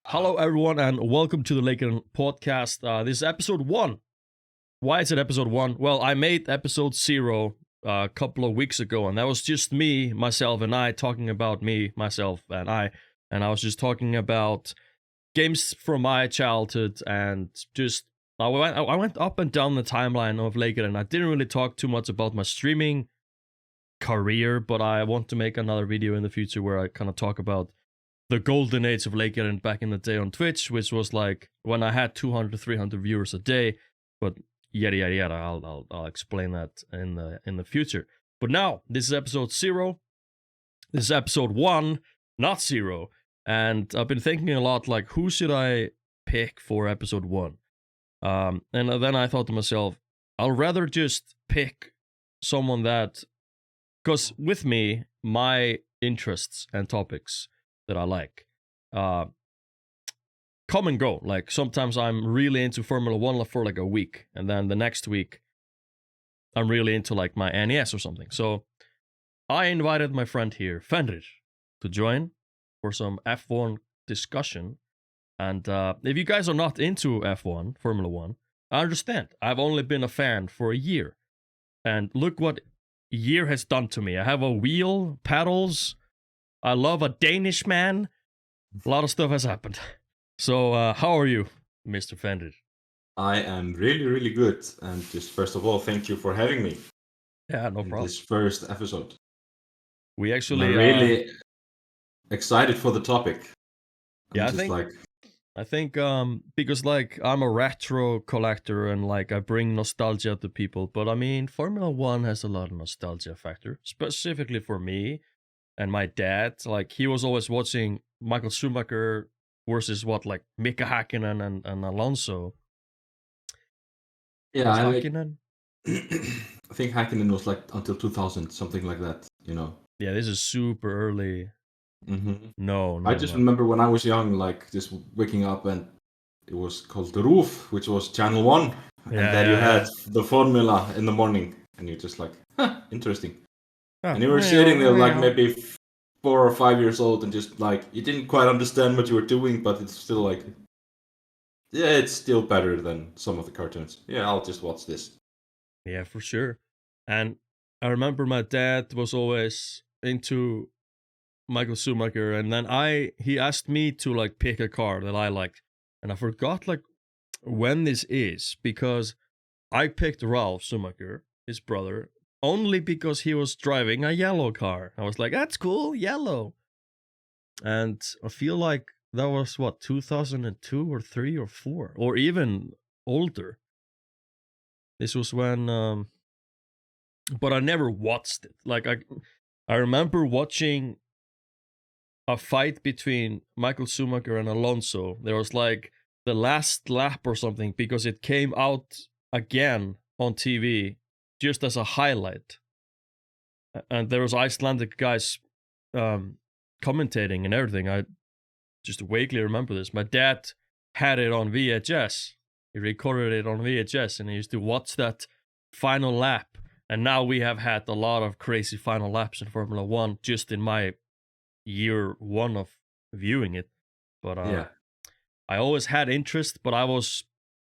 Hello, everyone, and welcome to the Leikjarinn podcast. This is episode 1. Why is it episode 1? Well, I made episode 0 a couple of weeks ago, and that was just me, myself, and I talking about me, myself, and I. And I was just talking about games from my childhood, and just I went up and down the timeline of Leikjarinn. I didn't really talk too much about my streaming career, but I want to make another video in the future where I kind of talk about the golden age of Leikjarinn back in the day on Twitch, which was like when I had 200, 300 viewers a day. But yada yada yada. I'll explain that in the future. But now this is episode 0. This is episode 1, not 0. And I've been thinking a lot, like, who should I pick for episode 1? And then I thought to myself, I'll rather just pick someone that, because with me, my interests and topics that I like come and go. Like, sometimes I'm really into Formula 1 for like a week, and then the next week I'm really into like my NES or something. So I invited my friend here, Fenrir, to join for some F1 discussion. And if you guys are not into F1, Formula 1, I understand. I've only been a fan for a year. And look what a year has done to me. I have a wheel, pedals, I love a Danish man. A lot of stuff has happened. So, how are you, Mr. Fenrir? I am really, really good. And just first of all, thank you for having me Yeah, no in problem. this first episode. We actually... I'm really excited for the topic. I think because like I'm a retro collector and like I bring nostalgia to people, but I mean Formula 1 has a lot of nostalgia factor, specifically for me. And my dad, like, he was always watching Michael Schumacher versus Mika Hakkinen and Alonso. Yeah, Hakkinen? I think Hakkinen was like until 2000, something like that, you know. Yeah, this is super early. Mm-hmm. No. I just remember when I was young, like just waking up and it was called The Roof, which was Channel 1. And then you had the Formula in the morning. And you're just like, interesting. And you were sitting there like maybe 4 or 5 years old and just like you didn't quite understand what you were doing, but it's still like, yeah, it's still better than some of the cartoons. Yeah, I'll just watch this. Yeah, for sure. And I remember my dad was always into Michael Schumacher, and then he asked me to like pick a car that I liked, and I forgot like when this is, because I picked Ralph Schumacher, his brother, only because he was driving a yellow car. I was like, that's cool, yellow. And I feel like that was 2002 or 3 or 4, or even older. This was when but I never watched it. Like I remember watching a fight between Michael Schumacher and Alonso. There was like the last lap or something, because it came out again on TV just as a highlight. And there was Icelandic guys commentating and everything. I just vaguely remember this. My dad had it on VHS. He recorded it on VHS, and he used to watch that final lap. And now we have had a lot of crazy final laps in Formula 1 just in my year 1 of viewing it. But I always had interest, but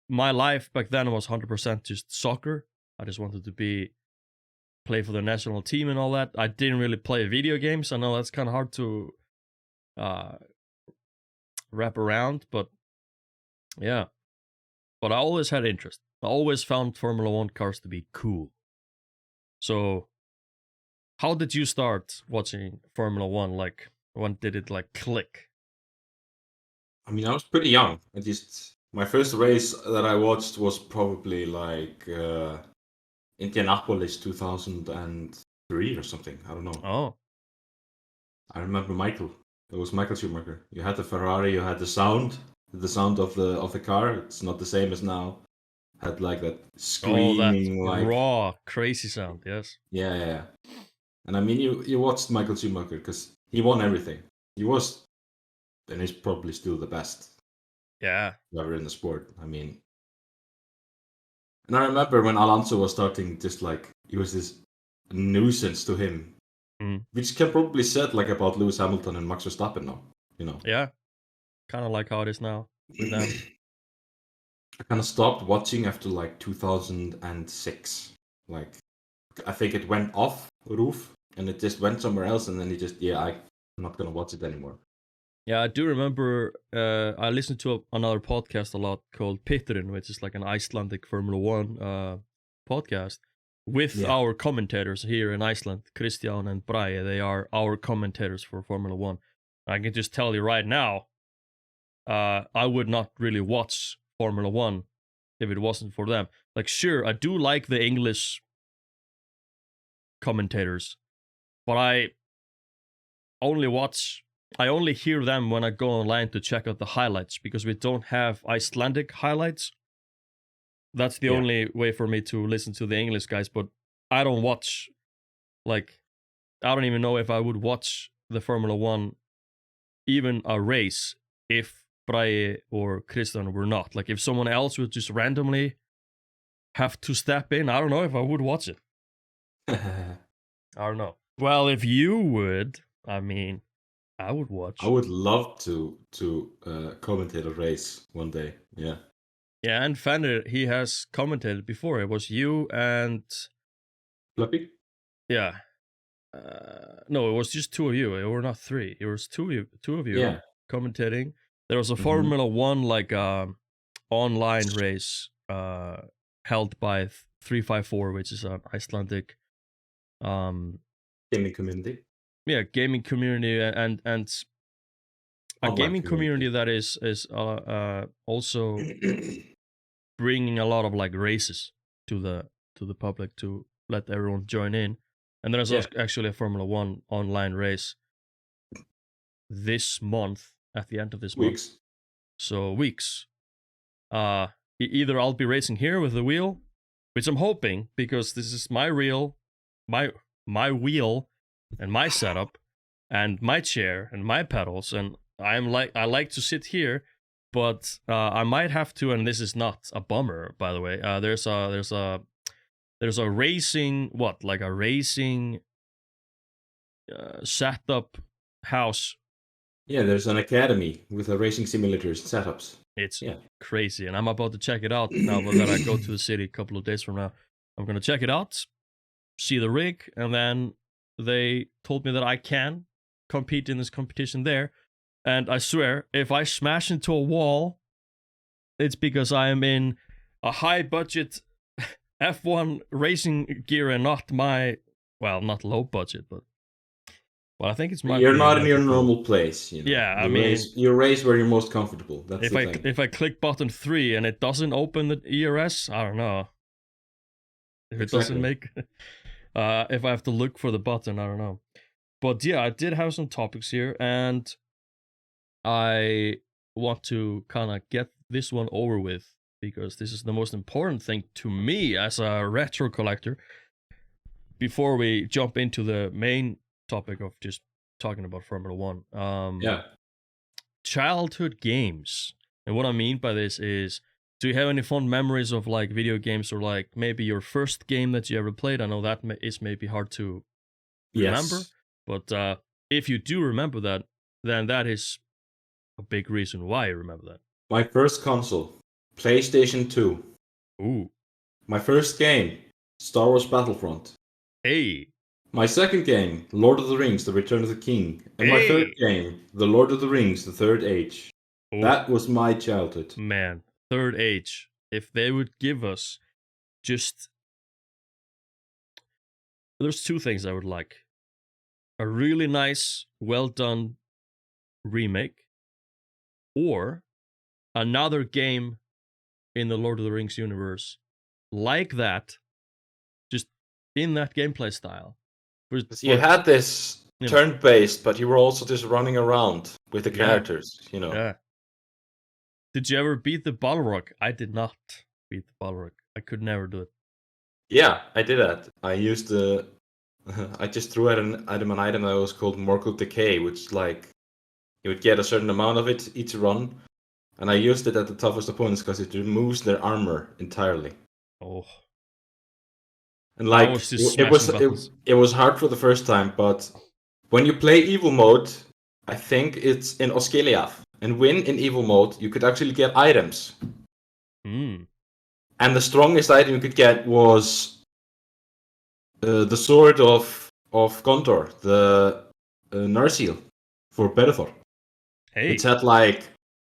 my life back then was 100% just soccer. I just wanted to play for the national team and all that. I didn't really play video games. I know that's kind of hard to wrap around, but yeah. But I always had interest. I always found Formula 1 cars to be cool. So, how did you start watching Formula 1? Like, when did it like click? I mean, I was pretty young. My first race that I watched was probably like Indianapolis 2003 or something. I don't know. Oh. I remember Michael. It was Michael Schumacher. You had the Ferrari, you had the sound of the car. It's not the same as now. Had like that screaming, that raw, crazy sound. Yes. Yeah. And I mean, you watched Michael Schumacher because he won everything. He was, and he's probably still the best. Yeah. Ever in the sport. I mean, and I remember when Alonso was starting, just like he was this nuisance to him, which can probably said like about Lewis Hamilton and Max Verstappen now. You know. Yeah. kind of like how it is now with them. I kind of stopped watching after like 2006. Like, I think it went off roof and it just went somewhere else, and then it just I'm not gonna watch it anymore. Yeah, I do remember. I listened to another podcast a lot called Pitturinn, which is like an Icelandic Formula One podcast with our commentators here in Iceland, Kristján and Bragi. They are our commentators for Formula One. I can just tell you right now, I would not really watch Formula One if it wasn't for them. Like, sure, I do like the English commentators, but I only hear them when I go online to check out the highlights, because we don't have Icelandic highlights. That's the only way for me to listen to the English guys, but I don't watch, like, I don't even know if I would watch the Formula One, even a race, if Bragi or Kristján were not. Like, if someone else would just randomly have to step in, I don't know if I would watch it. I don't know. Well, if you would, I mean, I would watch. I would love to commentate a race one day. Yeah. Yeah, and Fenrir, he has commentated before. It was you and Fluffy? Yeah. No, it was just two of you. It were not three. It was two of you commentating. There was a Formula One like online race held by 354, which is an Icelandic gaming community. Yeah, gaming community and a gaming community that is also bringing a lot of like races to the public to let everyone join in. And there's actually a Formula One online race this month, at the end of this month. So weeks. Either I'll be racing here with the wheel, which I'm hoping, because this is my wheel and my setup and my chair and my pedals, and I like to sit here, but I might have to, and this is not a bummer, by the way. There's a racing setup house. Yeah, there's an academy with a racing simulators setups. It's crazy, and I'm about to check it out now that I go to the city a couple of days from now. I'm gonna check it out, see the rig, and then they told me that I can compete in this competition there. And I swear, if I smash into a wall, it's because I am in a high budget F1 racing gear and not not low budget, but I think it's my. You're not in your normal place, you know. Yeah, I mean, you race where you're most comfortable. That's the thing. If I click button 3 and it doesn't open the ERS, I don't know. If it doesn't make, if I have to look for the button, I don't know. But yeah, I did have some topics here, and I want to kind of get this one over with, because this is the most important thing to me as a retro collector, before we jump into the main topic of just talking about Formula One. Childhood games. And what I mean by this is, do you have any fond memories of like video games, or like maybe your first game that you ever played? I know that is maybe hard to remember, but if you do remember that, then that is a big reason why you remember that. My first console, PlayStation 2. Ooh. My first game, Star Wars Battlefront. Hey. My second game, Lord of the Rings, The Return of the King. And my third game, The Lord of the Rings, The Third Age. Ooh. That was my childhood. Man, Third Age. If they would give us just... There's two things I would like. A really nice, well-done remake, or another game in the Lord of the Rings universe like that, just in that gameplay style. You had this turn-based, but you were also just running around with the characters, you know. Yeah. Did you ever beat the Balrog? I did not beat the Balrog. I could never do it. Yeah, I did that. I used the... I just threw at an item that was called Mortal Decay, which like you would get a certain amount of it each run, and I used it at the toughest opponents because it removes their armor entirely. Oh. And like it was hard for the first time, but when you play evil mode, I think it's in Osgiliath, and win in evil mode, you could actually get items. Mm. And the strongest item you could get was the sword of Gondor, the Narsil for Berethor. Hey. It's had like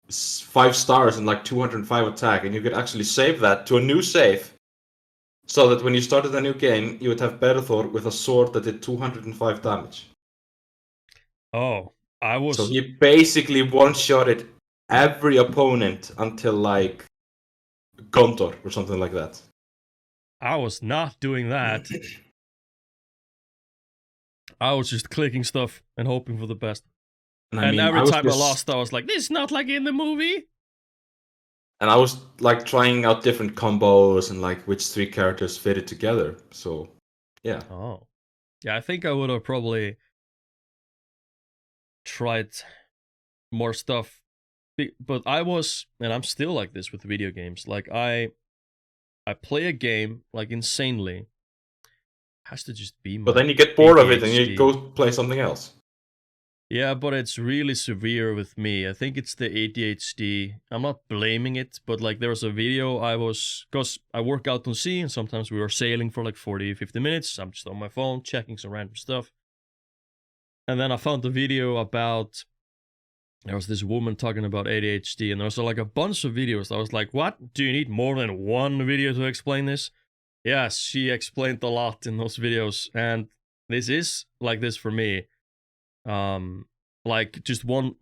5 stars and like 205 attack, and you could actually save that to a new save, so that when you started a new game, you would have Berethor with a sword that did 205 damage. Oh, So he basically one-shotted every opponent until like Gondor or something like that. I was not doing that. I was just clicking stuff and hoping for the best. And every time I lost, I was like, this is not like in the movie. And I was like trying out different combos and like which 3 characters fitted together. So, yeah. Oh. Yeah, I think I would have probably tried more stuff. But I was, and I'm still like this with video games. Like, I play a game, like, insanely. Has to just be my But then you get bored ADHD. of it and you go play something else. Yeah, but it's really severe with me. I think it's the ADHD. I'm not blaming it, but like there was a video because I work out on sea and sometimes we were sailing for like 40, 50 minutes. I'm just on my phone checking some random stuff. And then I found a video about, there was this woman talking about ADHD and there was like a bunch of videos. I was like, what? Do you need more than one video to explain this? Yes, she explained a lot in those videos. And this is like this for me. Like just one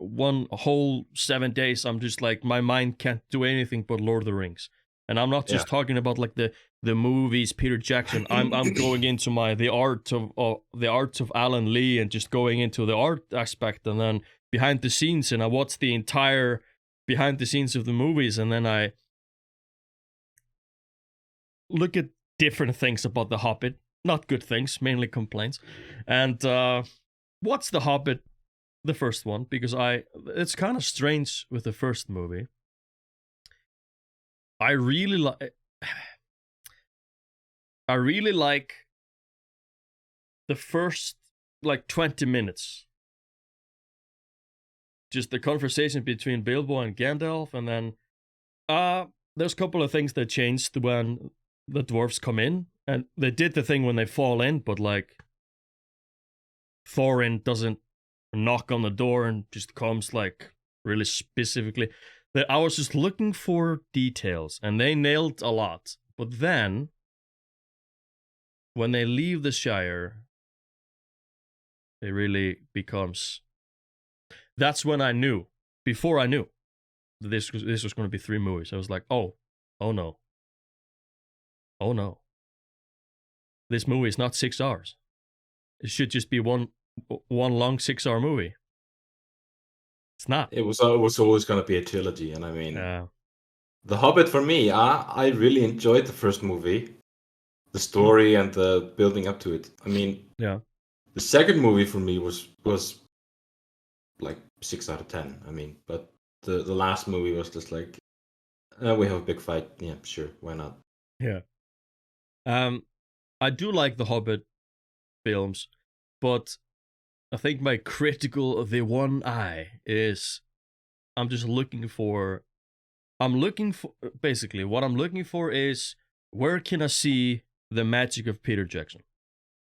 whole 7 days, I'm just like, my mind can't do anything but Lord of the Rings. And I'm not just talking about like the movies, Peter Jackson. I'm going into the art of Alan Lee and just going into the art aspect, and then behind the scenes, and I watch the entire behind the scenes of the movies, and then I look at different things about The Hobbit. Not good things, mainly complaints. And what's The Hobbit, the first one, because it's kind of strange with the first movie. I really like the first like 20 minutes. Just the conversation between Bilbo and Gandalf, and then there's a couple of things that changed when the dwarves come in, and they did the thing when they fall in, but like Thorin doesn't knock on the door and just comes like really specifically. That I was just looking for details and they nailed a lot. But then when they leave the Shire, it really becomes, that's when I knew, before I knew that this was going to be 3 movies. I was like, oh no. This movie is not 6 hours. It should just be one long 6-hour movie. It's not. It was always going to be a trilogy, and I mean, The Hobbit for me, I really enjoyed the first movie, the story and the building up to it. I mean, the second movie for me was like 6 out of 10. I mean, but the last movie was just like, we have a big fight. Yeah, sure, why not? Yeah. I do like the Hobbit films, but I think my critical of the one eye is basically what I'm looking for is, where can I see the magic of Peter Jackson?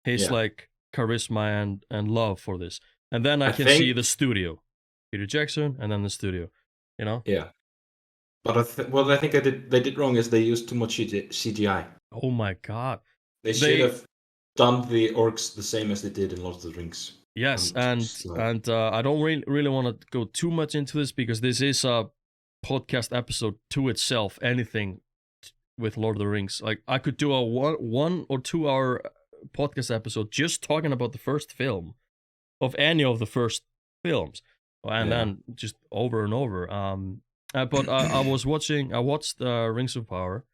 His like charisma and love for this. And then I can see the studio. Peter Jackson and then the studio, you know? Yeah. But I think they did wrong is they used too much CGI. Oh my god. They should have done the orcs the same as they did in Lord of the Rings. Yes, and I don't really want to go too much into this because this is a podcast episode to itself. Anything with Lord of the Rings, like I could do a 1 or 2 hour podcast episode just talking about the first film of any of the first films, and then just over and over. But I watched Rings of Power,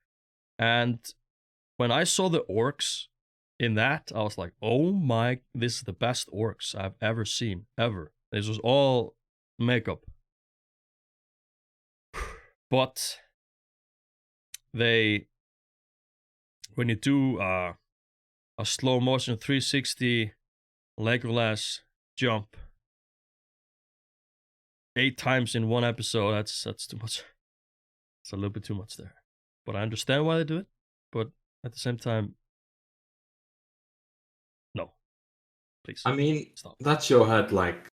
and when I saw the orcs in that, I was like, oh my, this is the best orcs I've ever seen, ever. This was all makeup. But when you do a slow motion 360 Legolas jump, 8 times in one episode, that's too much. It's a little bit too much there. But I understand why they do it. But at the same time, no. Please. I mean, stop. that show had like,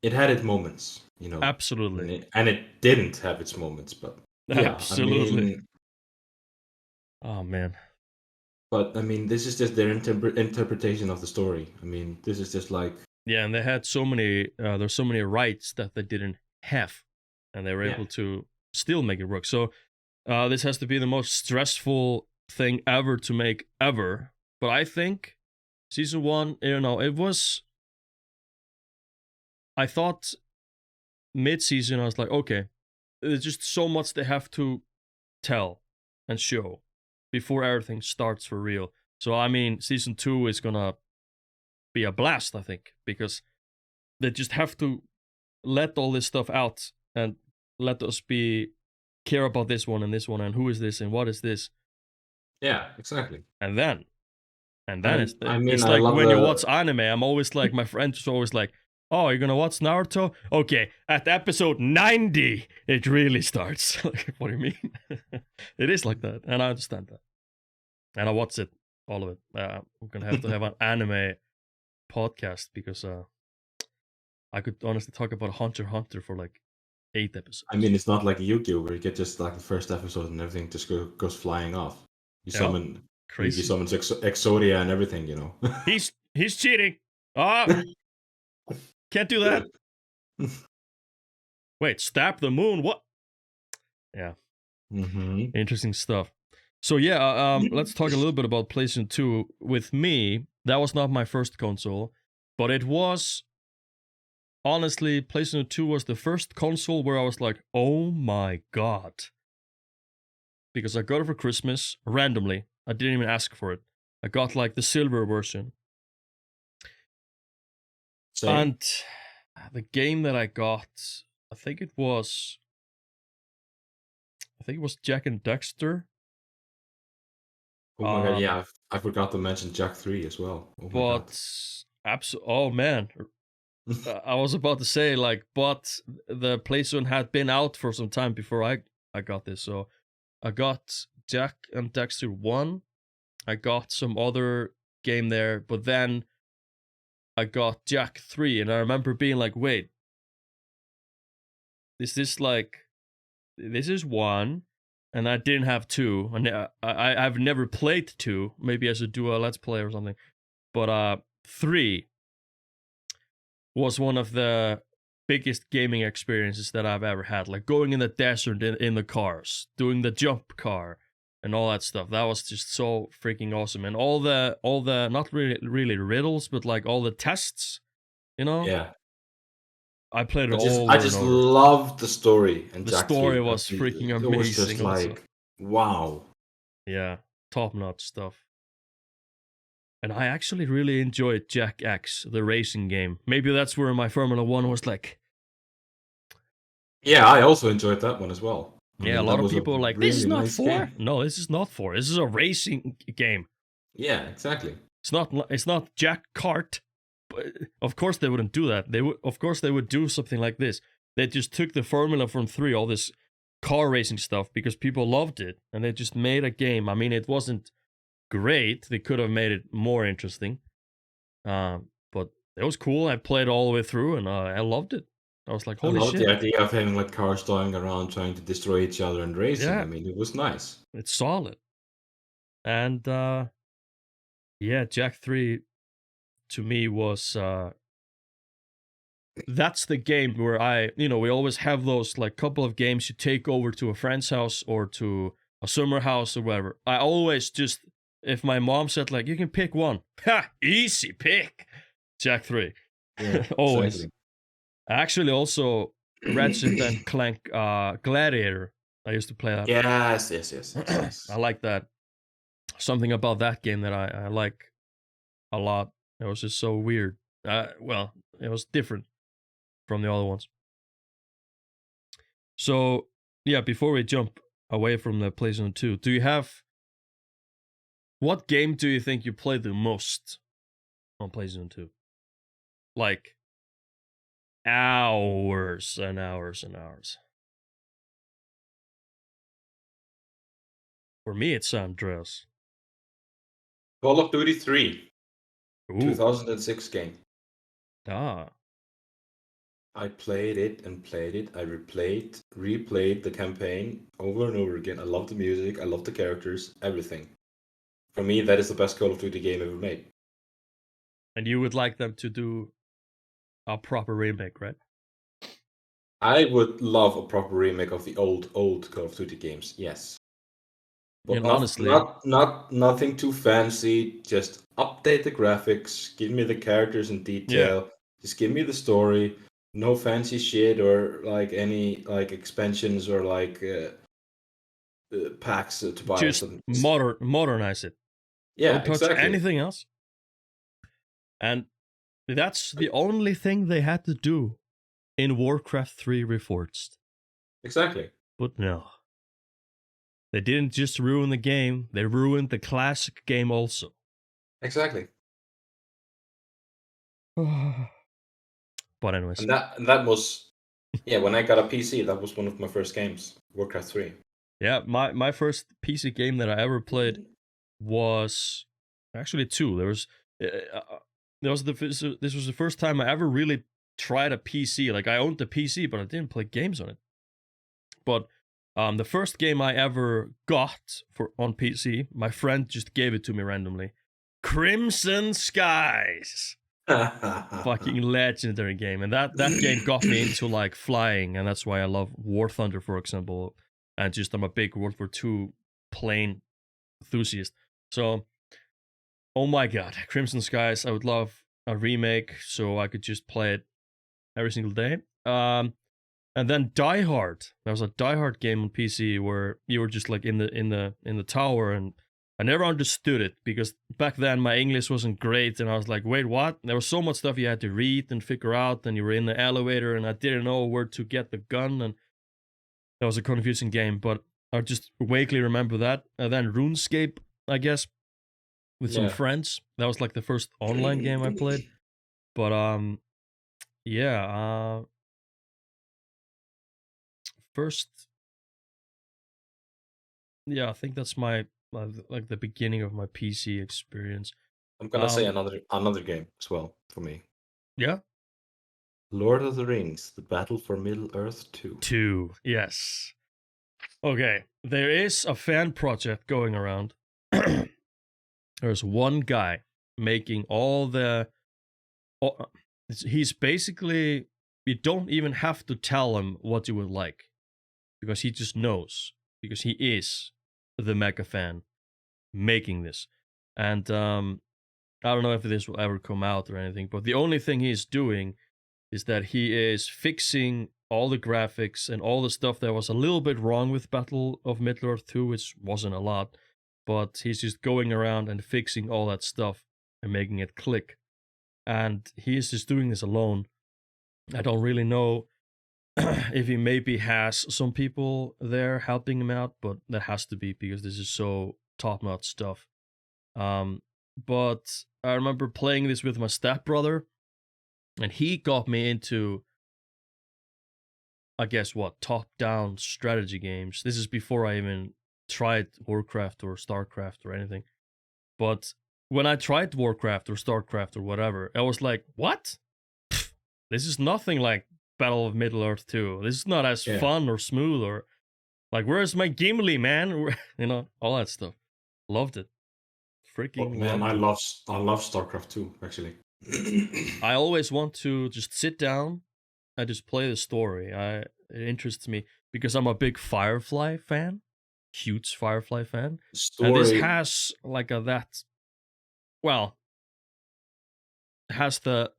it had its moments, you know. Absolutely. And it didn't have its moments, but yeah, Absolutely. I mean, oh man. but I mean, this is just their interpretation of the story. I mean, this is just like, yeah, and they had so many. There's so many rights that they didn't have, and they were able to still make it work. So this has to be the most stressful thing ever to make ever. But I think season 1, it was. I thought mid-season I was like, okay, there's just so much they have to tell and show before everything starts for real. So I mean, season 2 is gonna be a blast, I think, because they just have to let all this stuff out and let us care about this one and who is this and what is this. yeah, exactly. And then it's I like love when you watch anime, I'm always like, my friends is always like, oh, you're gonna watch Naruto? Okay, at episode 90, it really starts. Like, what do you mean? It is like that, and I understand that. And I watch it, all of it. I'm gonna have to have an anime podcast because I could honestly talk about Hunter x Hunter for like 8 episodes. I mean, it's not like Yu-Gi-Oh where you get just like the first episode and everything just goes flying off. You summon crazy. You summon Exodia and everything, you know. He's cheating. Can't do that. Wait, stab the moon? What? Yeah. Mm-hmm. Interesting stuff. So yeah, let's talk a little bit about PlayStation 2. With me, that was not my first console, but it was, honestly, PlayStation 2 was the first console where I was like, oh my god. Because I got it for Christmas, randomly. I didn't even ask for it. I got like the silver version. Same. And the game that I got, I think it was Jack and Dexter. Oh my god, yeah, I forgot to mention Jack 3 as well. Oh my god. Oh man. I was about to say, like, but the PlayStation had been out for some time before I got this. So I got Jack and Dexter 1. I got some other game there, but then I got Jack 3, and I remember being like, wait, is this like, this is 1, and I didn't have 2, and I've never played 2. Maybe I should do a Let's Play or something. But 3 was one of the biggest gaming experiences that I've ever had. Like going in the desert in the cars, doing the jump car, and all that stuff. That was just so freaking awesome. And all the not really riddles, but like all the tests, you know? Yeah. I played it I just loved the story, and the Jack story 3. was freaking amazing. It was just like, wow. Yeah, top notch stuff. And I actually really enjoyed Jack X, the racing game. Maybe that's where my Formula 1 was like. Yeah, I also enjoyed that one as well. A lot of people are like, this is not 4? Game. No, this is not 4. This is a racing game. Yeah, exactly. It's not Jack Kart. But of course they wouldn't do that. Of course they would do something like this. They just took the formula from 3, all this car racing stuff, because people loved it, and they just made a game. I mean, it wasn't great. They could have made it more interesting. But it was cool. I played all the way through, and I loved it. I was like, holy shit. I loved the idea of having like cars flying around trying to destroy each other and racing. Yeah. I mean, it was nice. It's solid. And Jack 3 to me was that's the game where we always have those like couple of games you take over to a friend's house or to a summer house or whatever. I always just, if my mom said like, you can pick one, easy pick, Jack 3. Yeah, always. Exactly. Actually, also Ratchet and Clank Gladiator. I used to play that. Yes. I like that. Something about that game that I like a lot. It was just so weird. Well, it was different from the other ones. So, yeah, before we jump away from the PlayStation 2, what game do you think you played the most on PlayStation 2? Like, hours and hours and hours. For me, it's San Andreas. Call of Duty 3, Ooh. 2006 game. Ah. I played it and played it. I replayed the campaign over and over again. I love the music. I love the characters. Everything. For me, that is the best Call of Duty game ever made. And you would like them to do a proper remake, right? I would love a proper remake of the old Call of Duty games. Yes. But honestly, nothing too fancy. Just update the graphics. Give me the characters in detail. Yeah. Just give me the story. No fancy shit or like any like expansions or like packs to buy. Just modernize it. Yeah, Don't touch exactly. anything else. And that's the only thing they had to do in Warcraft 3 Reforged. Exactly. But no. They didn't just ruin the game, they ruined the classic game also. Exactly. But anyways. And that was, yeah, when I got a PC, that was one of my first games, Warcraft 3. Yeah, my first PC game that I ever played was actually two. This was the first time I ever really tried a PC. Like I owned a PC, but I didn't play games on it. But the first game I ever got on PC, my friend just gave it to me randomly. Crimson Skies. Fucking legendary game. And that game got me into like flying, and that's why I love War Thunder, for example. And just I'm a big World War II plane enthusiast. So, oh my god, Crimson Skies, I would love a remake so I could just play it every single day. And then Die Hard. There was a Die Hard game on PC where you were just like in the tower, and I never understood it because back then my English wasn't great, and I was like, wait, what? There was so much stuff you had to read and figure out, and you were in the elevator, and I didn't know where to get the gun, and that was a confusing game, but I just vaguely remember that. And then RuneScape, I guess, with some friends. That was like the first online game I played. But yeah, first, yeah, I think that's my like the beginning of my PC experience. I'm gonna say another game as well for me. Yeah. Lord of the Rings: The Battle for Middle-earth 2. 2, yes. Okay, there is a fan project going around. There's one guy making he's basically, you don't even have to tell him what you would like, because he just knows, because he is the mega fan making this. And I don't know if this will ever come out or anything, but the only thing he's doing is that he is fixing all the graphics and all the stuff that was a little bit wrong with Battle of Middle-earth 2, which wasn't a lot, but he's just going around and fixing all that stuff and making it click. And he's just doing this alone. I don't really know if he maybe has some people there helping him out, but that has to be because this is so top-notch stuff. But I remember playing this with my stepbrother, and he got me into, I guess, top-down strategy games. This is before I even tried Warcraft or StarCraft or anything. But when I tried Warcraft or StarCraft or whatever, I was like, what? Pfft, this is nothing like Battle of Middle-earth 2. This is not as fun or smooth, or like, where's my Gimli, man? You know, all that stuff. Loved it. Freaking man, I love StarCraft 2, actually. I always want to just sit down and just play the story. It interests me because I'm a big Firefly fan, huge Firefly fan. And this has like it has the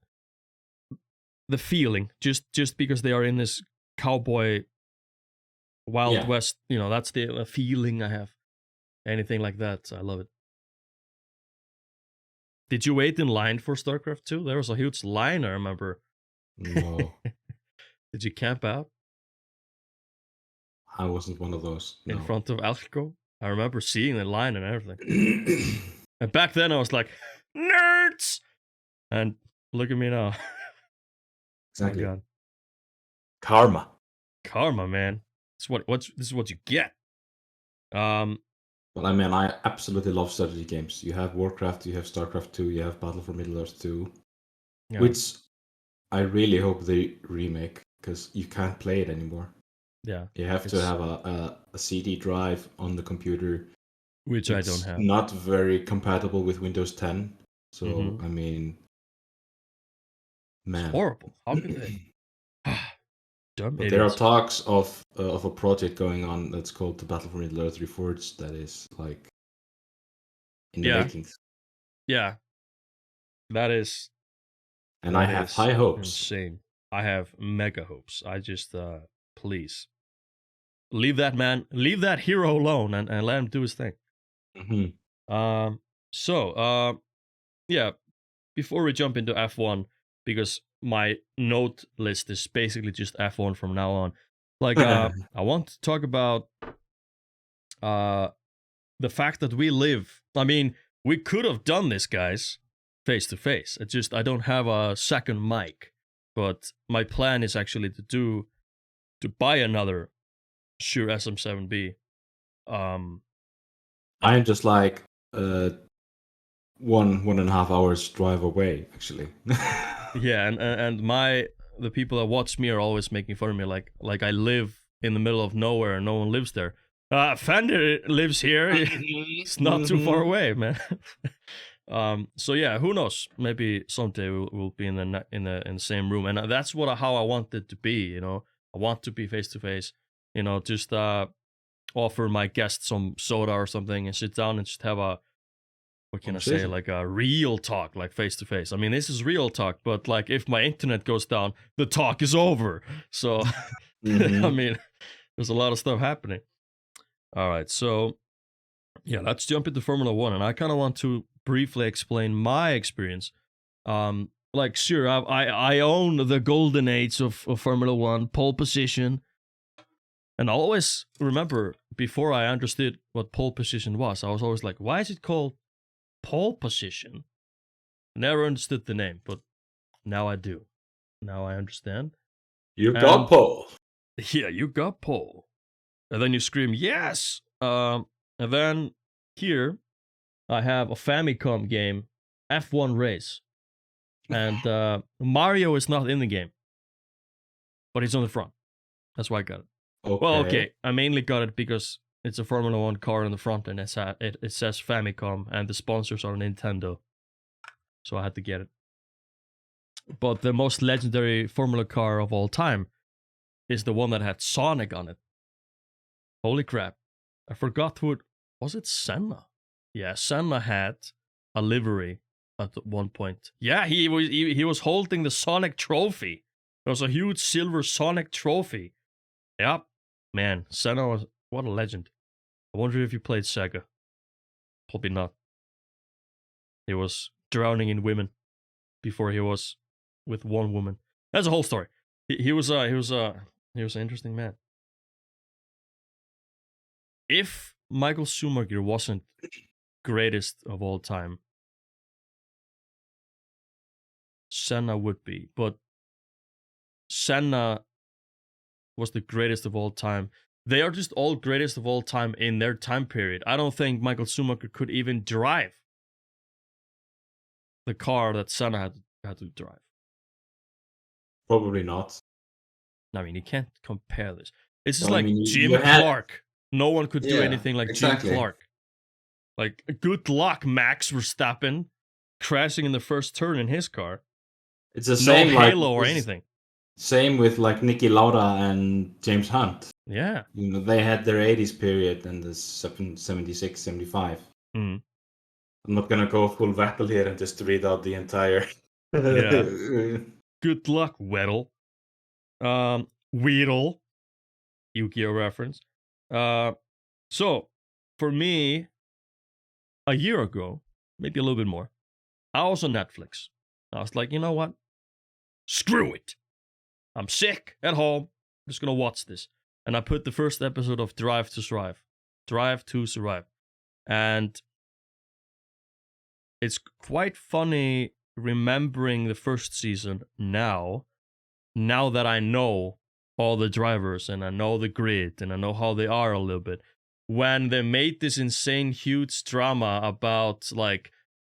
feeling just because they are in this cowboy Wild West. You know, that's the feeling I have. Anything like that, I love it. Did you wait in line for StarCraft 2? There was a huge line, I remember. No. Did you camp out? I wasn't one of those. In front of Alco? I remember seeing the line and everything. And back then I was like, nerds! And look at me now. Exactly. Karma. Karma, man. This is what you get. But I mean, I absolutely love strategy games. You have Warcraft, you have StarCraft 2, you have Battle for Middle-earth 2, Yeah. which I really hope they remake, because you can't play it anymore. Yeah. You have to have a CD drive on the computer. Which I don't have. Not very compatible with Windows 10. So, I mean, man. It's horrible. How could they? Dumb But idiots. there are talks of a project going on that's called the Battle for Middle-earth Reforged that is like in the makings. Yeah. That is. And I have high hopes. Insane. I have mega hopes. I just please leave that hero alone and let him do his thing. Mm-hmm. Yeah. Before we jump into F1, because my note list is basically just F1 from now on. Like, I want to talk about the fact that we live. I mean, we could have done this, guys, face to face. I don't have a second mic, but my plan is actually to buy another Shure SM7B. I'm just like 1.5 hours drive away, actually. Yeah, and the people that watch me are always making fun of me, like I live in the middle of nowhere and no one lives there. Fenrir lives here. It's not too far away, man. So yeah, who knows? Maybe someday we'll be in the same room, and that's how I want it to be. You know, I want to be face to face. You know, just offer my guests some soda or something and sit down and just have a, what can I say, like a real talk, like face to face. I mean, this is real talk, but like if my internet goes down, the talk is over. So, I mean, there's a lot of stuff happening. All right, so yeah, let's jump into Formula One, and I kind of want to briefly explain my experience. Like, sure, I own the golden age of Formula One, pole position, and I always remember before I understood what pole position was, I was always like, why is it called pole position? Never understood the name, but now I do. Now I understand. You got pole. Yeah, you got pole. And then you scream, yes! And then here, I have a Famicom game, F1 Race. And Mario is not in the game, but he's on the front. That's why I got it. Okay. Well, okay, I mainly got it because it's a Formula One car on the front, and it says Famicom, and the sponsors are Nintendo. So I had to get it. But the most legendary Formula car of all time is the one that had Sonic on it. Holy crap. I forgot who it was. It Senna? Yeah, Senna had a livery at one point. Yeah, he was holding the Sonic trophy. There was a huge silver Sonic trophy. Yep. Man, Senna was, what a legend. I wonder if you played Sega. Probably not. He was drowning in women before he was with one woman. That's a whole story. He was an interesting man. If Michael Schumacher wasn't greatest of all time, Senna would be. But Senna was the greatest of all time. They are just all greatest of all time in their time period. I don't think Michael Schumacher could even drive the car that Senna had to drive. Probably not. I mean, you can't compare this. It's just like Jim Clark. No one could do anything like Jim Clark. Like, good luck, Max Verstappen, crashing in the first turn in his car. It's the same, no halo or anything. Same with like Niki Lauda and James Hunt. Yeah. You know, they had their 80s period and the 76, 75. Mm-hmm. I'm not gonna go full Vettel here and just read out the entire. Yeah. Good luck, Weddle. Weedle. Yu-Gi-Oh reference. So, for me, a year ago, maybe a little bit more, I was on Netflix. I was like, you know what? Screw it. I'm sick at home. I'm just gonna watch this. And I put the first episode of Drive to Survive. And it's quite funny remembering the first season now that I know all the drivers, and I know the grid, and I know how they are a little bit. When they made this insane, huge drama about, like,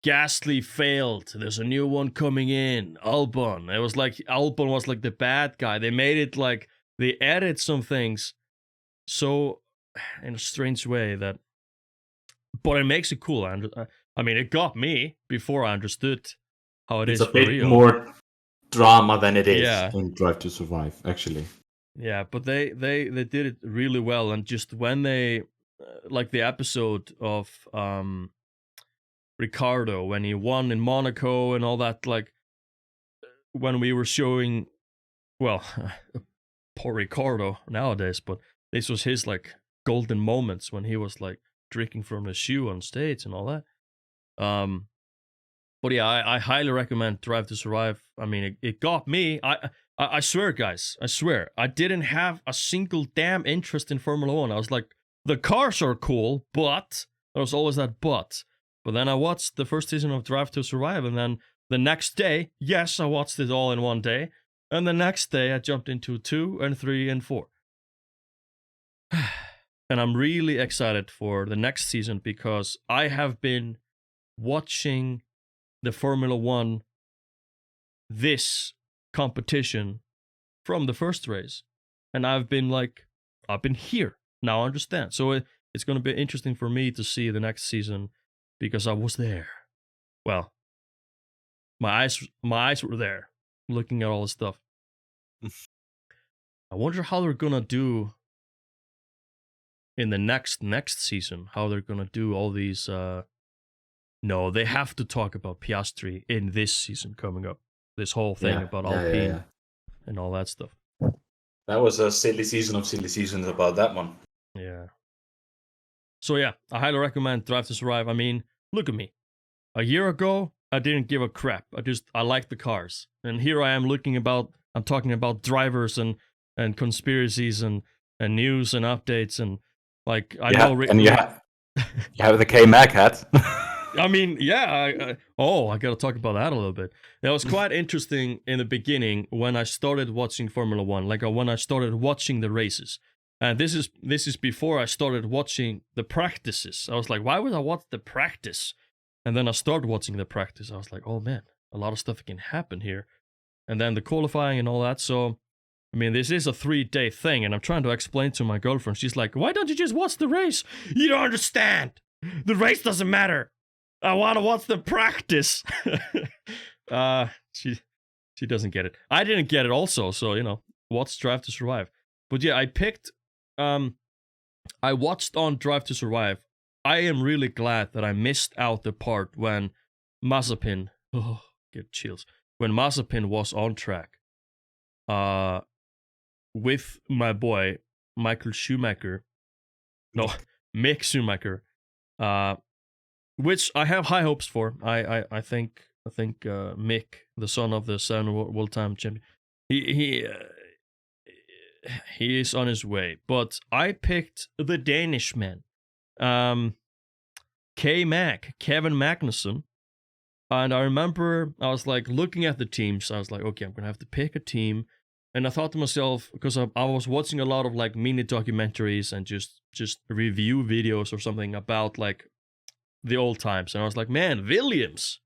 Gasly failed, there's a new one coming in, Albon. It was like Albon was like the bad guy. They made it like they added some things so in a strange way that, but it makes it cool. I mean, it got me before I understood how it's a for bit real. more drama than it is Yeah. in Drive to Survive, actually. Yeah, but they did it really well, and just when they like the episode of Ricardo when he won in Monaco and all that, like when we were showing, well, poor Ricardo nowadays, but this was his like golden moments when he was like drinking from the shoe on stage and all that. But yeah, I highly recommend Drive to Survive. I mean, it got me. I swear, guys, I swear, I didn't have a single damn interest in Formula One. I was like, the cars are cool, but there was always that but. But then I watched the first season of Drive to Survive, and then the next day, yes, I watched it all in one day, and the next day I jumped into 2 and 3 and 4. And I'm really excited for the next season because I have been watching the Formula One, this competition, from the first race. And I've been here. Now I understand. So it's going to be interesting for me to see the next season because I was there. Well, my eyes were there looking at all this stuff. I wonder how they're going to do in the next season, how they're going to do all these no, they have to talk about Piastri in this season coming up. This whole thing about Alpine and all that stuff. That was a silly season of silly seasons about that one. Yeah. So yeah, I highly recommend Drive to Survive. I mean, look at me. A year ago, I didn't give a crap. I liked the cars. And here I am I'm talking about drivers and conspiracies and news and updates and like I know. And you have the K-Mac hat. I mean, yeah. I got to talk about that a little bit. It was quite interesting in the beginning when I started watching Formula One, like when I started watching the races. And this is before I started watching the practices. I was like, why would I watch the practice? And then I started watching the practice. I was like, oh man, a lot of stuff can happen here. And then the qualifying and all that. So, I mean, this is a 3-day thing, and I'm trying to explain to my girlfriend. She's like, why don't you just watch the race? You don't understand. The race doesn't matter. I want to watch the practice. She doesn't get it. I didn't get it also, so, watch Drive to Survive. But yeah, I watched on Drive to Survive. I am really glad that I missed out the part when Mazepin, get chills, when Mazepin was on track with my boy, Mick Schumacher, which I have high hopes for. I think Mick, the son of the 7 world time champion, he is on his way. But I picked the Danishman, Kevin Magnussen, and I remember I was like looking at the teams. I was like, okay, I'm gonna have to pick a team. And I thought to myself, because I was watching a lot of like mini documentaries and just review videos or something about like the old times, and I was like, man, Williams.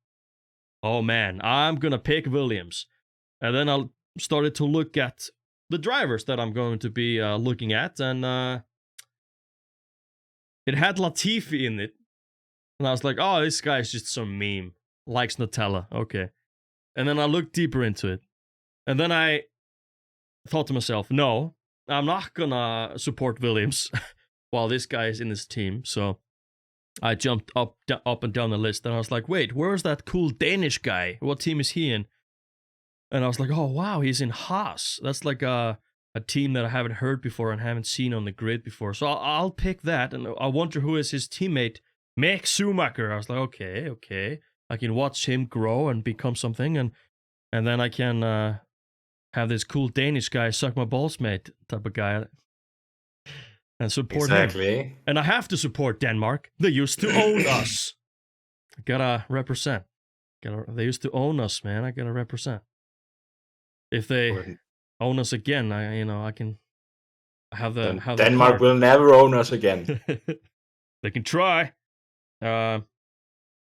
Oh man, I'm gonna pick Williams. And then I started to look at the drivers that I'm going to be looking at, and it had Latifi in it, and I was like, oh, this guy is just some meme, likes Nutella, okay. And then I looked deeper into it, and then I thought to myself, no, I'm not gonna support Williams while this guy is in his team. So I jumped up and down the list, and I was like, wait, where's that cool Danish guy? What team is he in? And I was like, oh wow, he's in Haas. That's like a team that I haven't heard before and haven't seen on the grid before. So I'll pick that, and I wonder who is his teammate, Mick Schumacher. I was like, okay, I can watch him grow and become something, and then I can have this cool Danish guy suck my balls, mate, type of guy, and support him. And I have to support Denmark. They used to own us. I gotta represent. They used to own us, man. I gotta represent. If they own us again, I can have the Denmark will never own us again. They can try. So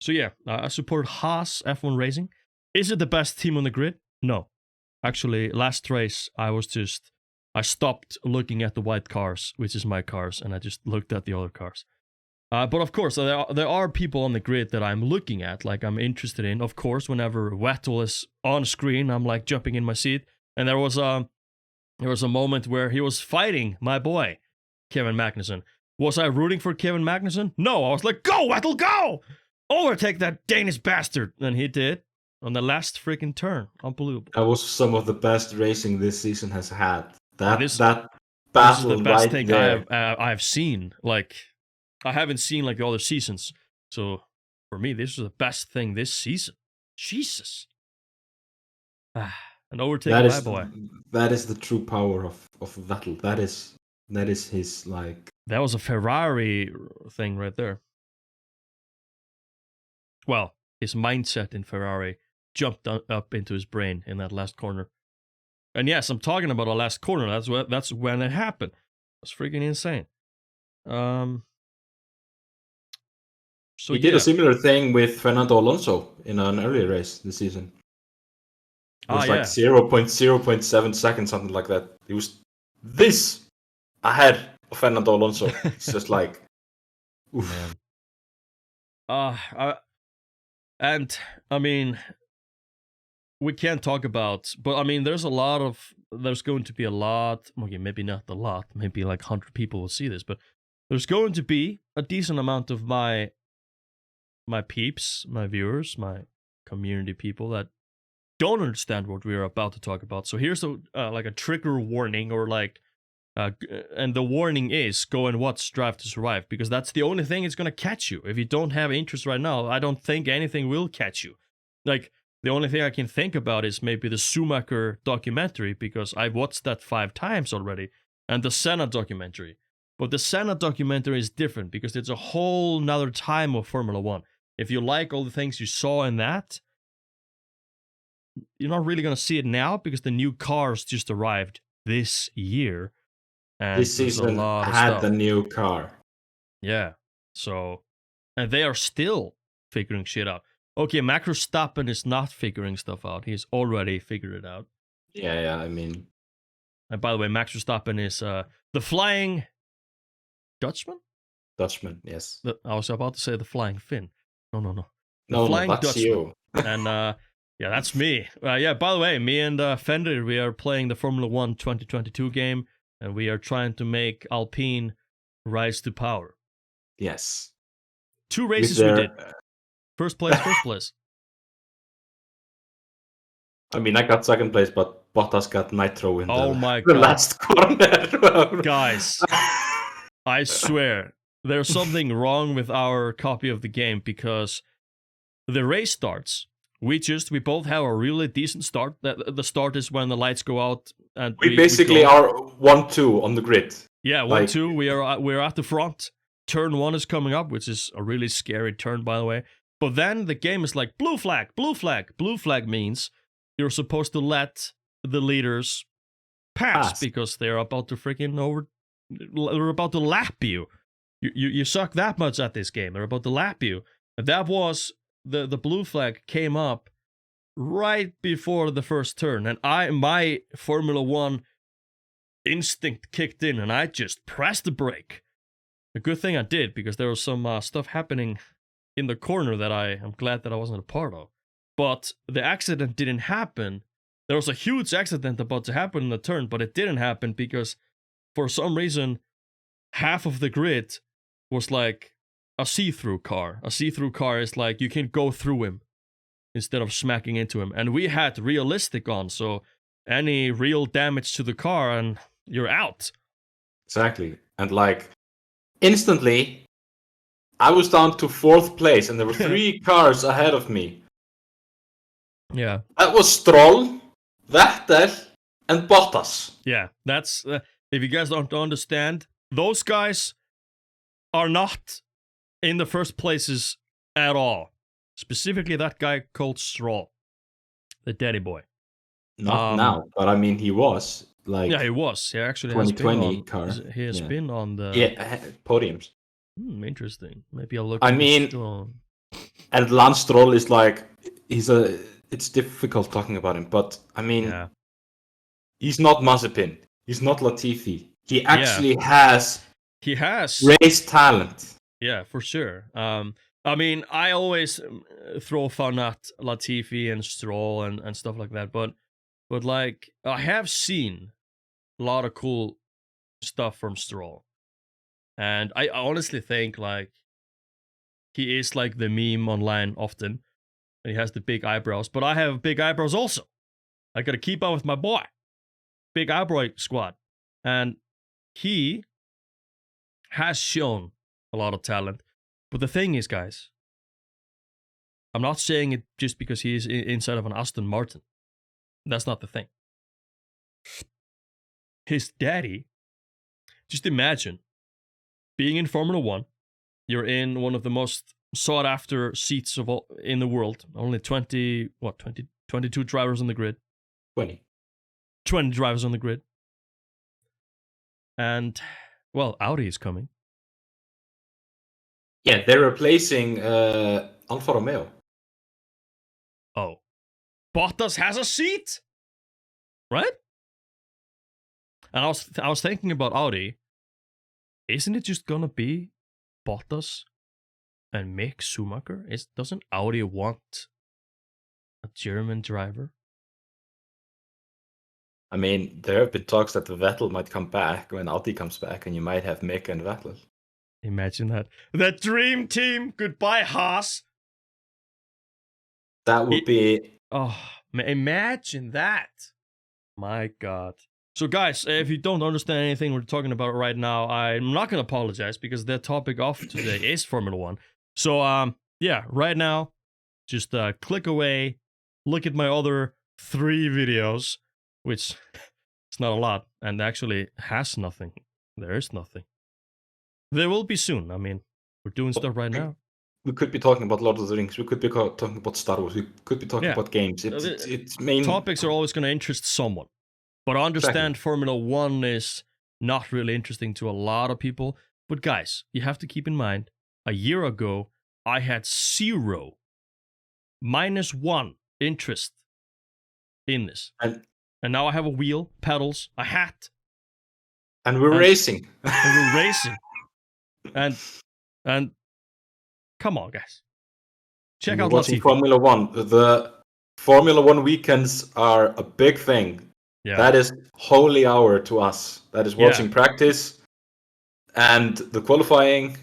yeah, I support Haas F1 Racing. Is it the best team on the grid? No. Actually, last race I stopped looking at the white cars, which is my cars, and I just looked at the other cars. But of course, there are people on the grid that I'm looking at, like I'm interested in. Of course, whenever Vettel is on screen, I'm like jumping in my seat. And there was a moment where he was fighting my boy, Kevin Magnussen. Was I rooting for Kevin Magnussen? No, I was like, go, Vettel, go! Overtake that Danish bastard! And he did on the last freaking turn. Unbelievable. That was some of the best racing this season has had. That This battle is the best right thing there. I've seen. Like, I haven't seen like the other seasons. So for me, this was the best thing this season. Jesus. And overtaking my boy. That is the true power of Vettel. That is his like. That was a Ferrari thing right there. Well, his mindset in Ferrari jumped up into his brain in that last corner. And yes, I'm talking about a last corner. That's when it happened. It's freaking insane. So He did a similar thing with Fernando Alonso in an earlier race this season. It was like 0.7 seconds, something like that. He was this ahead of Fernando Alonso. It's just like, oof. And I mean, we can't talk about, but I mean, there's going to be a lot, okay, maybe not a lot, maybe like 100 people will see this, but there's going to be a decent amount of my peeps, my viewers, my community people that don't understand what we're about to talk about. So here's like a trigger warning, or like, and the warning is go and watch Drive to Survive, because that's the only thing it's going to catch you. If you don't have interest right now, I don't think anything will catch you. Like, the only thing I can think about is maybe the Schumacher documentary, because I've watched that 5 times already, and the Senna documentary. But the Senna documentary is different because it's a whole nother time of Formula 1. If you like all the things you saw in that, you're not really going to see it now because the new cars just arrived this year. And this season had the new car. Yeah. So, and they are still figuring shit out. Okay, Max Verstappen is not figuring stuff out. He's already figured it out. Yeah, I mean. And by the way, Max Verstappen is the Flying Dutchman? Dutchman, yes. I was about to say the Flying Finn. No. The Flying that's Dutchman. You. And yeah, that's me. Yeah, by the way, me and Fenrir, we are playing the Formula 1 2022 game, and we are trying to make Alpine rise to power. Yes. 2 races we did. First place. I mean, I got second place, but Bottas got nitro in the God. Last corner. Guys, I swear, there's something wrong with our copy of the game, because the race starts. We both have a really decent start. The start is when the lights go out, and we basically are 1-2 on the grid. Yeah, 1-2. We're at the front. Turn 1 is coming up, which is a really scary turn, by the way. But then the game is like blue flag. Blue flag means you're supposed to let the leaders pass. Because they're about to they're about to lap you. You suck that much at this game. They're about to lap you. And that was the blue flag came up right before the first turn, and my Formula 1 instinct kicked in, and I just pressed the brake. A good thing I did, because there was some stuff happening in the corner that I'm glad that I wasn't a part of. But the accident didn't happen. There was a huge accident about to happen in the turn, but it didn't happen because for some reason half of the grid was like a see-through car. A see-through car is like you can go through him instead of smacking into him. And we had realistic on, so any real damage to the car and you're out. Exactly. And like instantly, I was down to 4th place and there were 3 cars ahead of me. Yeah. That was Stroll, Vettel, and Bottas. Yeah, that's, if you guys don't understand, those guys are not in the first places at all. Specifically that guy called Stroll, the daddy boy. Not now, but I mean he was like Yeah, he was. He actually has been 2020 on. car. He has Yeah. been on the. Yeah, podiums. Interesting. Maybe I'll look. I at mean, this show. and Lance Stroll is like it's difficult talking about him, but I mean, Yeah. he's not Mazepin. He's not Latifi. He Yeah. actually has He has. race talent. Yeah, for sure. I mean, I always throw fun at Latifi and Stroll and stuff like that, but like I have seen a lot of cool stuff from Stroll, and I honestly think like he is like the meme online often. And he has the big eyebrows, but I have big eyebrows also. I gotta keep up with my boy, big eyebrow squad, and he has shown a lot of talent. But the thing is, guys, I'm not saying it just because he is inside of an Aston Martin. That's not the thing. His daddy, just imagine being in Formula One. You're in one of the most sought after seats of all in the world. Only 22 drivers on the grid. 20 drivers on the grid. And, well, Audi is coming. Yeah, they're replacing Alfa Romeo. Oh. Bottas has a seat? Right? And I was thinking about Audi. Isn't it just gonna be Bottas and Mick Schumacher? Doesn't Audi want a German driver? I mean, there have been talks that Vettel might come back when Audi comes back, and you might have Mick and Vettel. Imagine that. That dream team. Goodbye, Haas. That would be... Oh, imagine that. My God. So, guys, if you don't understand anything we're talking about right now, I'm not going to apologize because the topic of today is Formula One. So, yeah, right now, just click away, look at my other 3 videos, which is not a lot, and actually has nothing. There is nothing. There will be soon. I mean, we're doing stuff right now. We could be talking about Lord of the Rings. We could be talking about Star Wars. We could be talking about games. It's main topics are always going to interest someone. But I understand Formula One is not really interesting to a lot of people. But guys, you have to keep in mind, a year ago, I had 0, -1 interest in this. And now I have a wheel, pedals, a hat. And we're racing. And we're racing. And come on, guys. Check out watching Latifi. Formula One. The Formula One weekends are a big thing. Yeah. That is holy hour to us. That is watching practice and the qualifying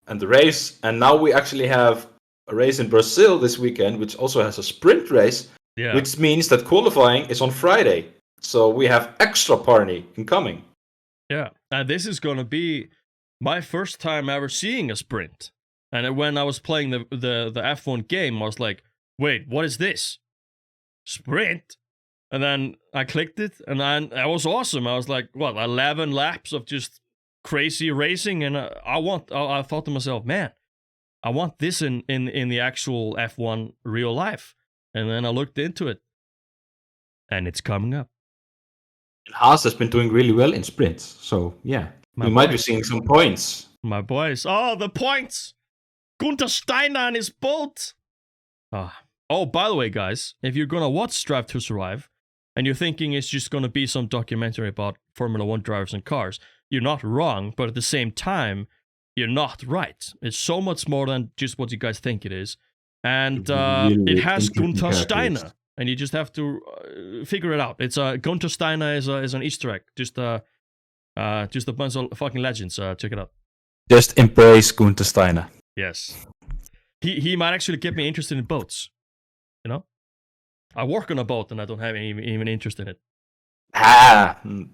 and the race. And now we actually have a race in Brazil this weekend, which also has a sprint race, which means that qualifying is on Friday. So we have extra party incoming. Yeah, and this is going to be my first time ever seeing a sprint. And when I was playing the F1 game, I was like, wait, what is this? Sprint? And then I clicked it, and that was awesome. I was like, what, 11 laps of just crazy racing? And I thought to myself, man, I want this in the actual F1 real life. And then I looked into it, and it's coming up. Haas has been doing really well in sprints, so yeah, we might be seeing some points. My boys, the points! Gunther Steiner and his boat! Oh, by the way, guys, if you're gonna watch Drive to Survive, and you're thinking it's just gonna be some documentary about Formula One drivers and cars, you're not wrong, but at the same time, you're not right. It's so much more than just what you guys think it is. And really it has Gunther Steiner, and you just have to figure it out. It's Gunther Steiner is an Easter egg. Just a bunch of fucking legends. Check it out. Just embrace Gunther Steiner. Yes. He might actually get me interested in boats. You know? I work on a boat and I don't have even interest in it. Kevin.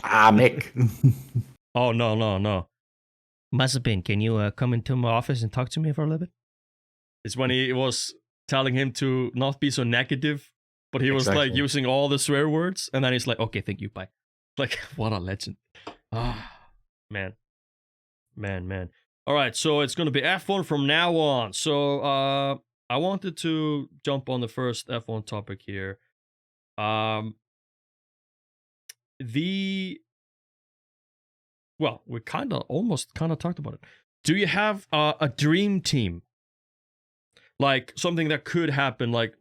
Mick. Oh, no. Mazepin, can you come into my office and talk to me for a little bit? It's when he was telling him to not be so negative, but he was like using all the swear words, and then he's like, okay, thank you, bye. Like, what a legend. Man. All right, so it's going to be F1 from now on. So I wanted to jump on the first F1 topic here. Um, well, we almost talked about it. Do you have a dream team? Like something that could happen, like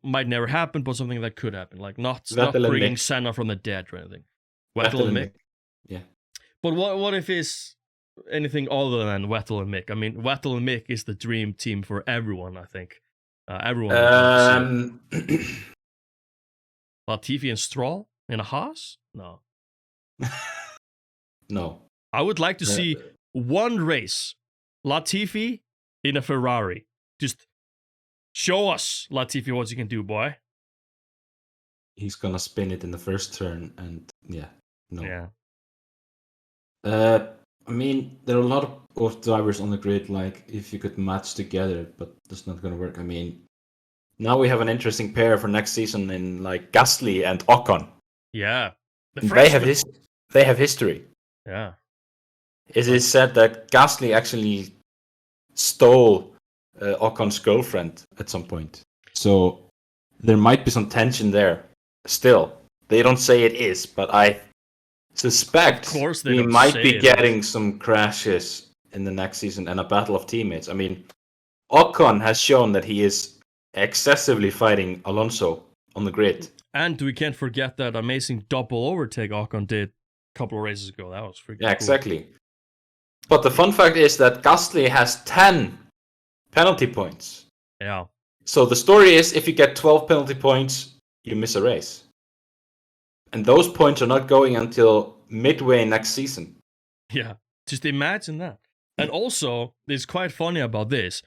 might never happen, but something that could happen, like not Vettel and bringing Mick. Senna from the dead or anything. Vettel And and Mick. Mick. Yeah. But what if it's anything other than Vettel and Mick? I mean, Vettel and Mick is the dream team for everyone. I think everyone would love to see it. Latifi and Stroll in a Haas? No. No. I would like to see one race. Latifi in a Ferrari. Just show us, Latifi, what you can do, boy. He's gonna spin it in the first turn, and no. Yeah. I mean, there are a lot of drivers on the grid. Like, if you could match together, but that's not gonna work. I mean, now we have an interesting pair for next season in like Gasly and Ocon. Yeah. They have history. Yeah. It is said that Gasly actually stole Ocon's girlfriend at some point. So there might be some tension there. Still, they don't say it is, but I suspect we might be getting some crashes in the next season and a battle of teammates. I mean, Ocon has shown that he is excessively fighting Alonso on the grid. And we can't forget that amazing double overtake Ocon did a couple of races ago. That was freaking cool. Exactly. But the fun fact is that Gasly has 10 penalty points. Yeah. So the story is, if you get 12 penalty points, you miss a race. And those points are not going until midway next season. Yeah, just imagine that. And also, it's quite funny about this.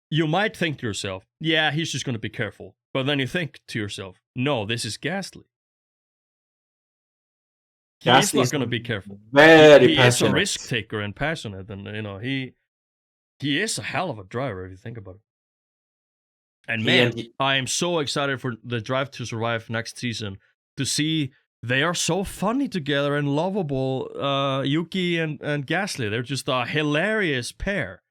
You might think to yourself, yeah, he's just going to be careful. But then you think to yourself, no, this is Gasly. He's not going to be careful. He is a risk taker and passionate. And, he is a hell of a driver if you think about it. And man, I am so excited for the Drive to Survive next season to see they are so funny together and lovable. Yuki and Gasly, they're just a hilarious pair.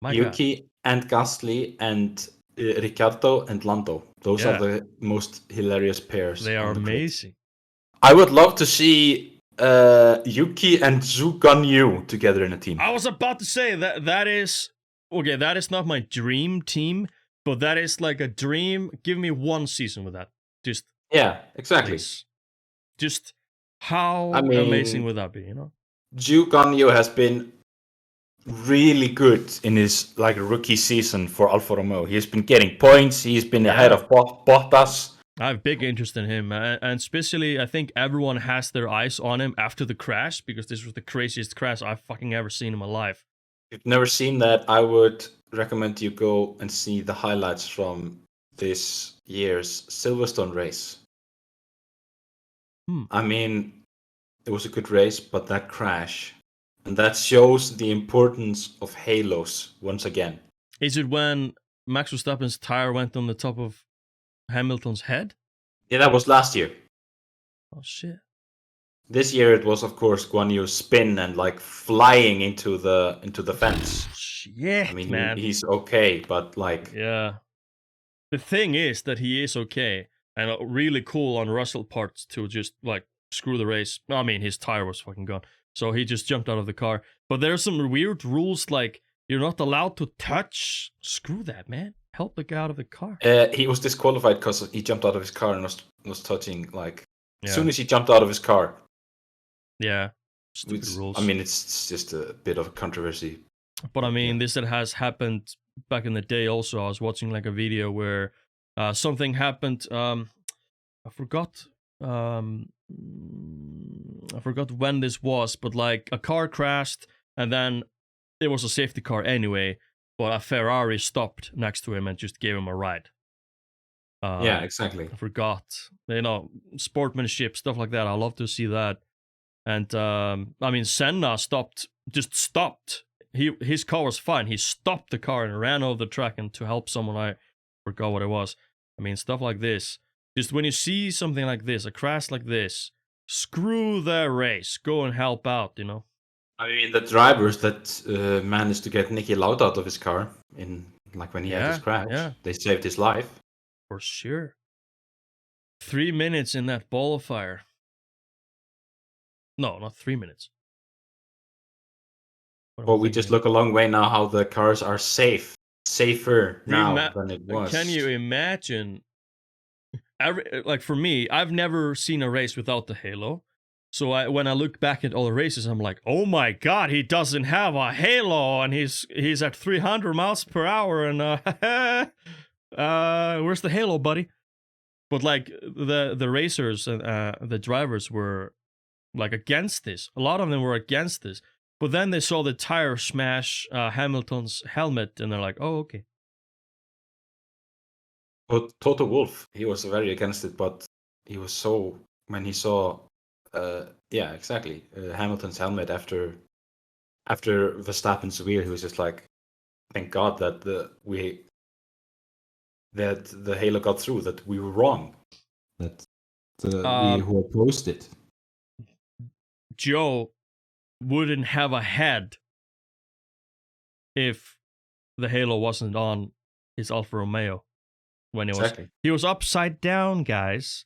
Yuki and Gasly and Ricciardo and Lando. Those are the most hilarious pairs. They are amazing. I would love to see Yuki and Zhu Guanyu together in a team. I was about to say that is okay. That is not my dream team, but that is like a dream. Give me one season with that. Just exactly. Please. Just how amazing would that be? Zhu Guanyu has been really good in his rookie season for Alfa Romeo. He's been getting points. He's been ahead of Bottas. I have big interest in him, and especially I think everyone has their eyes on him after the crash, because this was the craziest crash I've fucking ever seen in my life. If you've never seen that, I would recommend you go and see the highlights from this year's Silverstone race. I mean, it was a good race, but that crash, and that shows the importance of halos once again. Is it when Max Verstappen's tire went on the top of Hamilton's head? Yeah, that was last year. Oh shit. This year it was, of course, Guan Yu's spin and flying into the fence. Shit, I mean, man. He's okay, but yeah. The thing is that he is okay, and really cool on Russell parts to just screw the race. I mean, his tire was fucking gone, so he just jumped out of the car. But there's some weird rules you're not allowed to touch. Screw that, man. Help the guy out of the car. He was disqualified because he jumped out of his car and was touching as soon as he jumped out of his car. Yeah, stupid rules. I mean, it's just a bit of a controversy. But I mean, this has happened back in the day. Also, I was watching a video where something happened. I forgot. I forgot when this was, but a car crashed, and then it was a safety car anyway. But a Ferrari stopped next to him and just gave him a ride. Yeah, exactly. I forgot. Sportsmanship, stuff like that. I love to see that. And I mean, Senna just stopped. His car was fine. He stopped the car and ran over the track and to help someone. I forgot what it was. I mean, stuff like this. Just when you see something like this, a crash like this, screw the race. Go and help out, I mean, the drivers that managed to get Niki Lauda out of his car when he had his crash, they saved his life. For sure. 3 minutes in that ball of fire. No, not 3 minutes. Well, we just look a long way now how the cars are safer now than it was. Can you imagine? Like for me, I've never seen a race without the halo. So when I look back at all the races, I'm like, oh my god, he doesn't have a halo, and he's at 300 miles per hour, and where's the halo, buddy? But like the racers and the drivers were like against this. A lot of them were against this. But then they saw the tire smash Hamilton's helmet, and they're like, oh, okay. But Toto Wolff, he was very against it, but he was so, when he saw, Hamilton's helmet after Verstappen's wheel, he was just like, thank God that the halo got through, that we were wrong, that we who opposed it. Joe wouldn't have a head if the halo wasn't on his Alfa Romeo when he was upside down, guys,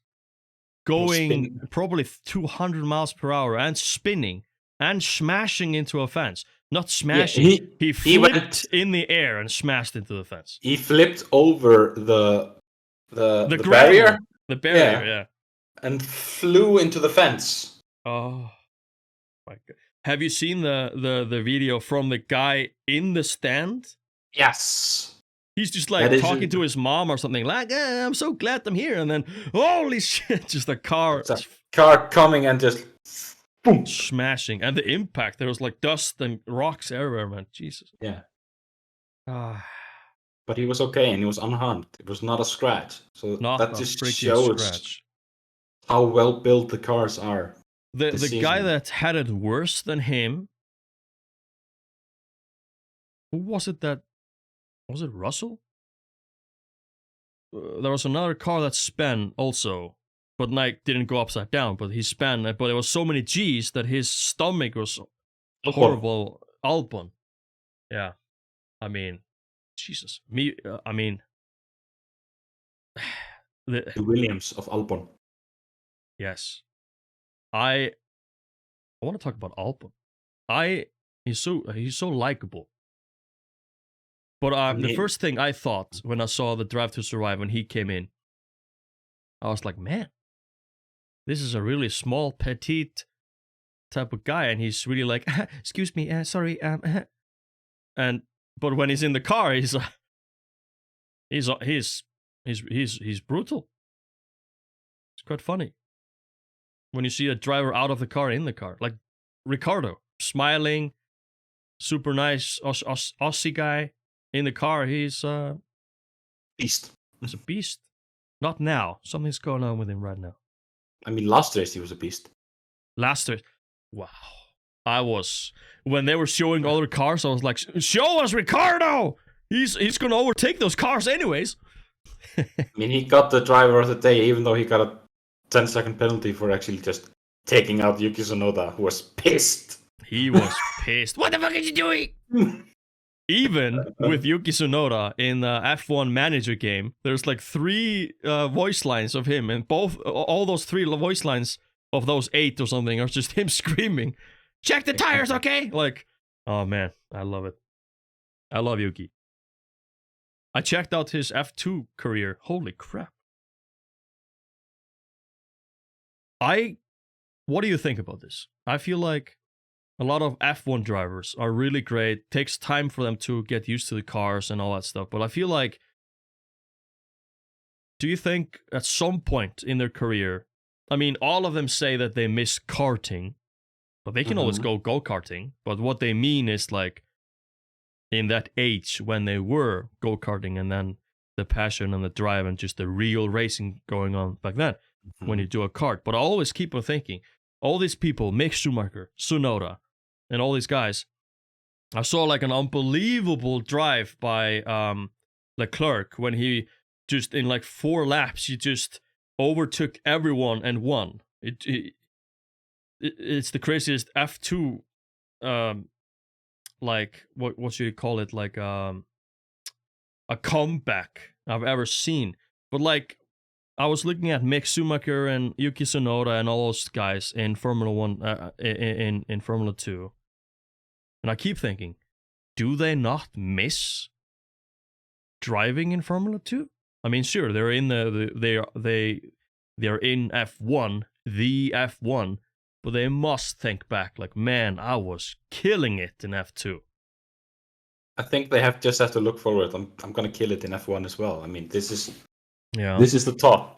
going probably 200 miles per hour and spinning and smashing into a fence. Not smashing. Yeah, he flipped in the air and smashed into the fence. He flipped over the barrier. The barrier, yeah. And flew into the fence. Oh my god. Have you seen the video from the guy in the stand? Yes. He's just like talking to his mom or something, like, I'm so glad I'm here. And then, holy shit, just a car. It's a car coming and just boom. Smashing. And the impact, there was like dust and rocks everywhere, man. Jesus. Yeah. But he was okay and he was unharmed. It was not a scratch. So that just shows how well built the cars are. The guy that had it worse than him, who was it that, was it Russell? There was another car that span also, but like didn't go upside down, but he span, but there was so many G's that his stomach was horrible. Albon. Yeah. I mean, Jesus. The Williams of Albon. Yes. I want to talk about Albon. He's so likable. But the first thing I thought when I saw the Drive to Survive when he came in, I was like, man, this is a really small, petite type of guy, and he's really like, excuse me, sorry, and but when he's in the car, he's brutal. It's quite funny when you see a driver out of the car in the car, like Ricardo, smiling, super nice Aussie guy. In the car, he's beast. He's a beast. Not now. Something's going on with him right now. I mean, last race he was a beast. Last race, wow. When they were showing other cars, I was like, show us Ricardo! He's going to overtake those cars anyways. I mean, he got the driver of the day, even though he got a 10-second penalty for actually just taking out Yuki Tsunoda, who was pissed. He was pissed. What the fuck are you doing? Even with Yuki Tsunoda in the F1 manager game, there's like 3 voice lines of him, and all those 3 voice lines of those 8 or something are just him screaming, check the tires, okay? Like, oh man, I love it. I love Yuki. I checked out his F2 career. Holy crap. What do you think about this? I feel like a lot of F1 drivers are really great. Takes time for them to get used to the cars and all that stuff. But I feel like, do you think at some point in their career, I mean, all of them say that they miss karting, but they can always go go-karting. But what they mean is like, in that age when they were go-karting, and then the passion and the drive and just the real racing going on back then when you do a kart. But I always keep on thinking, all these people, Mick Schumacher, Tsunoda, and all these guys, I saw like an unbelievable drive by Leclerc when he just in like 4 laps he just overtook everyone and won. It's the craziest F2 like what should you call it, like a comeback I've ever seen. But like I was looking at Mick Schumacher and Yuki Tsunoda and all those guys in Formula 1, in Formula 2. And I keep thinking, do they not miss driving in Formula 2? I mean, sure, they're in they're in F1, the F1, but they must think back like, man, I was killing it in F2. I think they have to look forward. I'm gonna kill it in F1 as well. I mean, this is the top.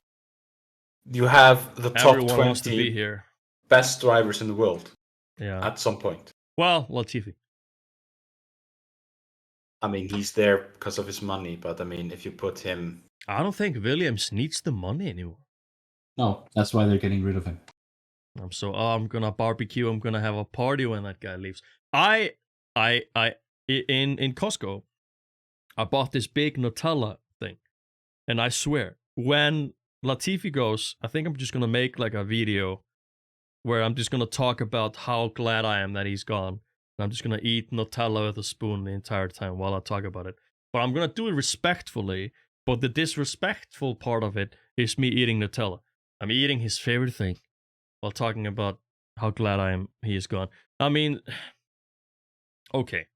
You have the top Everyone 20 wants to be here. Best drivers in the world. Yeah. At some point. Well, Latifi. I mean, he's there because of his money, but I mean, if you put him... I don't think Williams needs the money anymore. No, that's why they're getting rid of him. I'm gonna barbecue, I'm gonna have a party when that guy leaves. In Costco, I bought this big Nutella thing. And I swear, when Latifi goes, I think I'm just gonna make like a video where I'm just gonna talk about how glad I am that he's gone. I'm just gonna eat Nutella with a spoon the entire time while I talk about it. But I'm gonna do it respectfully, but the disrespectful part of it is me eating Nutella. I'm eating his favorite thing while talking about how glad I am he is gone. I mean, okay.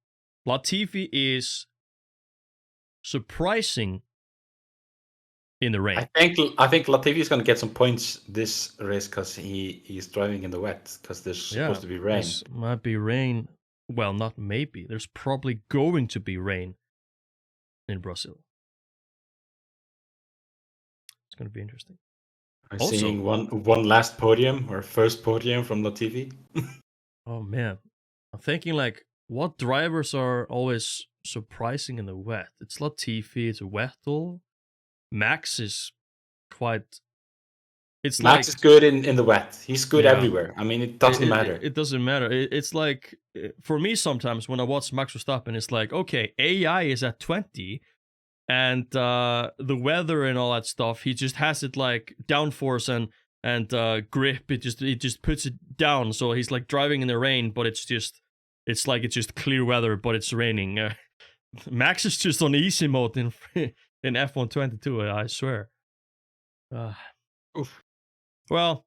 Latifi is surprising in the rain. I think Latifi is going to get some points this race because he's driving in the wet because there's supposed to be rain. This might be rain. Well, not maybe. There's probably going to be rain in Brazil. It's going to be interesting. I'm seeing one last podium or first podium from Latifi. Oh man, I'm thinking like, what drivers are always surprising in the wet? It's Latifi, it's Vettel. Max is quite. Max is good in the wet. He's good everywhere. I mean, it doesn't matter. It doesn't matter. It's like, for me sometimes when I watch Max Verstappen, it's like, okay, AI is at 20, and the weather and all that stuff, he just has it like downforce and grip. It just puts it down. So he's like driving in the rain, but it's just clear weather, but it's raining. Max is just on easy mode in F1 22. I swear. Oof. Well,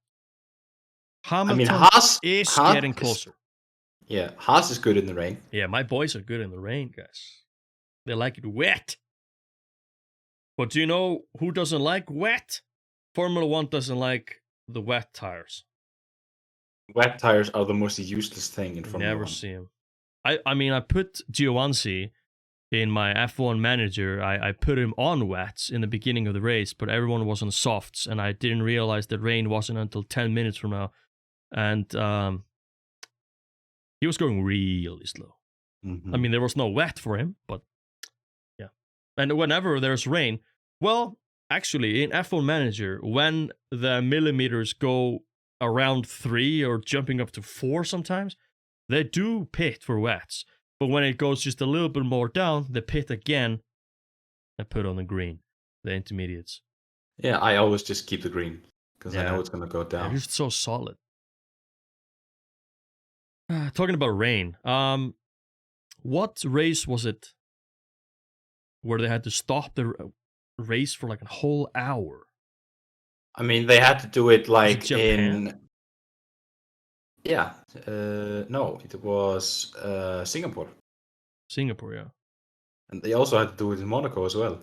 Hamilton is getting closer. Haas is good in the rain. Yeah, my boys are good in the rain, guys. They like it wet. But do you know who doesn't like wet? Formula 1 doesn't like the wet tires. Wet tires are the most useless thing in Formula 1. Never see them. I mean, I put Giovinazzi in my F1 manager. I put him on wets in the beginning of the race, but everyone was on softs, and I didn't realize the rain wasn't until 10 minutes from now. And he was going really slow. Mm-hmm. I mean, there was no wet for him, but yeah. And whenever there's rain, well, actually, in F1 manager, when the millimeters go around 3 or jumping up to 4 sometimes, they do pit for wets. But when it goes just a little bit more down, they pit again and put on the green, the intermediates. Yeah, I always just keep the green because I know it's going to go down. It's so solid. Talking about rain, what race was it where they had to stop the race for like a whole hour? I mean, they had to do it like in... Yeah. No, it was Singapore. Singapore, yeah. And they also had to do it in Monaco as well.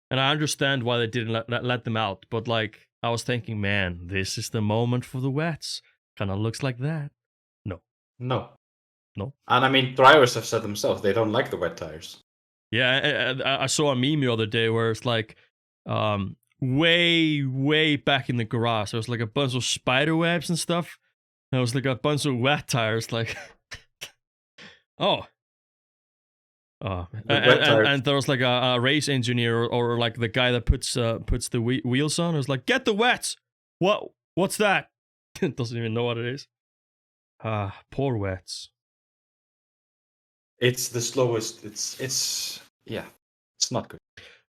And I understand why they didn't let them out. But like, I was thinking, man, this is the moment for the wets. Kind of looks like that. No. And I mean, drivers have said themselves, they don't like the wet tires. Yeah, I saw a meme the other day where it's like, way back in the garage, there was like a bunch of spider webs and stuff. And it was like a bunch of wet tires, like, and there was like a race engineer or like the guy that puts the wheels on. It was like, get the wets. What's that? Doesn't even know what it is. Poor wets. It's the slowest. It's not good.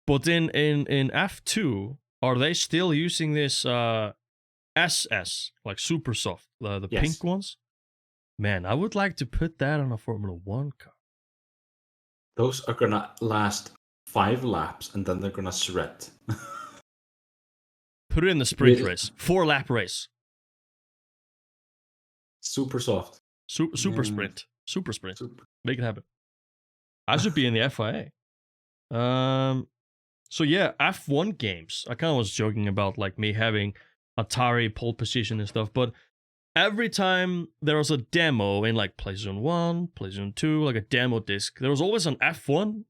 But in F2, are they still using this SS, like super soft, the pink ones? Man, I would like to put that on a Formula 1 car. Those are gonna last 5 laps and then they're gonna shred. Put it in the sprint Yeah. race. 4-lap race. Super soft. Super Yeah. sprint. Super sprint. Super. Make it happen. I should be in the FIA. So yeah, F1 games. I kind of was joking about like me having Atari pole position and stuff, but every time there was a demo in like PlayStation 1, PlayStation 2, like a demo disc, there was always an F1,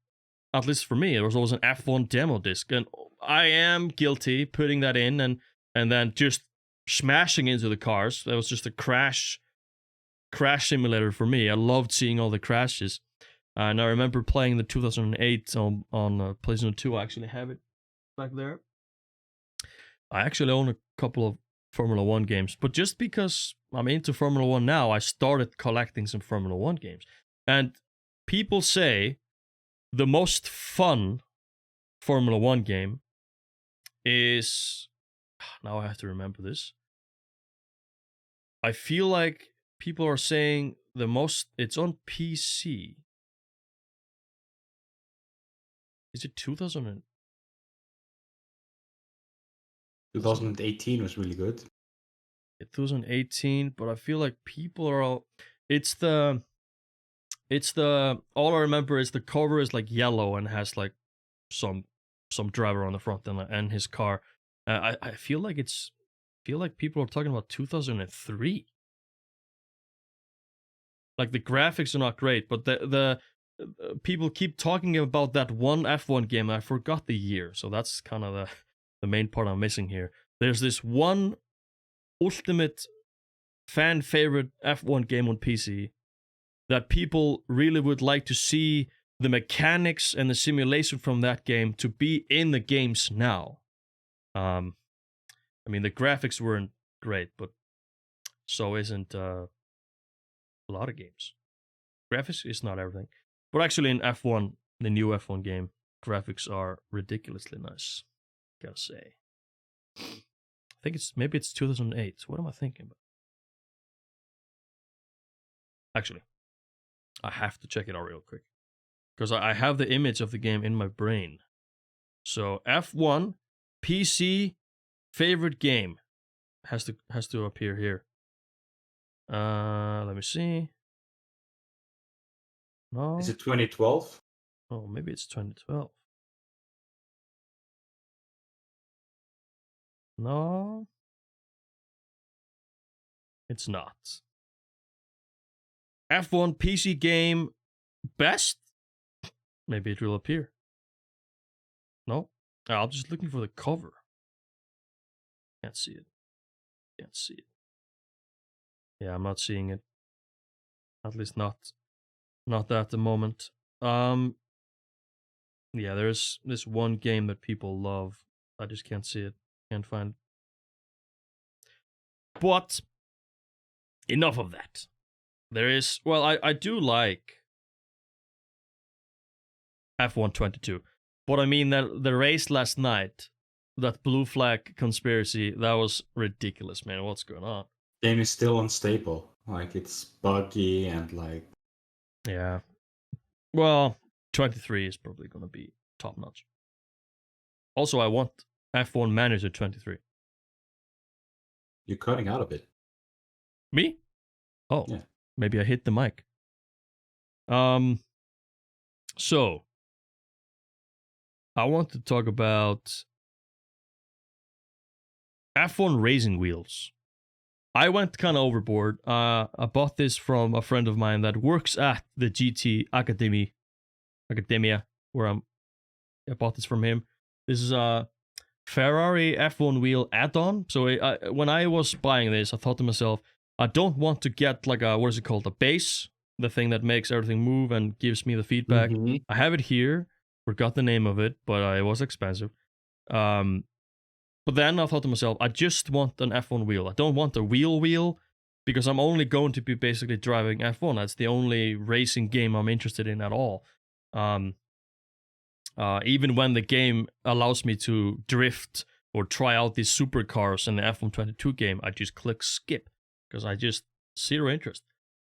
at least for me, there was always an F1 demo disc. And I am guilty putting that in and then just smashing into the cars. That was just a crash simulator for me. I loved seeing all the crashes. And I remember playing the 2008 on PlayStation 2. I actually have it back there. I actually own a couple of Formula 1 games, but just because I'm into Formula 1 now, I started collecting some Formula 1 games. And people say the most fun Formula 1 game is... Now I have to remember this. I feel like people are saying the most... It's on PC. Is it 2018 was really good. 2018, but I feel like people are all... It's the all I remember is the cover is like yellow and has like some driver on the front and his car. I feel like people are talking about 2003. Like the graphics are not great, but the people keep talking about that one F1 game. I forgot the year, so that's kind of the main part I'm missing here. There's this one ultimate fan favorite F1 game on PC that people really would like to see the mechanics and the simulation from that game to be in the games now. I mean, the graphics weren't great, but so isn't a lot of games. Graphics is not everything. But actually in F1, the new F1 game, graphics are ridiculously nice, gotta say. I think maybe it's 2008. What am I thinking about? Actually, I have to check it out real quick because I have the image of the game in my brain. So F1 PC favorite game has to appear here. Let me see. No. Is it 2012? Oh, maybe it's 2012. No. It's not. F1 PC game best? Maybe it will appear. No. I'm just looking for the cover. Can't see it. Can't see it. Yeah, I'm not seeing it. At least not at the moment. Yeah, there's this one game that people love. I just can't see it. Can't find it. But enough of that. There is, well, I do like F1 22. But I mean that the race last night, that blue flag conspiracy, that was ridiculous, man. What's going on? Game is still unstable. Like it's buggy and like... Yeah. Well, 23 is probably going to be top notch. Also, I want F1 Manager 23. You're cutting out a bit. Me? Oh, Yeah. Maybe I hit the mic. So I want to talk about F1 racing wheels. I went kind of overboard. I bought this from a friend of mine that works at the GT Academia, where I bought this from him. This is a Ferrari F1 wheel add-on. So when I was buying this, I thought to myself, I don't want to get like a, what is it called? A base, the thing that makes everything move and gives me the feedback. Mm-hmm. I have it here. Forgot the name of it, but it was expensive. But then I thought to myself, I just want an F1 wheel. I don't want a wheel because I'm only going to be basically driving F1. That's the only racing game I'm interested in at all. Even when the game allows me to drift or try out these supercars in the F1 22 game, I just click skip because I just zero interest.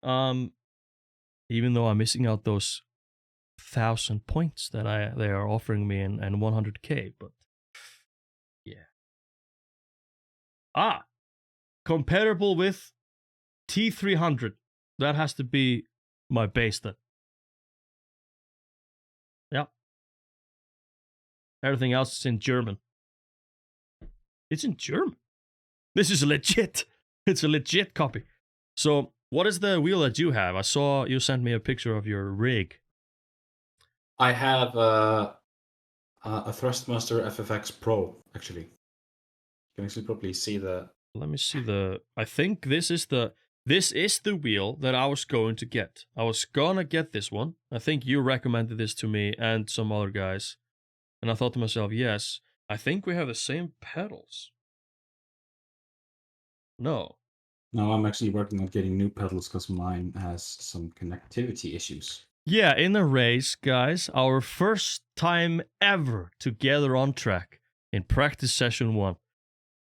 Even though I'm missing out those 1,000 points that they are offering me and 100k, but yeah. Comparable with T300. That has to be my base then. Yeah. Everything else is in German. It's in German. This is legit. It's a legit copy. So, what is the wheel that you have? I saw you sent me a picture of your rig. I have a Thrustmaster FFX Pro, actually. You can actually probably see the... Let me see I think this is the wheel that I was going to get. I was gonna get this one. I think you recommended this to me and some other guys. And I thought to myself, yes, I think we have the same pedals. No, I'm actually working on getting new pedals because mine has some connectivity issues. Yeah, in a race, guys, our first time ever together on track in practice session 1.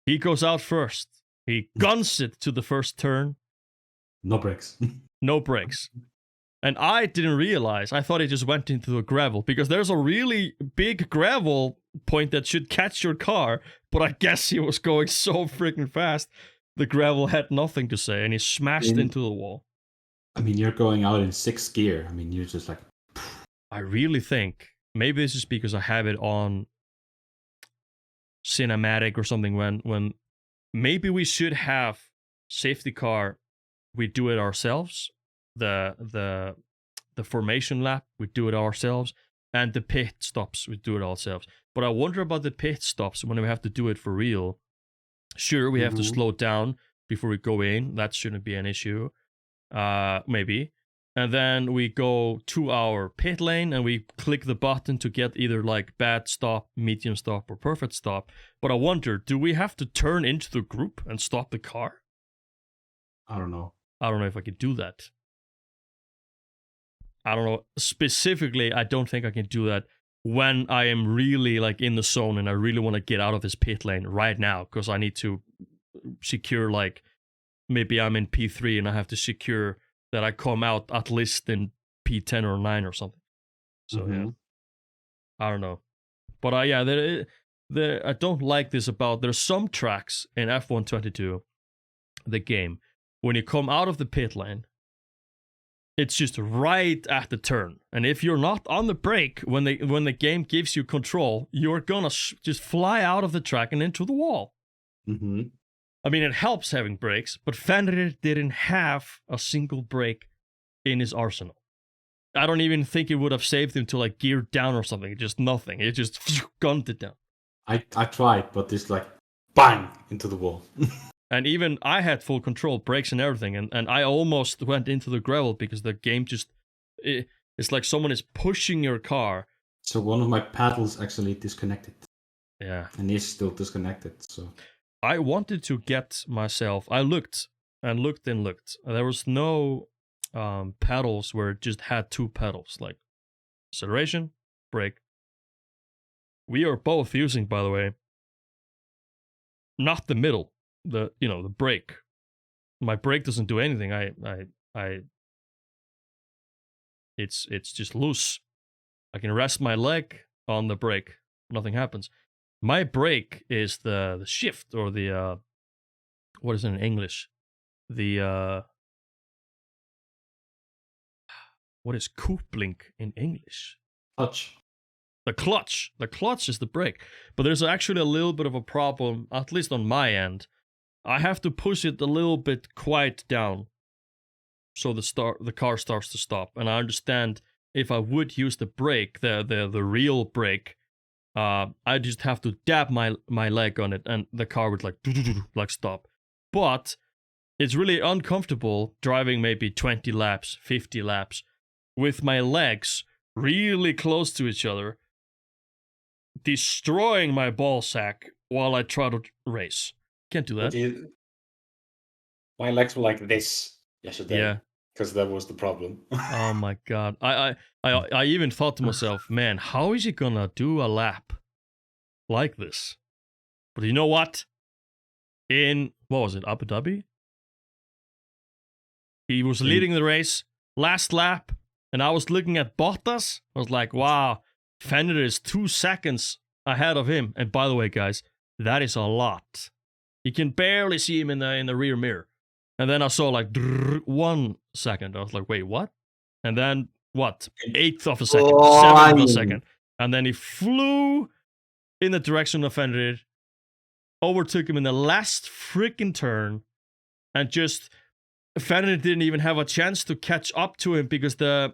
He goes out first. He guns it to the first turn. No brakes. No brakes. And I didn't realize. I thought he just went into the gravel because there's a really big gravel point that should catch your car. But I guess he was going so freaking fast. The gravel had nothing to say and he smashed into the wall. I mean, you're going out in 6th gear. I mean, you're just like... I really think maybe this is because I have it on cinematic or something when maybe we should have safety car, we do it ourselves, the formation lap, we do it ourselves, and the pit stops, we do it ourselves. But I wonder about the pit stops when we have to do it for real. Sure, we have to slow down before we go in. That shouldn't be an issue. Maybe. And then we go to our pit lane and we click the button to get either like bad stop, medium stop, or perfect stop. But I wonder, do we have to turn into the group and stop the car? I don't know. I don't know if I can do that. I don't know. Specifically, I don't think I can do that when I am really like in the zone and I really want to get out of this pit lane right now because I need to secure like maybe I'm in P3 and I have to secure that I come out at least in P10 or 9 or something. So yeah, I don't know. But I don't like this about, there's some tracks in F122, the game, when you come out of the pit lane, it's just right at the turn. And if you're not on the brake when the game gives you control, you're gonna just fly out of the track and into the wall. Mm-hmm. I mean, it helps having brakes, but Fenrir didn't have a single brake in his arsenal. I don't even think it would have saved him to like gear down or something. Just nothing. It just gunned it down. I tried, but it's like bang into the wall. And even I had full control, brakes and everything, and I almost went into the gravel because the game just... It's like someone is pushing your car. So one of my paddles actually disconnected. Yeah. And is still disconnected, so... I wanted to get myself... I looked and looked and looked. There was no pedals where it just had 2 pedals, like acceleration, brake. We are both using, by the way, not the middle, the brake. My brake doesn't do anything. It's just loose. I can rest my leg on the brake. Nothing happens. My brake is the shift or the what is it in English? The what is koppling in English? Clutch. The clutch. The clutch is the brake. But there's actually a little bit of a problem, at least on my end. I have to push it a little bit quite down so the car starts to stop. And I understand if I would use the brake, the real brake, I just have to dab my leg on it and the car would like stop. But it's really uncomfortable driving maybe 20 laps, 50 laps with my legs really close to each other, destroying my ball sack while I try to race. Can't do that. My legs were like this yesterday. Yeah. Because that was the problem. Oh my god. I even thought to myself, man, how is he gonna do a lap like this? But you know what? In, what was it, Abu Dhabi? He was leading the race, last lap, and I was looking at Bottas. I was like, wow, Fenrir is 2 seconds ahead of him. And by the way, guys, that is a lot. You can barely see him in the rear mirror. And then I saw like 1 second. I was like, wait, what? And then what? 1/8 of a second, 1/7 of a second. And then he flew in the direction of Fenrir, overtook him in the last freaking turn, and just Fenrir didn't even have a chance to catch up to him because the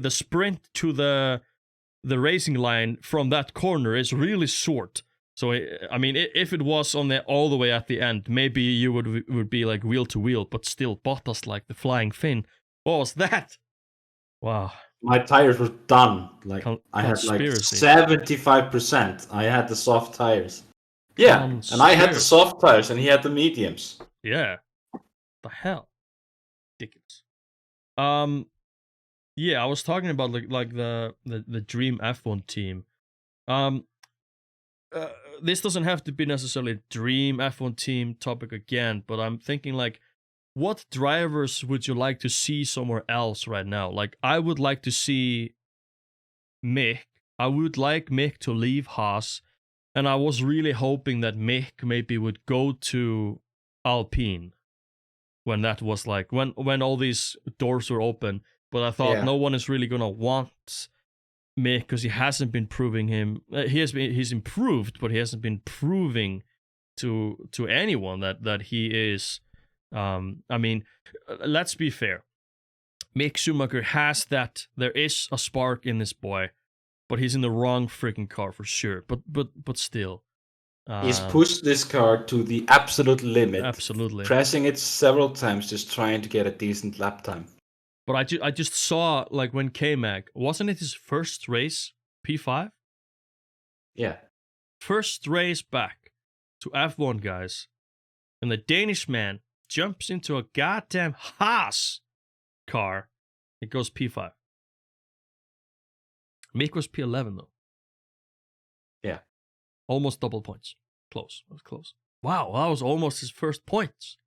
sprint to the racing line from that corner is really short. So I mean, if it was on all the way at the end, maybe you would be like wheel to wheel, but still Bottas like the flying Finn. What was that? Wow. My tires were done. Like I had like 75%. I had the soft tires. Yeah, and I had the soft tires, and he had the mediums. Yeah. The hell? Ridiculous. Yeah, I was talking about like the dream F1 team. This doesn't have to be necessarily dream F1 team topic again, but I'm thinking like, what drivers would you like to see somewhere else right now? Like, I would like to see Mick. I would like Mick to leave Haas, and I was really hoping that Mick maybe would go to Alpine when that was like when all these doors were open. But I thought no one is really gonna want Mick because he hasn't been proving him. He's improved, but he hasn't been proving to anyone that he is. I mean, let's be fair. Mick Schumacher has that. There is a spark in this boy, but he's in the wrong freaking car for sure. But still, he's pushed this car to the absolute limit. Absolutely, pressing it several times, just trying to get a decent lap time. But I just saw like when K-Mag, wasn't it his first race P5? Yeah, first race back to F1, guys, and the Danish man jumps into a goddamn Haas car. It goes P5. Mick was P11 though. Yeah. Almost double points. Close. That was close. Wow, that was almost his first points.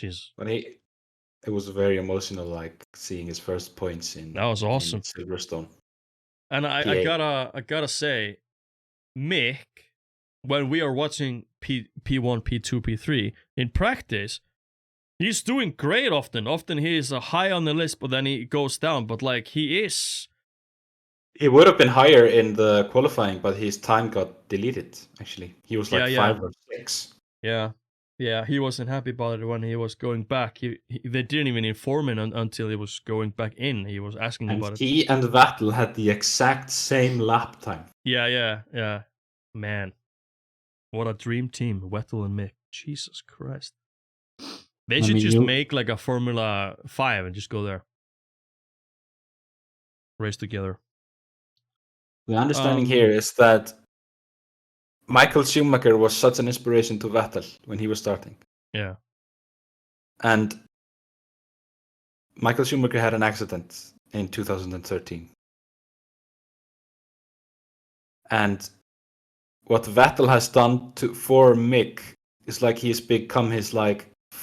Jeez. But it was very emotional, like seeing his first points in. That was awesome. In Silverstone. And I gotta say, Mick, when we are watching P1, P2, P3 in practice, he's doing great often. Often he is high on the list, but then he goes down. But like he is. He would have been higher in the qualifying, but his time got deleted, actually. He was like 5 or 6. Yeah, he wasn't happy about it when he was going back. They didn't even inform him until he was going back in. He was asking about it. He and Vettel had the exact same lap time. Yeah. Man, what a dream team, Vettel and Mick. Jesus Christ. They should just make like a Formula 5 and just go there. Race together. The understanding here is that Michael Schumacher was such an inspiration to Vettel when he was starting. Yeah. And Michael Schumacher had an accident in 2013. And what Vettel has done for Mick is like he's become his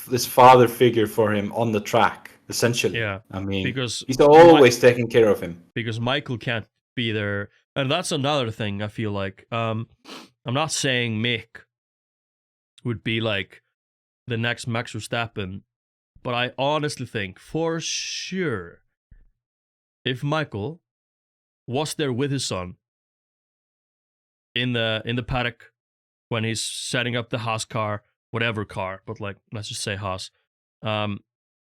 this father figure for him on the track, essentially. Yeah. I mean, because he's always taking care of him. Because Michael can't be there. And that's another thing I feel like. I'm not saying Mick would be like the next Max Verstappen, but I honestly think for sure if Michael was there with his son in the paddock when he's setting up the Haas car, whatever car, but like let's just say Haas,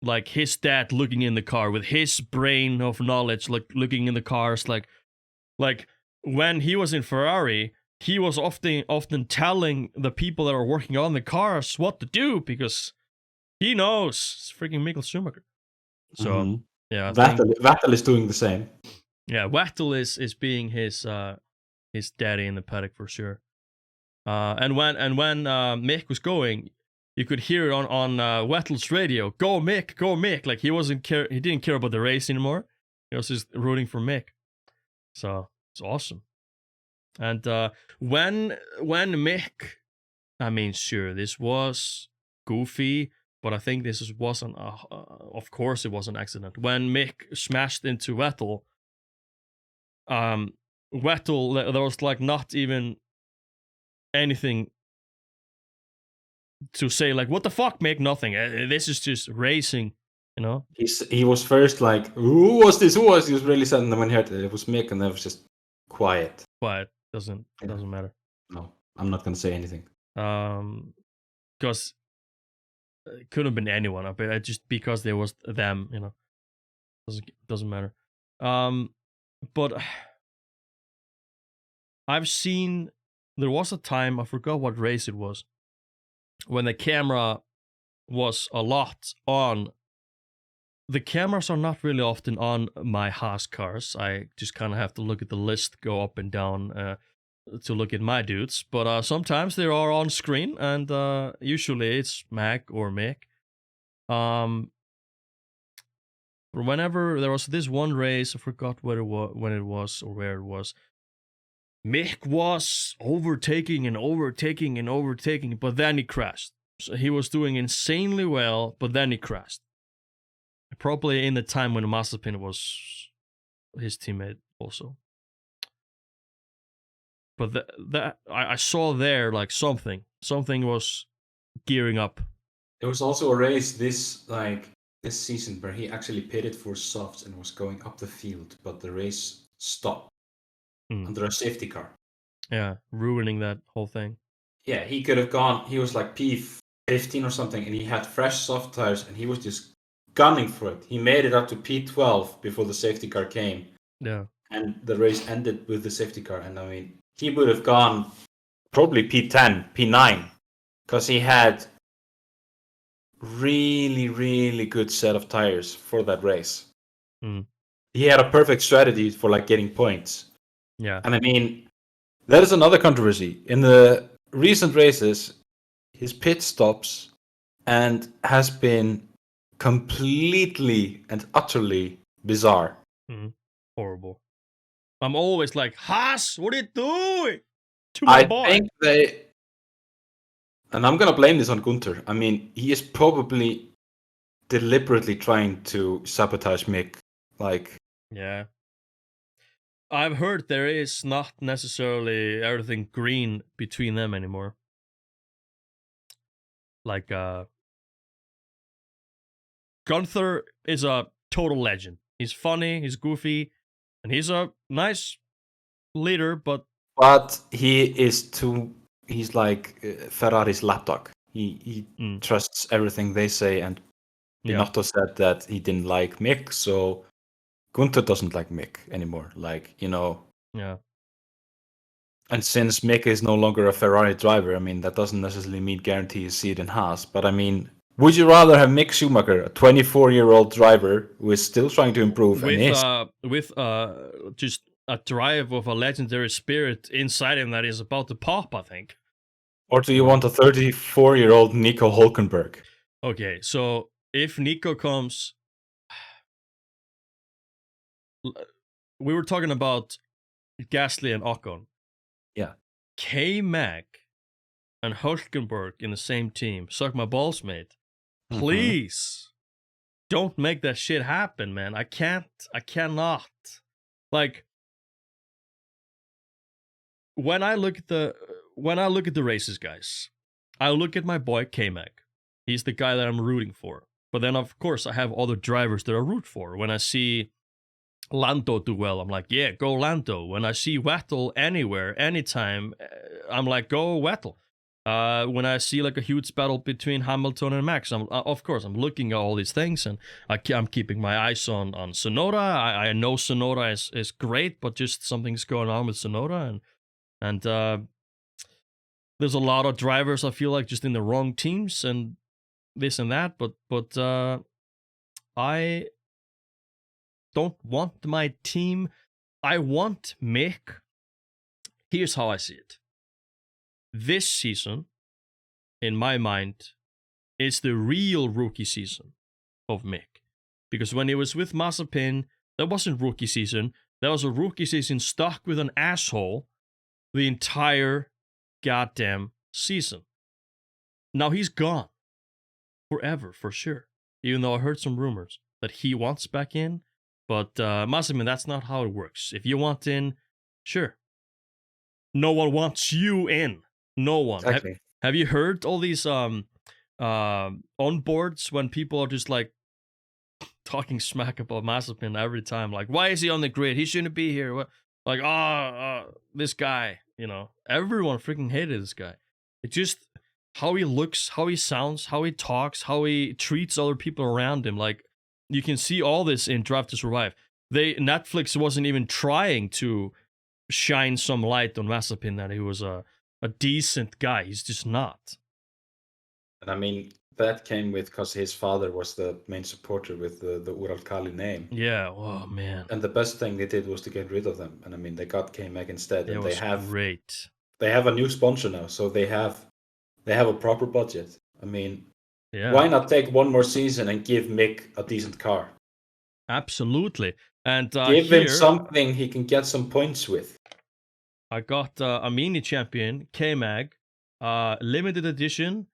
like his dad looking in the car with his brain of knowledge, like looking in the cars, like when he was in Ferrari, he was often telling the people that are working on the cars what to do because he knows it's freaking Michael Schumacher. So yeah, Vettel is doing the same. Yeah, Vettel is being his daddy in the paddock for sure. And when Mick was going, you could hear it on Vettel's radio, "Go Mick, go Mick!" Like he didn't care about the race anymore. He was just rooting for Mick. So it's awesome. And when Mick, I mean, sure, this was goofy, but I think this wasn't. Of course, it was an accident. When Mick smashed into Vettel, Vettel, there was like not even anything to say like, what the fuck, make nothing. This is just racing, you know. He was first like, who was this? Who was this? He was really sad, and then when he heard it was Mick, and then it was just quiet. But doesn't matter. No, I'm not gonna say anything. Because it could have been anyone, but just because there was them, you know, doesn't matter. But I've seen, there was a time, I forgot what race it was, when the camera was a lot on. The cameras are not really often on my Haas cars. I just kind of have to look at the list, go up and down to look at my dudes. But sometimes they are on screen, and usually it's Mac or Mick. Whenever there was this one race, I forgot when it was or where it was. Mick was overtaking, but then he crashed. So he was doing insanely well, but then he crashed. Probably in the time when Mazepin was his teammate also. But that I saw there like something was gearing up. There was also a race this season where he actually pitted for softs and was going up the field, but the race stopped under a safety car. Yeah, ruining that whole thing. Yeah, he could have gone. He was like P15 or something, and he had fresh soft tires, and he was just gunning for it. He made it up to P12 before the safety car came. Yeah. And the race ended with the safety car. And I mean, he would have gone probably P10, P9, because he had really, really good set of tires for that race. He had a perfect strategy for like getting points. Yeah. And I mean, that is another controversy. In the recent races, his pit stops and has been completely and utterly bizarre. Horrible. I'm always like, Haas, what are you doing to my boy? I think they, and I'm gonna blame this on Gunther. I mean, he is probably deliberately trying to sabotage Mick. Like, yeah, I've heard there is not necessarily everything green between them anymore. Like, Gunther is a total legend. He's funny, he's goofy, and he's a nice leader, but he is he's like Ferrari's lapdog. He trusts everything they say, and Binotto said that he didn't like Mick, so Gunther doesn't like Mick anymore. Like, you know. Yeah. And since Mick is no longer a Ferrari driver, I mean, that doesn't necessarily mean guarantee a seat in Haas, but I mean, would you rather have Mick Schumacher, a 24-year-old driver who is still trying to improve, with just a drive of a legendary spirit inside him that is about to pop, I think? Or do you want a 34-year-old Nico Hülkenberg? Okay, so if Nico comes, we were talking about Gasly and Ocon. Yeah. K-Mac and Hülkenberg in the same team. Suck my balls, mate. Please don't make that shit happen, man. I cannot. Like, when I look at the races, guys, I look at my boy K-Mac. He's the guy that I'm rooting for. But then, of course, I have other drivers that I root for. When I see Lando do well, I'm like, yeah, go Lando. When I see Vettel anywhere, anytime, I'm like, go Vettel. When I see like a huge battle between Hamilton and Max, of course I'm looking at all these things, and I'm keeping my eyes on Tsunoda. I know Tsunoda is great, but just something's going on with Tsunoda, and there's a lot of drivers I feel like just in the wrong teams and this and that, but I don't want my team. I want Mick. Here's how I see it. This season, in my mind, is the real rookie season of Mick. Because when he was with Mazepin, that wasn't rookie season. That was a rookie season stuck with an asshole the entire goddamn season. Now he's gone. Forever, for sure. Even though I heard some rumors that he wants back in. But Mazepin, that's not how it works. If you want in, sure. No one wants you in. No one. Exactly. Have you heard all these on boards when people are just like talking smack about Mazepin every time. Like, why is he on the grid? He shouldn't be here. Like, this guy, everyone freaking hated this guy. It just, how he looks, how he sounds, how he talks, how he treats other people around him. Like, you can see all this in Drive to Survive. Netflix wasn't even trying to shine some light on Mazepin that he was a decent guy. He's just not. And I mean, that came with because his father was the main supporter with the Uralkali name. Yeah, oh man. And the best thing they did was to get rid of them. And I mean, they got K-Mag instead. It And was great. They have a new sponsor now, so they have a proper budget. I mean, why not take one more season and give Mick a decent car? Absolutely. And give him something he can get some points with. I got a mini champion, K-Mag, limited edition.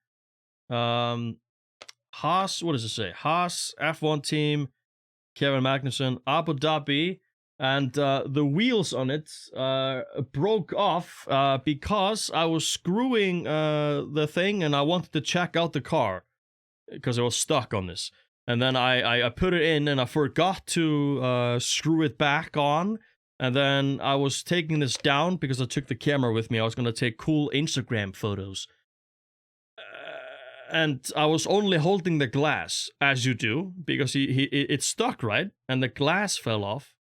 Haas, what does it say? Haas, F1 team, Kevin Magnussen, Abu Dhabi, and the wheels on it broke off because I was screwing the thing and I wanted to check out the car because I was stuck on this. And then I put it in and I forgot to screw it back on. And then I was taking this down because I took the camera with me. I was going to take cool Instagram photos. And I was only holding the glass, as you do, because it stuck, right? And the glass fell off.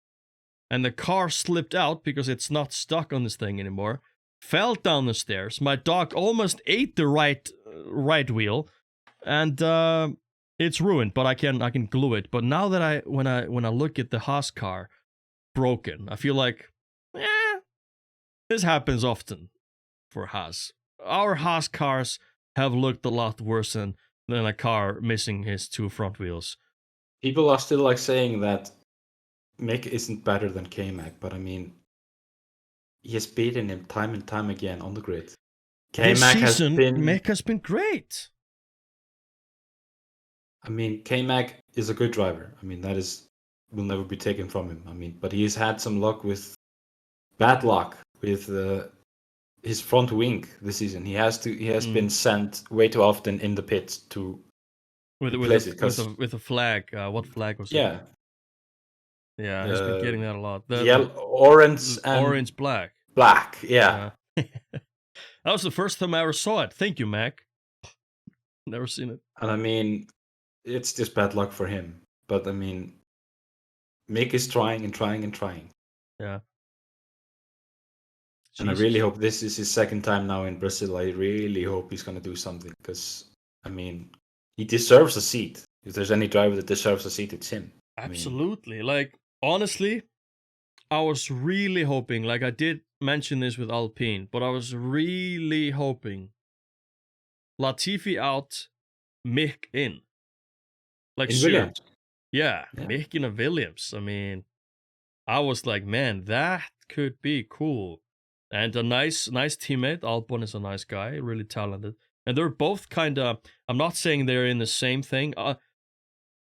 And the car slipped out because it's not stuck on this thing anymore. Fell down the stairs. My dog almost ate the right wheel. And it's ruined, but I can glue it. But now that when I look at the Haas car broken, I feel like, this happens often for Haas. Our Haas cars have looked a lot worse than a car missing his two front wheels. People are still like saying that Mick isn't better than K-Mag, but I mean, he has beaten him time and time again on the grid. Mick has been great. I mean, K-Mag is a good driver. I mean, will never be taken from him. I mean, but he's had some bad luck with his front wing this season. He has been sent way too often in the pits to with a flag. What flag was it? Yeah, he's been getting that a lot. Orange, black. Black, yeah. That was the first time I ever saw it. Thank you, Mac. Never seen it. And I mean, it's just bad luck for him. But I mean, Mick is trying and trying and trying. Yeah. And I really hope this is his second time now in Brazil. I really hope he's going to do something because, I mean, he deserves a seat. If there's any driver that deserves a seat, it's him. Absolutely. Like, honestly, I was really hoping, like I did mention this with Alpine, but I was really hoping Latifi out, Mick in. Like, in Williams. Yeah, Mick in a Williams. I mean, I was like, man, that could be cool. And a nice teammate. Albon is a nice guy, really talented. And they're both kind of, I'm not saying they're in the same thing.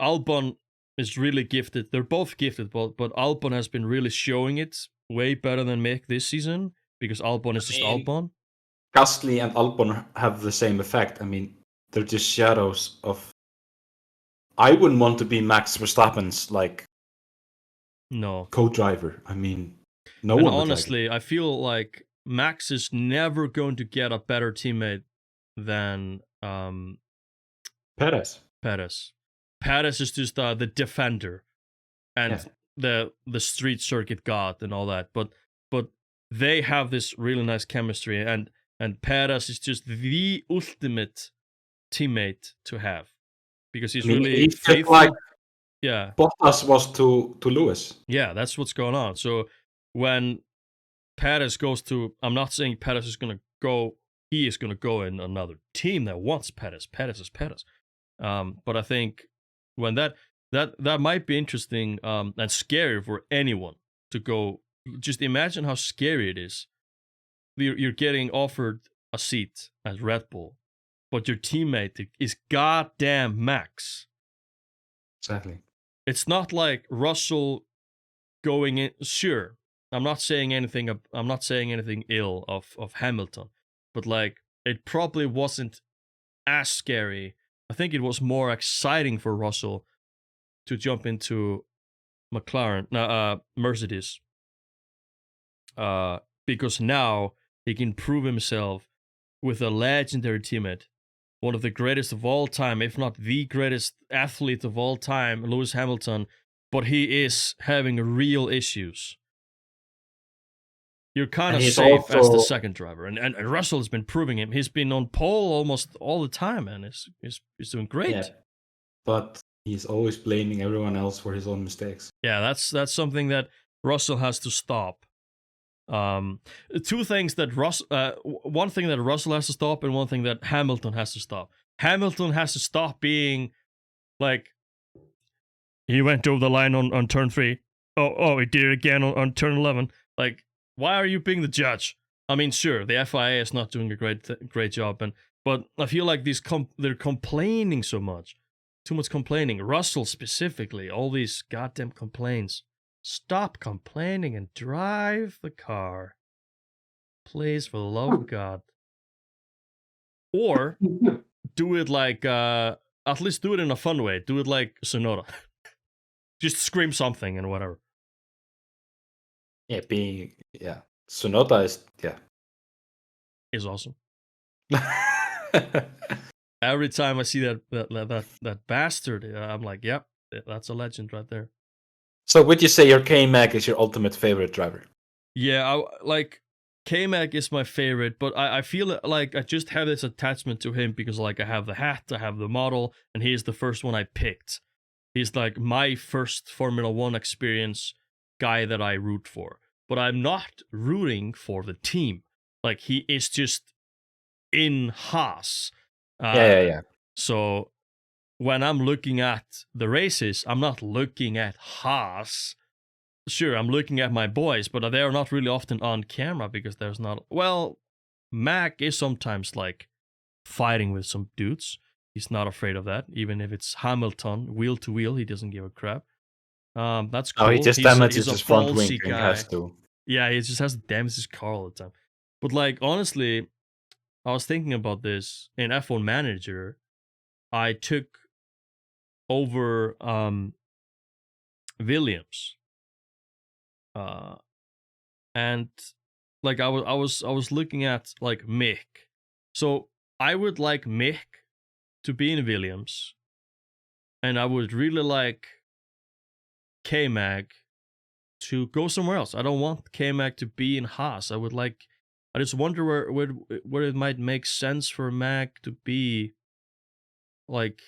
Albon is really gifted. They're both gifted, but Albon has been really showing it way better than Mick this season because Albon is just Albon. Gasly and Albon have the same effect. I mean, they're just shadows of... I wouldn't want to be Max Verstappen's, co-driver. I mean... No one honestly, I feel like Max is never going to get a better teammate than Perez. Perez is just the defender and the street circuit god and all that. But they have this really nice chemistry, and Perez is just the ultimate teammate to have because he's really faithful. Like Bottas was to Lewis. Yeah, that's what's going on. So when Perez goes to, I'm not saying Perez is going to go, he is going to go in another team that wants Perez. Perez is Perez. But I think when that might be interesting and scary for anyone to go. Just imagine how scary it is. You're getting offered a seat at Red Bull, but your teammate is goddamn Max. Exactly. It's not like Russell going in. Sure, I'm not saying anything ill of Hamilton, but like it probably wasn't as scary I think it was more exciting for Russell to jump into Mercedes, because now he can prove himself with a legendary teammate, one of the greatest of all time, if not the greatest athlete of all time, Lewis Hamilton, but he is having real issues. You're kind of safe as the second driver, and Russell has been proving him. He's been on pole almost all the time, and he's doing great. Yeah, but he's always blaming everyone else for his own mistakes. Yeah, that's something that Russell has to stop. Two things that one thing that Russell has to stop, and one thing that Hamilton has to stop. Hamilton has to stop being like, he went over the line on turn 3. Oh, he did it again on turn 11. Like, why are you being the judge? I mean, sure, the FIA is not doing a great job, but I feel like they're complaining so much, too much complaining. Russell specifically, all these goddamn complaints. Stop complaining and drive the car, please, for the love of God. Or do it like, at least do it in a fun way. Do it like Tsunoda. Just scream something and whatever. Yeah, Tsunoda is awesome. Every time I see that bastard, I'm like, yep, that's a legend right there. So would you say your K-Mag is your ultimate favorite driver? Yeah, K-Mag is my favorite, but I feel like I just have this attachment to him because like I have the hat, I have the model, and he's the first one I picked. He's like my first Formula 1 experience guy that I root for. But I'm not rooting for the team. Like, he is just in Haas. Yeah. So when I'm looking at the races, I'm not looking at Haas. Sure, I'm looking at my boys, but they're not really often on camera because there's not... Well, Mac is sometimes, like, fighting with some dudes. He's not afraid of that. Even if it's Hamilton, wheel to wheel, he doesn't give a crap. That's cool. Oh, he just damages his front wing and he has to. Yeah, he just has to damage his car all the time. But, like, honestly, I was thinking about this in F1 Manager. I took over Williams. And like I was looking at like Mick. So I would like Mick to be in Williams, and I would really like K-Mag to go somewhere else. I don't want K-Mag to be in Haas. I just wonder where it might make sense for Mag to be. Like,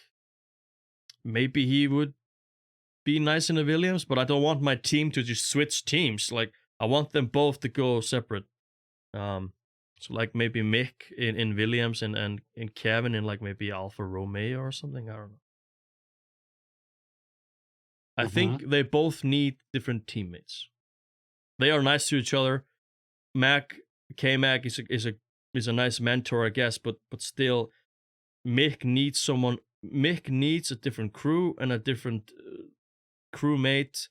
maybe he would be nice in a Williams, but I don't want my team to just switch teams. Like, I want them both to go separate. So like maybe Mick in Williams and Kevin in like maybe Alfa Romeo or something. I don't know. I think they both need different teammates. They are nice to each other. K-Mag is a nice mentor, I guess, but still, Mick needs someone. Mick needs a different crew and a different crewmate.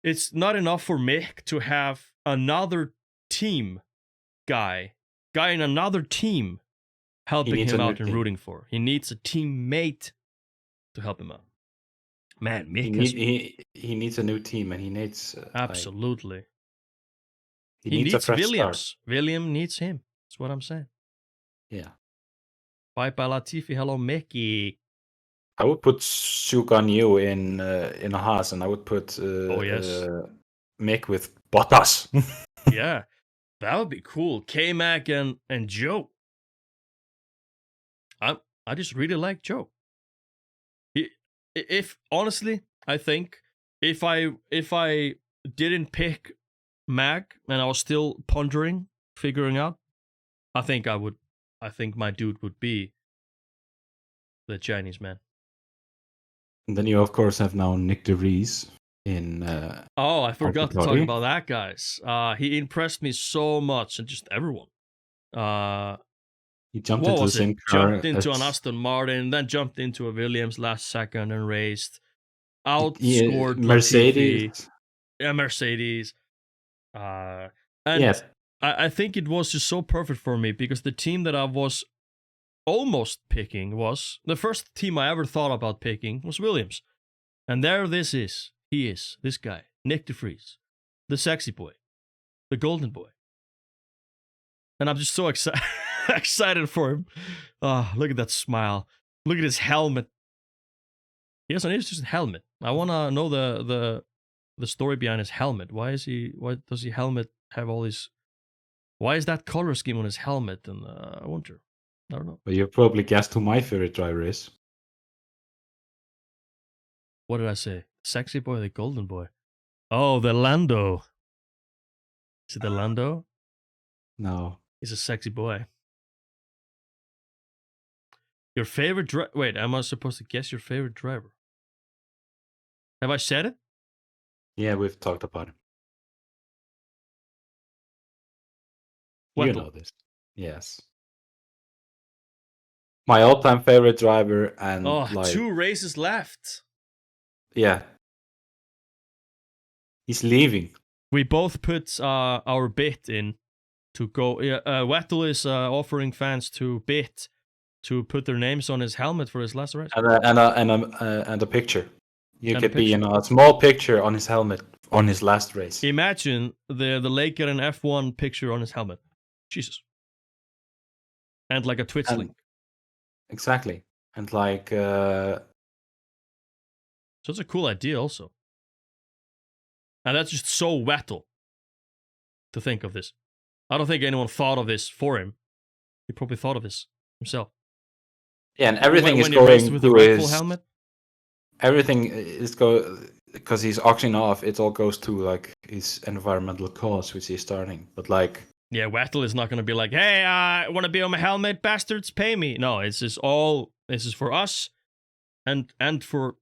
It's not enough for Mick to have another team guy in another team helping him out and rooting for. He needs a teammate to help him out. Man, Mick he needs a new team, and he needs absolutely. He needs a fresh Williams. start. William needs him. That's what I'm saying. Yeah. Bye Latifi. Hello Mickey. I would put Sugan Yu in a Haas, and I would put Mick with Bottas. Yeah, that would be cool. K-Mag and Joe. I just really like Joe. If honestly, I think if I didn't pick Mag and I was still pondering, figuring out, I think my dude would be the Chinese man. And then you of course have now Nick de Vries in I forgot to talk about that, guys. He impressed me so much, and just everyone. He jumped into the same car. Jumped into an Aston Martin, then jumped into a Williams last second and raced. Outscored Mercedes. Latifi. Yeah, Mercedes. And I think it was just so perfect for me because the team that I was almost picking was the first team I ever thought about picking was Williams. And there this is. He is. This guy. Nick DeFries. The sexy boy. The golden boy. And I'm just so excited for him. Oh, look at that smile. Look at his helmet. He has an interesting helmet. I want to know the story behind his helmet. Why does he helmet have all these... Why is that color scheme on his helmet? And I wonder. I don't know. But you probably guessed who my favorite driver is. What did I say? Sexy boy, the golden boy. Oh, the Lando. Is it the Lando? No. He's a sexy boy. Your favorite driver... Wait, am I supposed to guess your favorite driver? Have I said it? Yeah, we've talked about him. Vettel. You know this. Yes. My all-time favorite driver and 2 races left. Yeah. He's leaving. We both put our bid in to go. Vettel is offering fans to bid to put their names on his helmet for his last race. And a picture. You could be in a small picture on his helmet on his last race. Imagine the Leikjarinn F1 picture on his helmet. Jesus. And like a Twitch link. Exactly. And like... So it's a cool idea also. And that's just so Vettel to think of this. I don't think anyone thought of this for him. He probably thought of this himself. Yeah, and everything is going to his helmet. Everything is because he's auctioning off. It all goes to like his environmental cause, which he's starting. But like, yeah, Vettel is not going to be like, "Hey, I want to be on my helmet, bastards, pay me." No, it's just all. This is for us, and for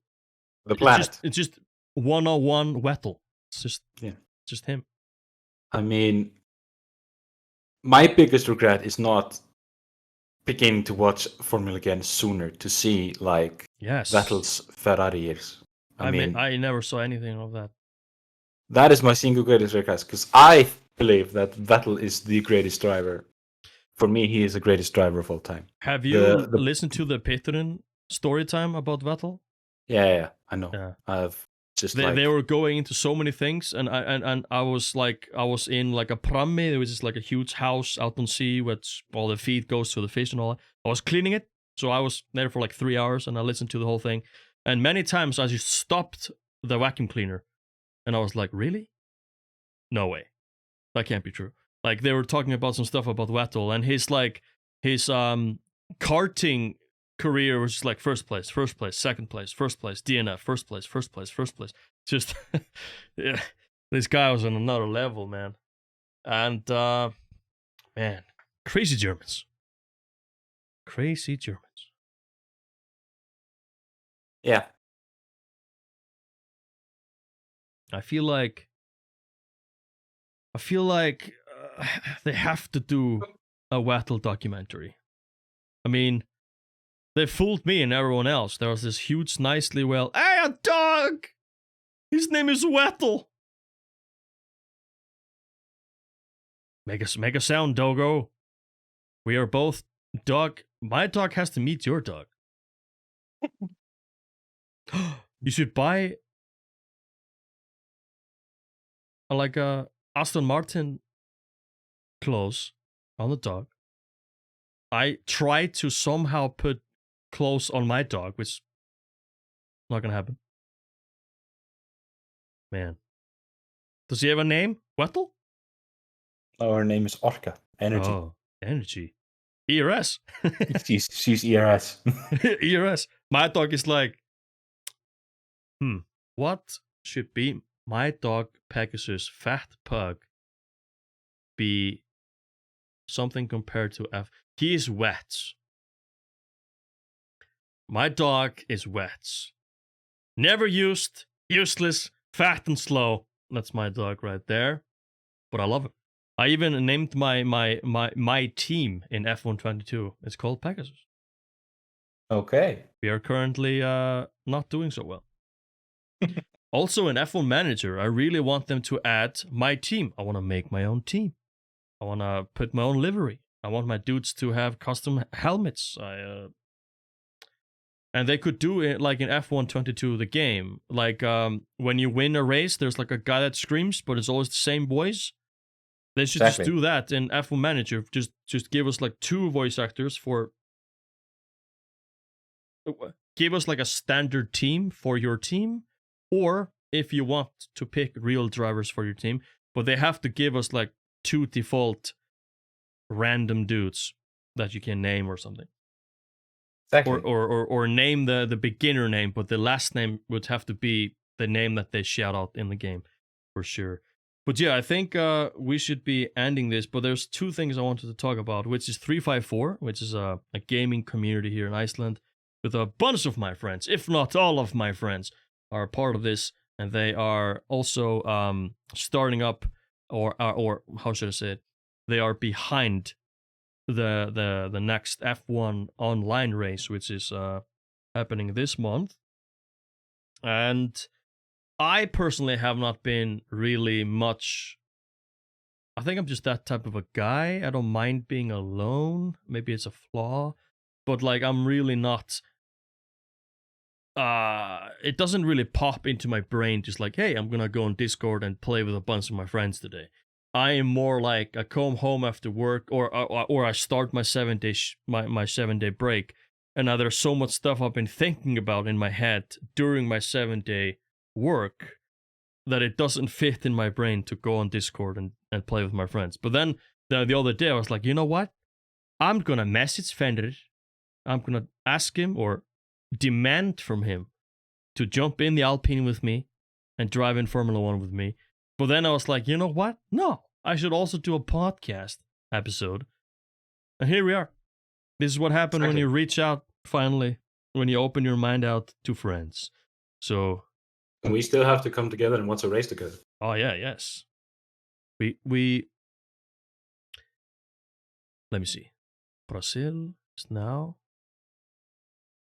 the planet. It's just 101 Vettel. It's just him. I mean, my biggest regret is not beginning to watch Formula again sooner to see like Vettel's Ferrari years. I mean, I never saw anything of that. That is my single greatest regret because I believe that Vettel is the greatest driver. For me, he is the greatest driver of all time. Have you listened to the Patreon story time about Vettel? Yeah, I know. Yeah. I've just they were going into so many things, and I was in like a prammi, which is like a huge house out on sea, which all the feed goes to the fish and all that. I was cleaning it, so I was there for like 3 hours, and I listened to the whole thing. And many times I just stopped the vacuum cleaner, and I was like, really? No way, that can't be true. Like they were talking about some stuff about Vettel and his karting career was just like first place, second place, first place, DNF, first place. Just, yeah, this guy was on another level, man. And, man, crazy Germans. Yeah. I feel like they have to do a Vettel documentary. I mean, they fooled me and everyone else. There was this huge, nicely hey, a dog! His name is Vettel! Make a sound, doggo. We are both dog. My dog has to meet your dog. You should buy like a Aston Martin clothes on the dog. I tried to somehow put clothes on my dog, which is not gonna happen. Man. Does he have a name? Vettel? Her name is Orca. Energy. Oh, energy. ERS. she's ERS. ERS. My dog is like, what should be my dog Pegasus fat pug be something compared to F? He is wet. My dog is wet. Never used, useless, fat and slow. That's my dog right there. But I love it. I even named my team in F122. It's called Pegasus. Okay. We are currently not doing so well. Also in F1 Manager, I really want them to add my team. I want to make my own team. I want to put my own livery. I want my dudes to have custom helmets. And they could do it like in F122, the game. Like when you win a race, there's like a guy that screams, but it's always the same voice. They should just do that in F1 Manager. Just give us like 2 voice actors for... Give us like a standard team for your team. Or if you want to pick real drivers for your team. But they have to give us like 2 default random dudes that you can name or something. Exactly. Or name the beginner name, but the last name would have to be the name that they shout out in the game, for sure. But yeah, I think we should be ending this, but there's 2 things I wanted to talk about, which is 354, which is a gaming community here in Iceland, with a bunch of my friends, if not all of my friends, are a part of this, and they are also starting up, or how should I say it, they are behind the next F1 online race, which is happening this month. And I personally have not been really much... I think I'm just that type of a guy. I don't mind being alone. Maybe it's a flaw. But like, I'm really not... it doesn't really pop into my brain just like, hey, I'm gonna go on Discord and play with a bunch of my friends today. I am more like, I come home after work, or I start my 7-day my 7-day break, and now there's so much stuff I've been thinking about in my head during my 7-day work that it doesn't fit in my brain to go on Discord and play with my friends. But then the other day I was like, you know what? I'm gonna message Fenrir. I'm gonna ask him or demand from him to jump in the Alpine with me and drive in Formula 1 with me. But then I was like, you know what? No, I should also do a podcast episode. And here we are. This is what happened when you reach out, finally, when you open your mind out to friends. So... And we still have to come together and watch a race together. Oh, yeah, yes. We... Let me see. Brazil is now...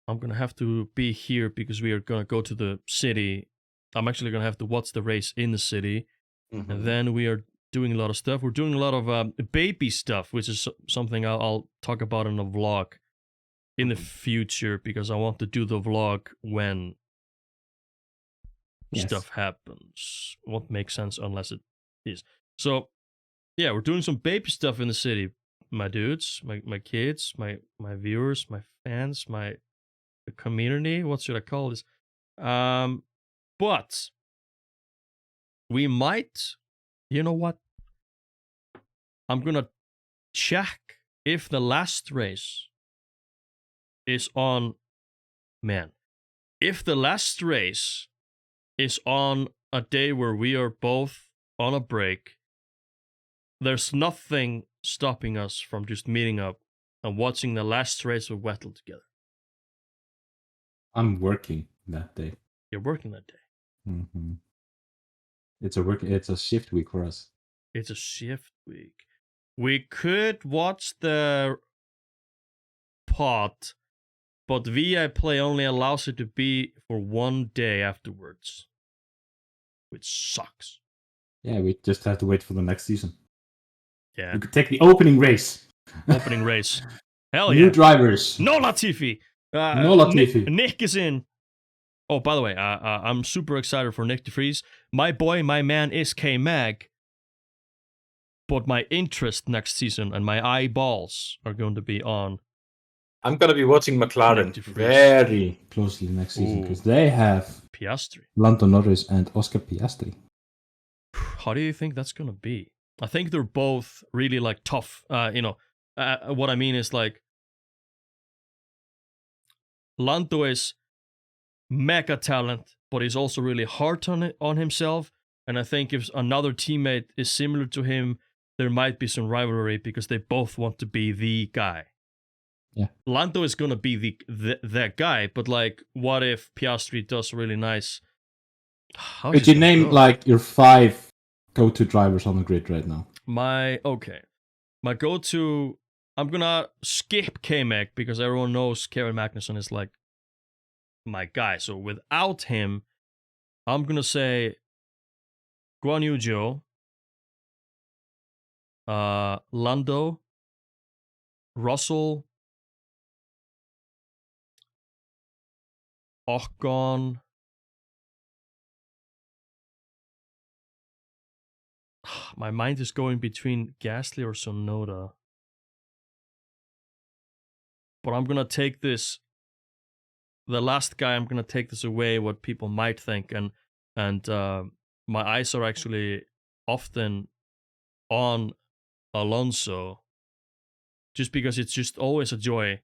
I'm going to have to be here because we are going to go to the city. I'm actually going to have to watch the race in the city. Mm-hmm. And then we are doing a lot of stuff. We're doing a lot of baby stuff, which is something I'll talk about in a vlog in the future, because I want to do the vlog when stuff happens. Won't make sense unless it is. So, yeah, we're doing some baby stuff in the city. My dudes, my kids, my viewers, my fans, the community. What should I call this? But we might, you know what? I'm gonna check if the last race is on, if the last race is on a day where we are both on a break, there's nothing stopping us from just meeting up and watching the last race of Vettel together. I'm working that day. You're working that day. Mm-hmm. It's a shift week for us. It's a shift week. We could watch the pod, but VI Play only allows it to be for 1 day afterwards, which sucks. Yeah, we just have to wait for the next season. Yeah. We could take the opening race. Opening race. Hell New yeah. drivers. No Latifi. No Latifi. Nick is in. Oh, by the way, I'm super excited for Nick DeVries. My boy, my man is K-Mag. But my interest next season and my eyeballs are going to be on. I'm going to be watching McLaren very closely next season, because they have Piastri, Lando Norris and Oscar Piastri. How do you think that's going to be? I think they're both really like tough. What I mean is like Lando is mega talent, but he's also really hard on himself. And I think if another teammate is similar to him, there might be some rivalry because they both want to be the guy. Yeah, Lando is gonna be that guy, but like, what if Piastri does really nice? Could you name like your 5 go-to drivers on the grid right now? My go-to. I'm gonna skip K-Mag because everyone knows Kevin Magnussen is like my guy. So without him, I'm gonna say Guan Yu Zhou. Lando, Russell, Ocon. My mind is going between Gasly or Tsunoda. But I'm gonna take this. The last guy, I'm gonna take this away. What people might think, and my eyes are actually often on Alonso, just because it's just always a joy.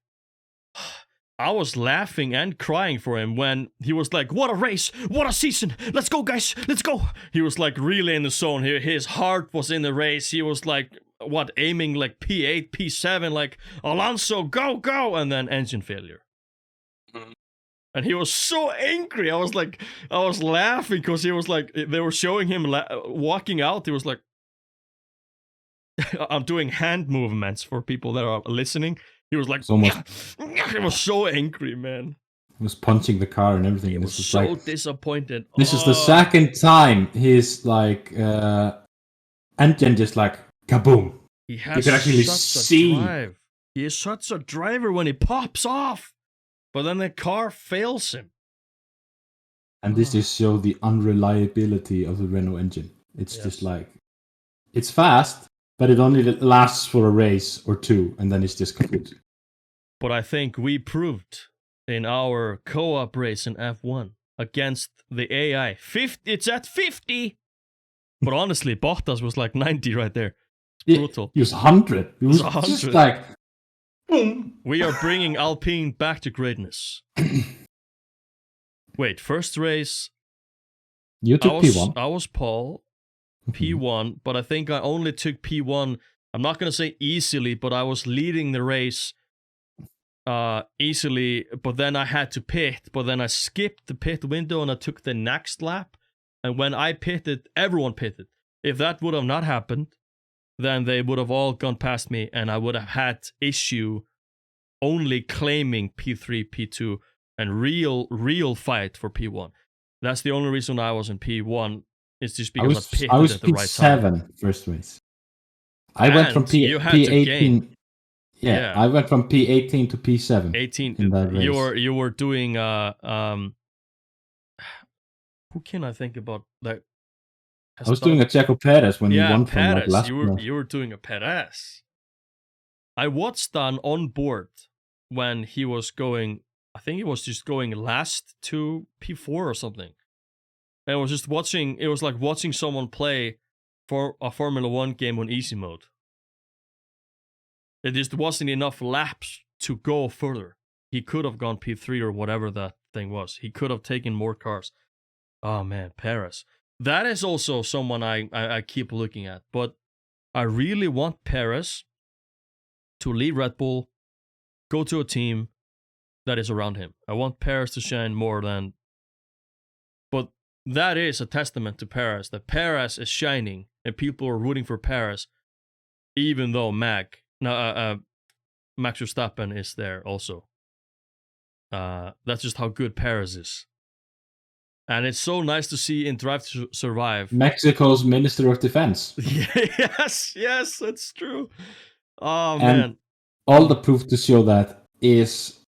I was laughing and crying for him when he was like, "What a race! What a season! Let's go, guys! Let's go!" He was like really in the zone here. His heart was in the race. He was like, aiming like P8, P7, like, "Alonso, go, go!" And then engine failure. And he was so angry. I was laughing because he was like, they were showing him walking out. He was like, I'm doing hand movements for people that are listening. He was like, he was so angry, man. He was punching the car and everything. He was so disappointed. This is the second time his like engine just like kaboom. You can actually see. Drive. He is such a driver when he pops off, but then the car fails him. And this just shows the unreliability of the Renault engine. It's just like, it's fast, but it only lasts for a race or two, and then it's just kaput. But I think we proved in our co-op race in F1 against the AI, 50. It's at 50. But honestly, Bottas was like 90 right there. It's brutal. He was 100. It was 100. Just like, boom. We are bringing Alpine back to greatness. Wait, first race. You took P1. I was Paul. P1, but I think I only took P1. I'm not going to say easily, but I was leading the race easily, but then I had to pit, but then I skipped the pit window and I took the next lap. And when I pitted, everyone pitted. If that would have not happened, then they would have all gone past me and I would have had issue only claiming P3, P2, and real fight for P1. That's the only reason I was in P1. It's just because I pitted at the right time. I was P7 first race. I went from P18. Yeah, I went from P18 to P7. 18. You were doing who can I think about that? I was doing a Checo Perez when you won from Perez. Last you were doing a Perez. I watched on board when he was going. I think he was just going last to P4 or something. And I was just watching. It was like watching someone play for a Formula 1 game on easy mode. It just wasn't enough laps to go further. He could have gone P3 or whatever that thing was. He could have taken more cars. Oh man, Perez. That is also someone I keep looking at. But I really want Perez to leave Red Bull, go to a team that is around him. I want Perez to shine more than... But that is a testament to Perez, that Perez is shining and people are rooting for Perez, even though Max Verstappen is there also. That's just how good Perez is. And it's so nice to see in Drive to Survive. Mexico's Minister of Defense. yes, that's true. Oh, and man. All the proof to show that is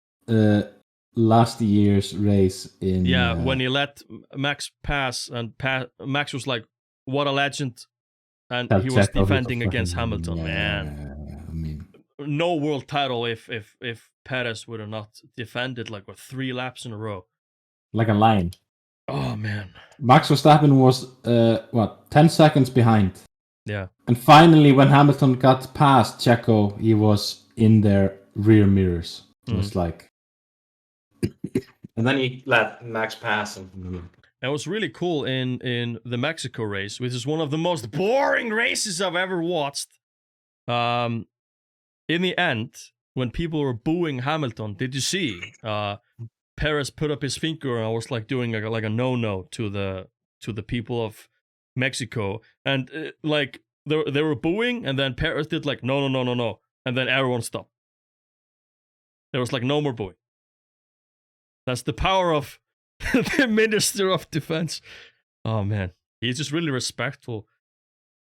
last year's race in... Yeah, when he let Max pass, and Max was like, what a legend. And he was defending against Hamilton, man. I mean... No world title if Perez would have not defended like 3 laps in a row. Like a lion. Oh, man. Max Verstappen was, 10 seconds behind. Yeah. And finally, when Hamilton got past Checo, he was in their rear mirrors. It was like... and then he let Max pass. And it was really cool in the Mexico race, which is one of the most boring races I've ever watched. In the end, when people were booing Hamilton, did you see... Perez put up his finger and I was like doing like a no to the people of Mexico, and like they were booing, and then Perez did like no, and then everyone stopped. There was like no more booing. That's the power of the Minister of Defense. Oh man, he's just really respectful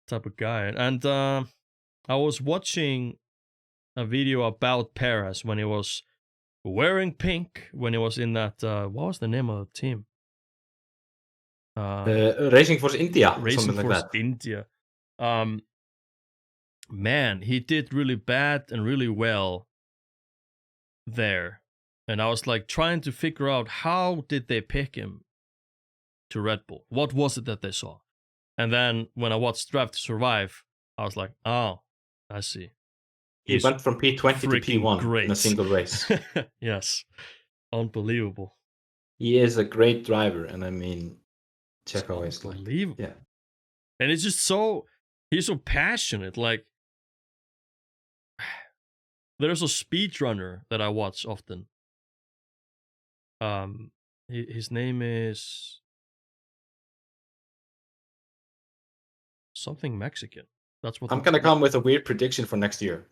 type of guy, and I was watching a video about Perez when he was wearing pink, when he was in that, what was the name of the team? Racing Force India, Racing something Force like that. India. Man, he did really bad and really well there. And I was like trying to figure out how did they pick him to Red Bull? What was it that they saw? And then when I watched Drive to Survive, I was like, oh, I see. He went from P20 to P1 great. in a single race. Yes. Unbelievable. He is a great driver, and I mean, Checo is like, yeah. And it's just he's so passionate. Like, there's a speedrunner that I watch often. His name is something Mexican. That's what I'm gonna come with a weird prediction for next year.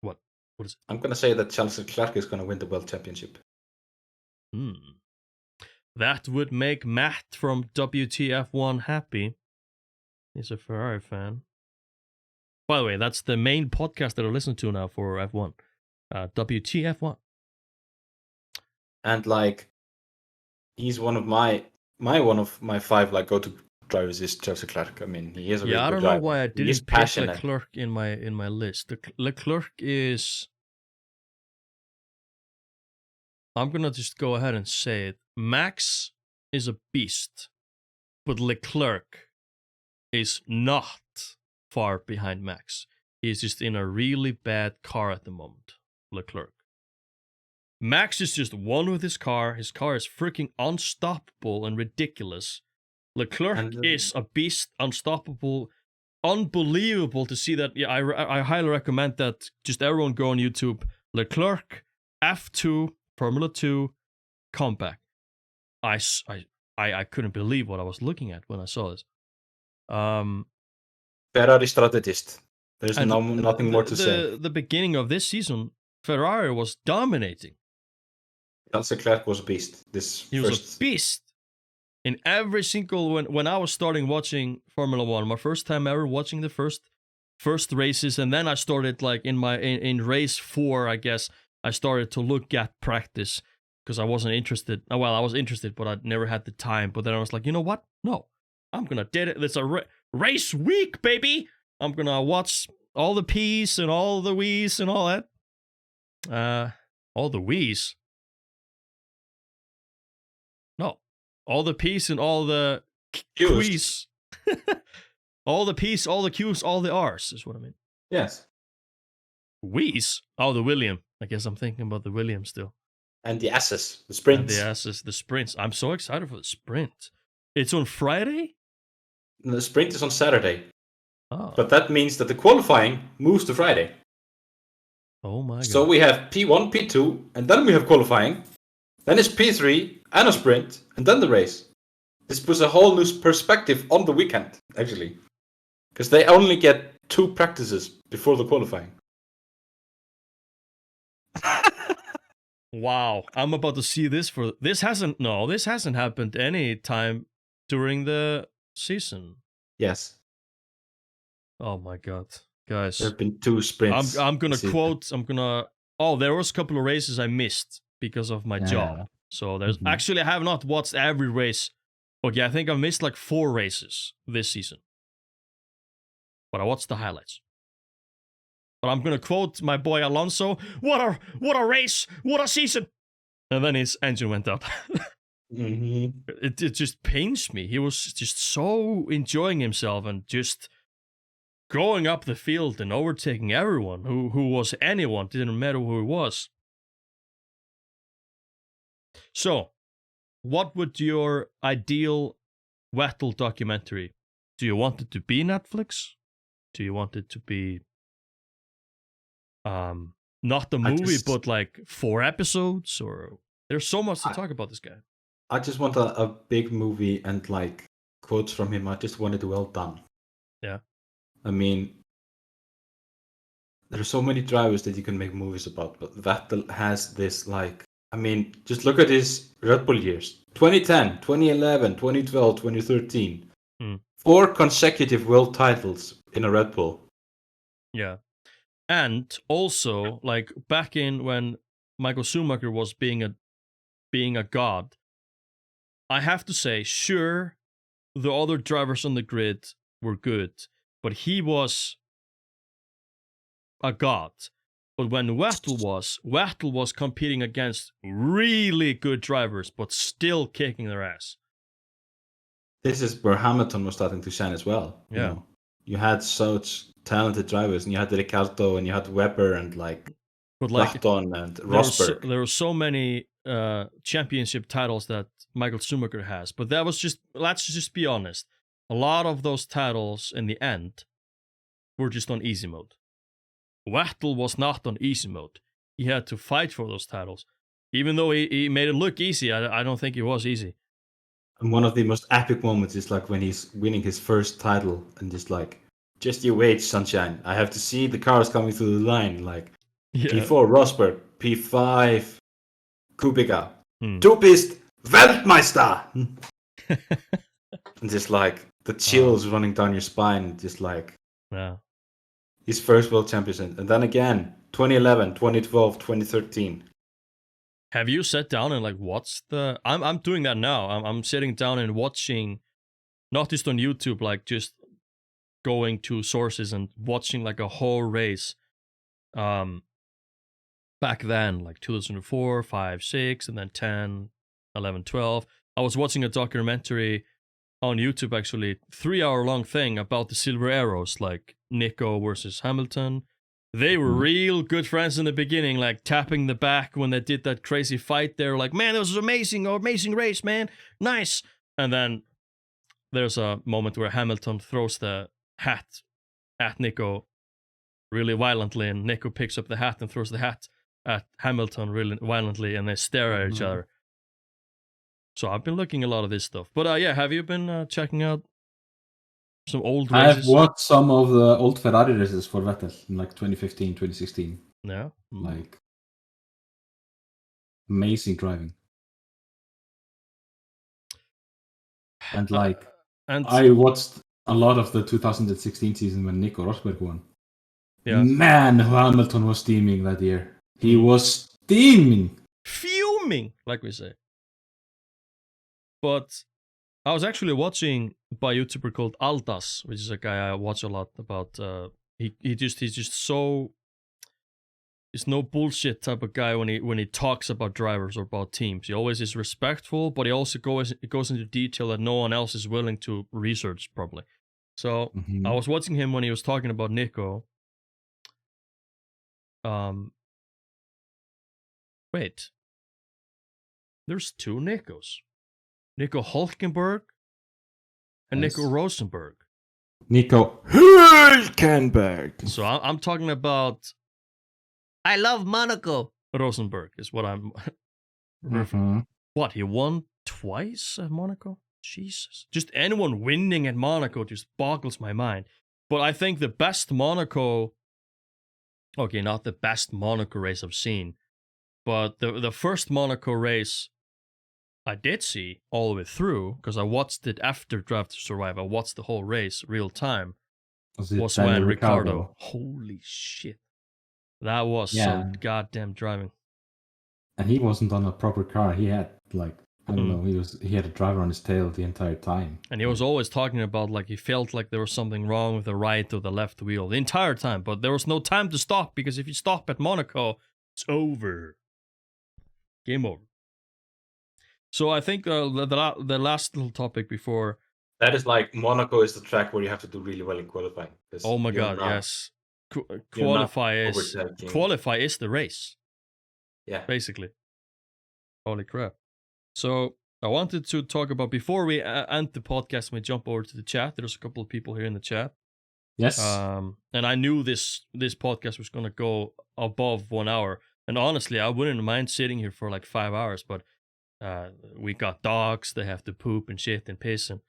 What is it? I'm gonna say that Charles Leclerc is gonna win the World Championship. That would make Matt from WTF1 happy. He's a Ferrari fan. By the way, that's the main podcast that I listen to now for F1. WTF1. And like, he's one of my 5 like go-to drivers is Charles Leclerc. I mean, he is a really good driver. I don't know why I didn't pick passionate. Leclerc in my list. Leclerc is... I'm gonna just go ahead and say it. Max is a beast, but Leclerc is not far behind Max. He's just in a really bad car at the moment, Leclerc. Max is just one with his car. His car is freaking unstoppable and ridiculous. Leclerc is a beast, unstoppable, unbelievable to see that. Yeah, I highly recommend that just everyone go on YouTube. Leclerc, F2, Formula 2, comeback. I couldn't believe what I was looking at when I saw this. Ferrari strategist. There's nothing more to say. The beginning of this season, Ferrari was dominating. Charles Leclerc was a beast. He was a beast. In every single when I was starting watching Formula 1, my first time ever watching the first races, and then I started like in race 4, I guess, I started to look at practice because I wasn't interested. Well, I was interested, but I never had the time. But then I was like, you know what? No, I'm gonna did it. It's a race week, baby. I'm gonna watch all the P's and all the W's and all that. All the W's. No, all the P's and all the Q's. All the P's, all the Q's, all the R's is what I mean. Yes. W's? Oh, the William. I guess I'm thinking about the William still. And the S's, the sprints. And the S's, the sprints. I'm so excited for the sprint. It's on Friday? The sprint is on Saturday. Oh. But that means that the qualifying moves to Friday. Oh my god. So we have P1, P2, and then we have qualifying. Then it's P3 and a sprint, and then the race. This puts a whole new perspective on the weekend, actually. Because they only get 2 practices before the qualifying. Wow, I'm about to see this this hasn't happened any time during the season. Yes. Oh my god, guys. There have been 2 sprints. I'm gonna quote. There was a couple of races I missed because of my job. So there's actually I have not watched every race. Okay, I think I've missed like 4 races this season. But I watched the highlights. But I'm gonna quote my boy Alonso. What a race! What a season! And then his engine went up. It just pains me. He was just so enjoying himself and just going up the field and overtaking everyone who was anyone. Didn't matter who he was. So, what would your ideal Vettel documentary? Do you want it to be Netflix? Do you want it to be not a movie, but like 4 episodes? Or there's so much to talk about this guy. I just want a big movie and like quotes from him. I just want it well done. Yeah. I mean, there are so many drivers that you can make movies about, but Vettel has this like, I mean, just look at his Red Bull years. 2010, 2011, 2012, 2013. 4 consecutive world titles in a Red Bull. Yeah. And also, like back in when Michael Schumacher was being a god, I have to say, sure, the other drivers on the grid were good, but he was a god. But when Vettel was competing against really good drivers, but still kicking their ass. This is where Hamilton was starting to shine as well. Yeah. You know, you had such talented drivers, and you had Ricciardo, and you had Webber, and Button and Rosberg. There were so many championship titles that Michael Schumacher has, but that was just, let's just be honest, a lot of those titles in the end were just on easy mode. Vettel was not on easy mode. He had to fight for those titles. Even though he made it look easy, I don't think it was easy. And one of the most epic moments is like when he's winning his first title and just you wait, sunshine. I have to see the cars coming through the line. Like P4 Rosberg, P5 Kubica, Du bist Weltmeister. And just like the chills running down your spine, just like his first world championship. And then again, 2011, 2012, 2013. Have you sat down and like watched the... I'm doing that now. I'm sitting down and watching, not just on YouTube, like just going to sources and watching like a whole race. Back then, like 2004, 5, 6, and then 10, 11, 12. I was watching a documentary on YouTube, actually, 3-hour long thing about the Silver Arrows, like Nico versus Hamilton. They were real good friends in the beginning, like tapping the back when they did that crazy fight. They were like, man, this was amazing race, man. Nice. And then there's a moment where Hamilton throws the hat at Nico really violently, and Nico picks up the hat and throws the hat at Hamilton really violently, and they stare at each other. So I've been looking a lot of this stuff. But yeah, have you been checking out some old races? I've watched some of the old Ferrari races for Vettel in like 2015, 2016. Yeah. Like, amazing driving. And like, I watched a lot of the 2016 season when Nico Rosberg won. Yeah. Man, Hamilton was steaming that year. He was steaming. Fuming, like we say. But I was actually watching by a YouTuber called Aldas, which is a guy I watch a lot about. He's just so... He's no bullshit type of guy when he talks about drivers or about teams. He always is respectful, but he also goes into detail that no one else is willing to research probably. So I was watching him when he was talking about Nico. Wait. There's two Nicos. Nico Hülkenberg and Nico Rosenberg. Nico Hülkenberg. So I'm talking about... I love Monaco. Rosenberg is what I'm... What, he won twice at Monaco? Jesus. Just anyone winning at Monaco just boggles my mind. But I think the best Monaco... Okay, not the best Monaco race I've seen. But the first Monaco race I did see all the way through, because I watched it after Drive to Survive. I watched the whole race real time. Was when Ricciardo. Holy shit. That was some goddamn driving. And he wasn't on a proper car. He had like, I don't know, he had a driver on his tail the entire time. And he was always talking about like he felt like there was something wrong with the right or the left wheel the entire time, but there was no time to stop, because if you stop at Monaco, it's over. Game over. So I think the last little topic before... That is like, Monaco is the track where you have to do really well in qualifying. Oh my god, yes. Qualify is the race. Yeah. Basically. Holy crap. So I wanted to talk about, before we end the podcast, we jump over to the chat. There's a couple of people here in the chat. Yes. And I knew this podcast was going to go above 1 hour. And honestly, I wouldn't mind sitting here for like 5 hours, but we got dogs, they have to poop and shit and piss, and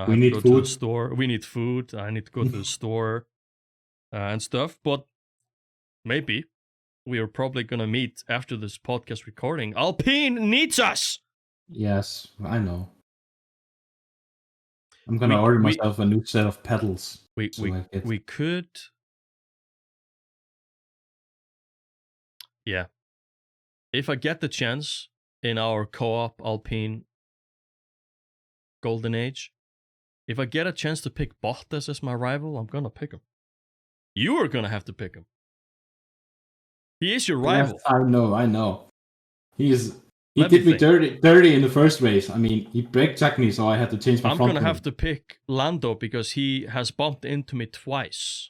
we need go food. to the store. We need food. I need to go to the store and stuff. But maybe we are probably gonna meet after this podcast recording. Alpine needs us. Yes, I know. I'm gonna order myself a new set of pedals. We could Yeah. If I get the chance in our co-op Alpine Golden Age, if I get a chance to pick Bottas as my rival, I'm gonna pick him. You are gonna have to pick him. He is your rival. Yes, I know. He did me dirty in the first race. I mean, he brake checked me, so I had to change my front. I'm gonna have to pick Lando because he has bumped into me twice.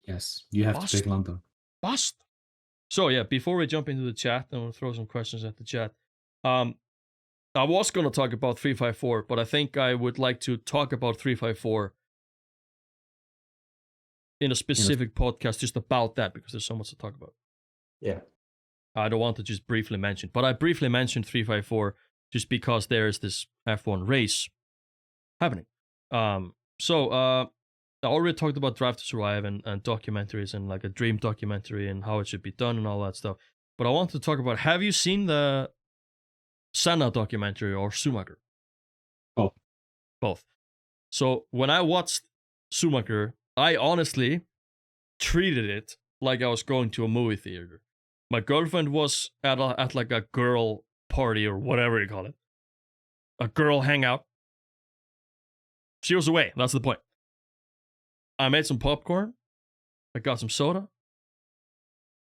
Yes, you have to pick Lando. Bust. So yeah, before we jump into the chat, I'm gonna throw some questions at the chat. I was gonna talk about 354, but I think I would like to talk about 354 in a specific podcast just about that because there's so much to talk about. Yeah. I don't want to just briefly mention, but I briefly mentioned 354 just because there is this F1 race happening. I already talked about Drive to Survive and documentaries and like a dream documentary and how it should be done and all that stuff. But I want to talk about, have you seen the Senna documentary or Schumacher? Both. So when I watched Schumacher, I honestly treated it like I was going to a movie theater. My girlfriend was at like a girl party or whatever you call it. A girl hangout. She was away. That's the point. I made some popcorn. I got some soda.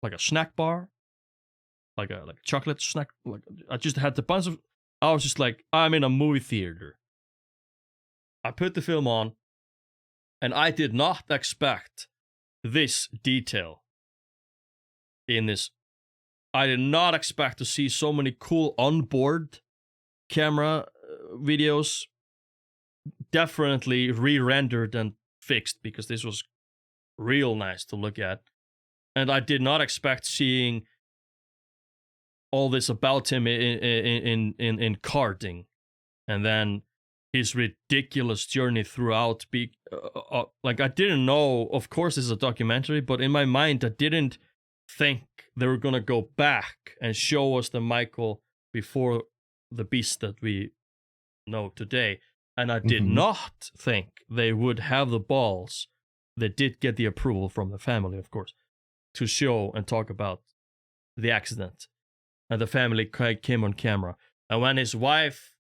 Like a snack bar. Like a chocolate snack. Like I just had the bunch of. I was just like, I'm in a movie theater. I put the film on, and I did not expect this detail in this. I did not expect to see so many cool onboard camera videos. Definitely re-rendered and fixed because this was real nice to look at. And I did not expect seeing all this about him in karting, and then his ridiculous journey throughout. Like I didn't know. Of course, it's a documentary, but in my mind, I didn't think they were gonna go back and show us the Michael before the beast that we know today. And I did not think they would have the balls. They did get the approval from the family, of course, to show and talk about the accident. And the family came on camera. And when his wife,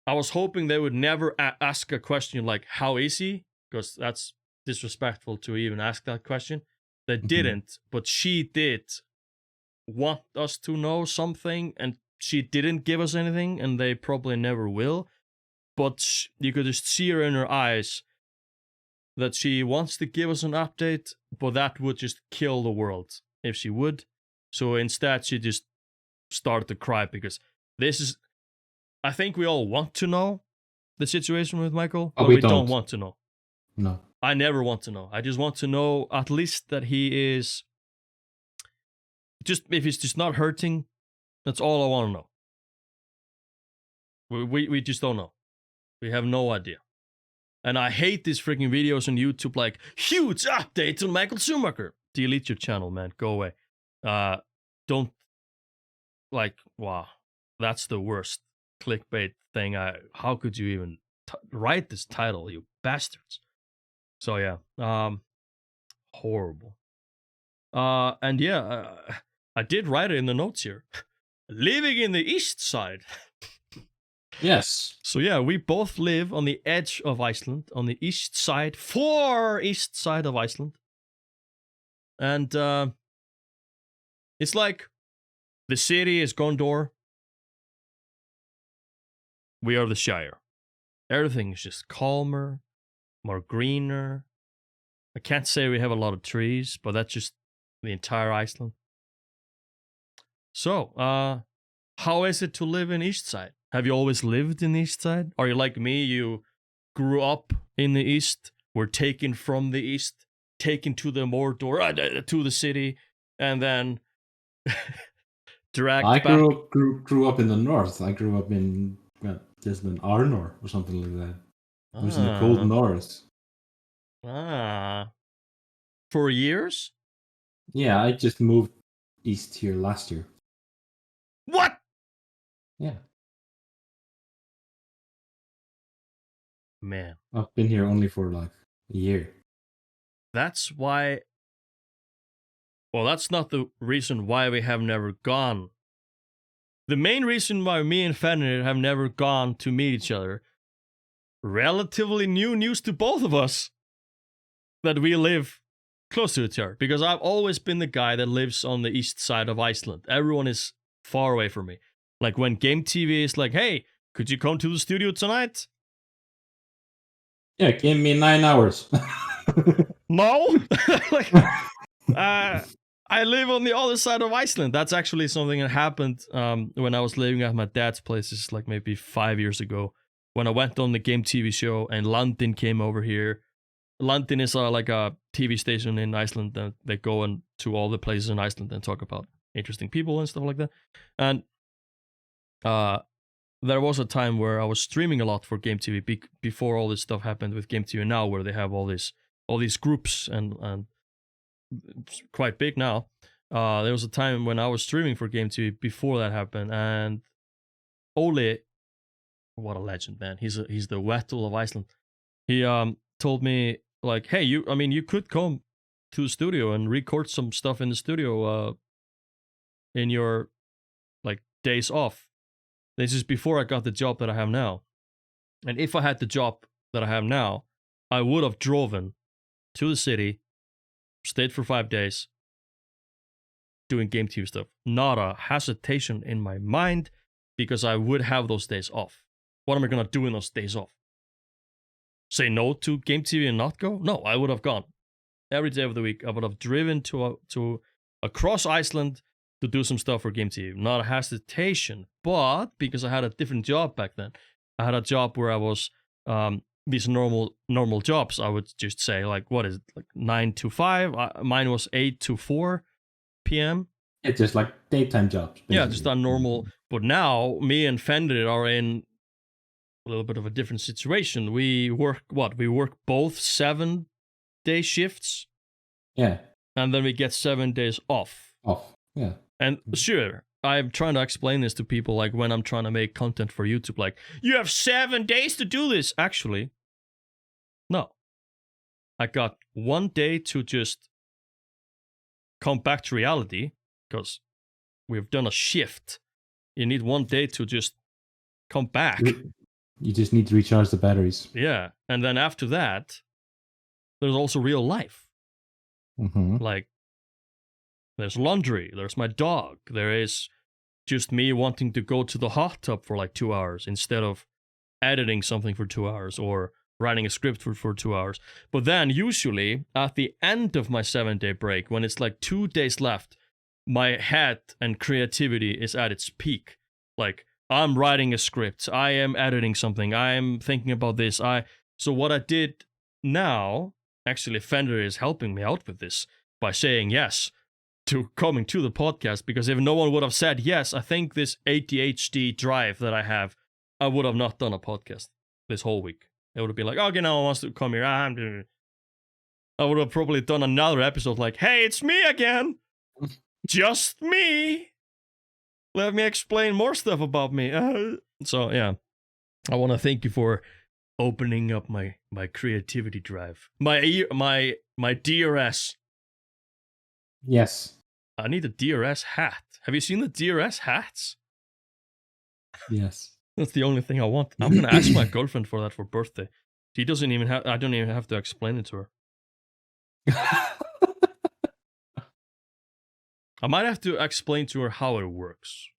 I was hoping they would never ask a question like, how is he? Because that's disrespectful to even ask that question. They didn't, but she did want us to know something, and she didn't give us anything, and they probably never will. But you could just see her in her eyes that she wants to give us an update, but that would just kill the world if she would. So instead, she just started to cry because this is... I think we all want to know the situation with Michael, but we don't want to know. No. I never want to know. I just want to know at least that he is... Just if he's just not hurting, that's all I want to know. We just don't know. We have no idea. And I hate these freaking videos on YouTube like, huge update on Michael Schumacher. Delete your channel, man. Go away. Don't... Like, wow. That's the worst clickbait thing. How could you even write this title, you bastards? So yeah, horrible. And yeah, I did write it in the notes here. Living in the east side. Yes. So yeah, we both live on the edge of Iceland, on the east side, far east side of Iceland. And it's like the city is Gondor. We are the Shire. Everything is just calmer, more greener. I can't say we have a lot of trees, but that's just the entire Iceland. So, how is it to live in East Side? Have you always lived in the East Side? Are you like me? You grew up in the East, were taken from the East, taken to the Mordor, to the city, and then dragged back? I grew up in the North. I grew up in Arnor or something like that. It was in the cold North. For years? Yeah, I just moved east here last year. What? Yeah. Man. I've been here only for like a year. That's why Well, that's not the reason why we have never gone. The main reason why me and Fenrir have never gone to meet each other, relatively new news to both of us, that we live close to each other. Because I've always been the guy that lives on the east side of Iceland. Everyone is far away from me. Like when Game TV is like, hey, could you come to the studio tonight? Yeah, give me 9 hours. No. Like, I live on the other side of Iceland. That's actually something that happened when I was living at my dad's place. This is like maybe 5 years ago when I went on the Game TV show and London came over here. London is like a TV station in Iceland that they go to all the places in Iceland and talk about interesting people and stuff like that. And there was a time where I was streaming a lot for Game TV before all this stuff happened with Game TV now, where they have all these groups and it's quite big now. There was a time when I was streaming for Game TV before that happened, and Ole, what a legend, man! He's the Vettel of Iceland. He told me like, hey, you could come to the studio and record some stuff in the studio in your like days off. This is before I got the job that I have now. And if I had the job that I have now, I would have driven to the city, stayed for 5 days, doing Game TV stuff. Not a hesitation in my mind, because I would have those days off. What am I going to do in those days off? Say no to Game TV and not go? No, I would have gone. Every day of the week, I would have driven to across Iceland to do some stuff for Game TV. Not a hesitation, but because I had a different job back then. I had a job where I was these normal jobs. I would just say like, what is it, like 9 to 5? Mine was 8 to 4 p.m. It's just like daytime jobs. Basically. Yeah, just a normal. But now me and Fenrir are in a little bit of a different situation. We work both 7-day shifts. Yeah. And then we get 7 days off. Yeah. And sure, I'm trying to explain this to people, like when I'm trying to make content for YouTube, like, you have 7 days to do this. Actually, no. I got 1 day to just come back to reality, because we've done a shift. You need 1 day to just come back. You just need to recharge the batteries. Yeah. And then after that, there's also real life. Mm-hmm. Like, there's laundry, there's my dog, there is just me wanting to go to the hot tub for like 2 hours instead of editing something for 2 hours or writing a script for 2 hours. But then usually at the end of my 7-day break, when it's like 2 days left, my head and creativity is at its peak. Like, I'm writing a script, I am editing something, I am thinking about this. So what I did now, actually Fenrir is helping me out with this by saying yes to coming to the podcast, because if no one would have said yes, I think this ADHD drive that I have, I would have not done a podcast this whole week. It would have been like, okay, no one wants to come here. I would have probably done another episode like, hey, it's me again. Just me. Let me explain more stuff about me. So yeah, I want to thank you for opening up my creativity drive. My DRS. Yes. I need a DRS hat. Have you seen the DRS hats? Yes. That's the only thing I want. I'm gonna ask my girlfriend for that for birthday. She doesn't even have. I don't even have to explain it to her. I might have to explain to her how it works.